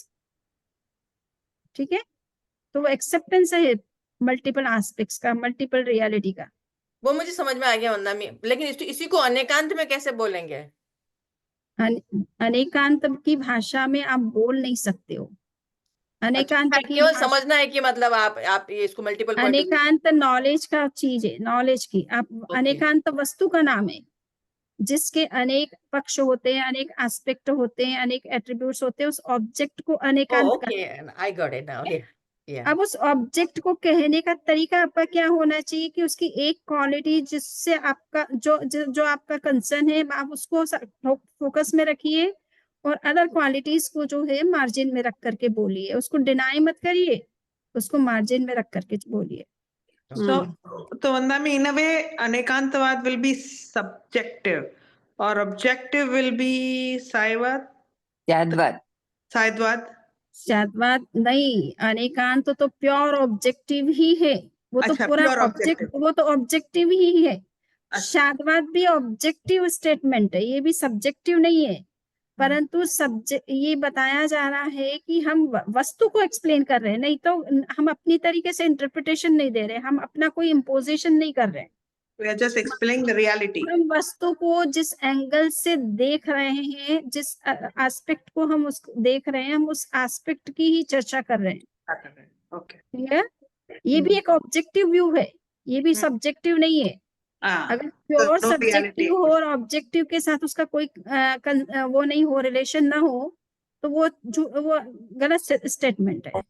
ठीक है, तो वो एक्सेप्टेंस है मल्टीपल एस्पेक्ट्स का, मल्टीपल रियलिटी का। वो मुझे समझ में आ गया वंदना में, लेकिन इसी को अनेकांत में कैसे बोलेंगे? अनेकांत की भाषा में आप बोल नहीं सकते हो। अनेकांत की केवल समझना है कि मतलब आप ये इसको मल्टीपल अनेकांत नॉलेज का चीज है, नॉलेज की। आप अनेकांत वस्तु का नाम है जिसके अनेक पक्ष होते हैं, अनेक एस्पेक्ट होते हैं, अनेक एट्रीब्यूट्स होते हैं, उस ऑब्जेक्ट को अनेकांत आई गॉट इट नाउ। अब उस ऑब्जेक्ट को कहने का तरीका आपका क्या होना चाहिए कि उसकी एक क्वालिटी जिससे आपका जो आपका कंसर्न है आप उसको फोकस में रखिए, और अदर क्वालिटीज को जो है मार्जिन में रख करके बोलिए, उसको डिनाई मत करिए, उसको मार्जिन में रख करके बोलिए। तो वंदना में इन अ वे अनेकांतवाद विल बी सब्जेक्टिव और ऑब्जेक्टिव विल बी सायवाद, शाद्वाद। शाद्वाद नहीं, अनेकांत तो प्योर ऑब्जेक्टिव ही है, वो तो पूरा ऑब्जेक्ट, वो तो ऑब्जेक्टिव ही है। शाद्वाद भी ऑब्जेक्टिव स्टेटमेंट है, ये भी सब्जेक्टिव नहीं है, परंतु ये बताया जा रहा है कि हम वस्तु को एक्सप्लेन कर रहे हैं, नहीं तो हम अपनी तरीके से इंटरप्रिटेशन नहीं दे रहे, हम अपना कोई इम्पोजिशन नहीं कर रहे। We are just explaining the reality. हम वस्तु को जिस एंगल से देख रहे हैं, जिस एस्पेक्ट को हम उसको देख रहे हैं, हम उस एस्पेक्ट की ही चर्चा कर रहे हैं। ओके, ठीक है, ये भी एक ऑब्जेक्टिव व्यू है, ये भी सब्जेक्टिव नहीं है। अगर प्योर सब्जेक्टिव हो और ऑब्जेक्टिव के साथ उसका कोई वो नहीं हो, रिलेशन ना हो, तो वो गलत स्टेटमेंट है।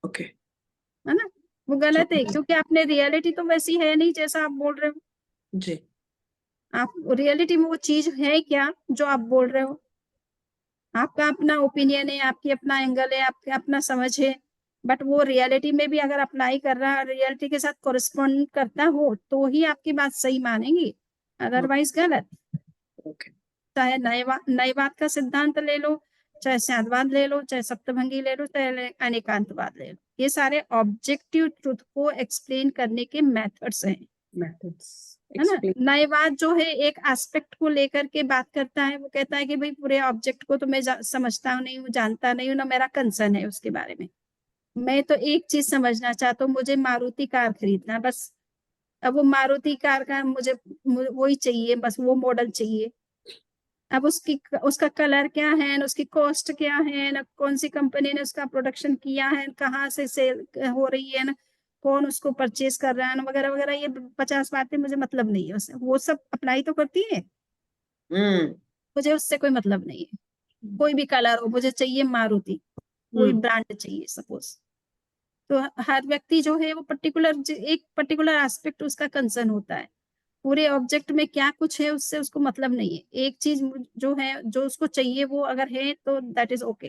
ओके, है ना, वो गलत है, क्योंकि आपने रियलिटी तो वैसी है नहीं जैसा आप बोल रहे हो जी। आप रियलिटी में वो चीज है क्या जो आप बोल रहे हो। आपका अपना ओपिनियन है, आपकी अपना एंगल है, आपका अपना समझ है, बट वो रियलिटी में भी अगर अप्लाई कर रहा है, रियलिटी के साथ कोरिस्पॉन्ड करता हो तो ही आपकी बात सही मानेंगी, अदरवाइज गलत। चाहे नयवाद का सिद्धांत ले लो, चाहे शाद्वाद ले लो, चाहे सप्तभंगी ले लो, चाहे अनेकांतवाद ले लो, ये सारे ऑब्जेक्टिव ट्रुथ को एक्सप्लेन करने के मेथड्स हैं, है ना। नयवाद जो है एक एस्पेक्ट को लेकर के बात करता है, वो कहता है कि भाई पूरे ऑब्जेक्ट को तो मैं समझता नहीं हूँ, जानता नहीं हूँ, ना मेरा कंसर्न है उसके बारे में, मैं तो एक चीज समझना चाहता हूँ, मुझे मारुति कार खरीदना है बस। अब वो मारुति कार का मुझे वही चाहिए, बस वो मॉडल चाहिए। अब उसका कलर क्या है, न उसकी कॉस्ट क्या है, न कौन सी कंपनी ने उसका प्रोडक्शन किया है, कहाँ से सेल हो रही है, न कौन उसको परचेज कर रहा है, न वगैरह वगैरह, ये 50 बातें मुझे मतलब नहीं है उससे। वो सब अप्लाई तो करती है, मुझे उससे कोई मतलब नहीं है। कोई भी कलर हो, मुझे चाहिए मारुति, कोई ब्रांड चाहिए सपोज। तो हर व्यक्ति जो है वो एक पर्टिकुलर एस्पेक्ट उसका कंसर्न होता है। पूरे ऑब्जेक्ट में क्या कुछ है उससे उसको मतलब नहीं है। एक चीज जो है, जो उसको चाहिए, वो अगर है तो दैट इज ओके।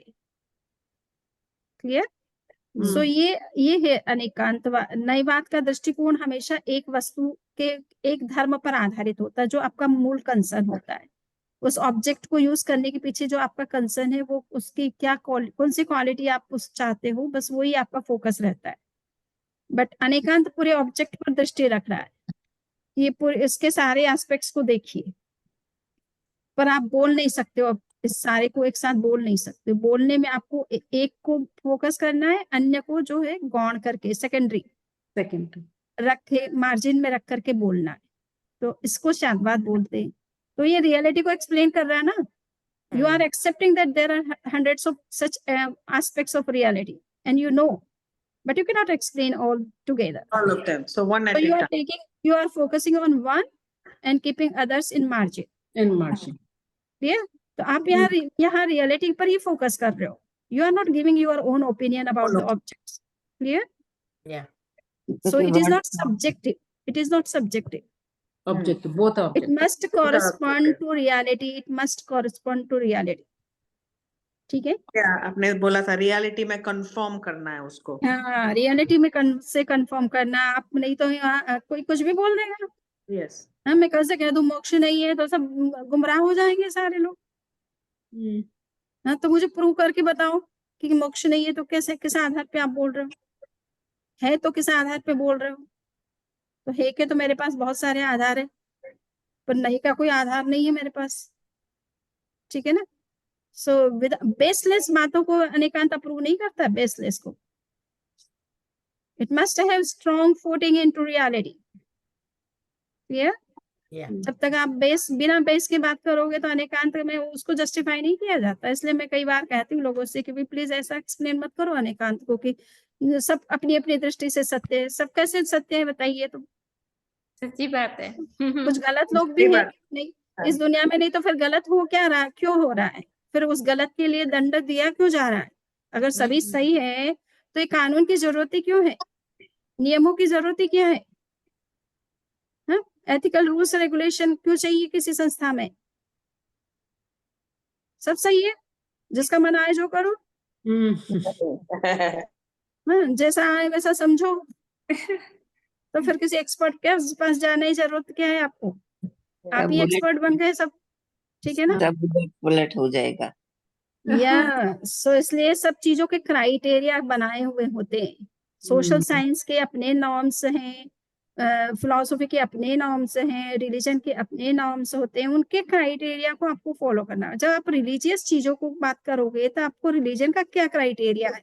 क्लियर? सो ये है अनेकांतवाद। नयवाद का दृष्टिकोण हमेशा एक वस्तु के एक धर्म पर आधारित होता है, जो आपका मूल कंसर्न होता है। उस ऑब्जेक्ट को यूज करने के पीछे जो आपका कंसर्न है, वो उसकी क्या कौन सी क्वालिटी आप उस चाहते हो, बस वही आपका फोकस रहता है। बट अनेकांत पूरे ऑब्जेक्ट पर दृष्टि रख रहा है। ये पूरे इसके सारे एस्पेक्ट्स को देखिए, पर आप बोल नहीं सकते हो। इस सारे को एक साथ बोल नहीं सकते। बोलने में आपको एक को फोकस करना है, अन्य को जो है गौण करके सेकेंडरी रख के मार्जिन में रख करके बोलना है। तो इसको शांतवाद बोलते हैं। तो ये रियलिटी को एक्सप्लेन कर रहा है ना। You are accepting that there are hundreds of such aspects of reality, and you know, but you cannot explain all together. All of them. So one So at a time. you are focusing on one and keeping others in margin. Clear? तो आप यहाँ reality पर ही focus कर रहे हो। You are not giving your own opinion about the objects. Clear? Yeah. So it is not subjective. It is not subjective. Objective, both are It objective. must correspond to reality. It must correspond to reality. ठीक है? क्या आपने बोला था, reality में confirm करना है उसको। हाँ, रियलिटी में से कंफर्म करना। आप नहीं तो यहाँ कोई कुछ भी बोल देगा। यस। हाँ, मैं कैसे कह दूं मोक्ष नहीं है, तो सब गुमराह हो जाएंगे सारे लोग। हाँ, तो मुझे प्रूव करके बताओ कि मोक्ष नहीं है, तो कैसे, किस आधार पे आप बोल रहे हो? है तो किस आधार पे बोल रहे हो? तो है के तो मेरे पास बहुत सारे आधार है, पर नहीं का कोई आधार नहीं है मेरे पास। ठीक है ना? सो विद बेसलेस बातों को अनेकांत अप्रूव नहीं करता, बेसलेस को। It must have strong footing into reality. Clear? जब तक आप बिना बेस की बात करोगे तो अनेकांत में उसको जस्टिफाई नहीं किया जाता। इसलिए मैं कई बार कहती हूँ लोगों से कि भी प्लीज ऐसा एक्सप्लेन मत करो अनेकांत को कि सब अपनी अपनी दृष्टि से सत्य है। सब कैसे सत्य है बताइए? तो सच्ची बात है। कुछ गलत लोग भी हैं नहीं इस दुनिया में, नहीं तो फिर गलत हो क्या रहा है, क्यों हो रहा है? फिर उस गलत के लिए दंड दिया क्यों जा रहा है? अगर सभी सही है तो ये कानून की जरूरत ही क्यों है? नियमों की जरूरत ही क्या है? एथिकल रूल्स रेगुलेशन क्यों चाहिए किसी संस्था में? सब सही है, जिसका मन आए जो करो। जैसा आए वैसा समझो। तो फिर किसी एक्सपर्ट के पास जाने की जरूरत क्या है आपको? आप ही एक्सपर्ट बन गए सब। ठीक है ना? सब बुलेट हो जाएगा। सो इसलिए सब चीजों के क्राइटेरिया बनाए हुए होते हैं। सोशल साइंस के अपने नॉर्म्स हैं, फिलोसफी के अपने नॉर्म्स हैं, रिलीजन के अपने नॉर्म्स होते हैं। उनके क्राइटेरिया को आपको फॉलो करना है। जब आप रिलीजियस चीजों को बात करोगे तो आपको रिलीजन का क्या क्राइटेरिया है,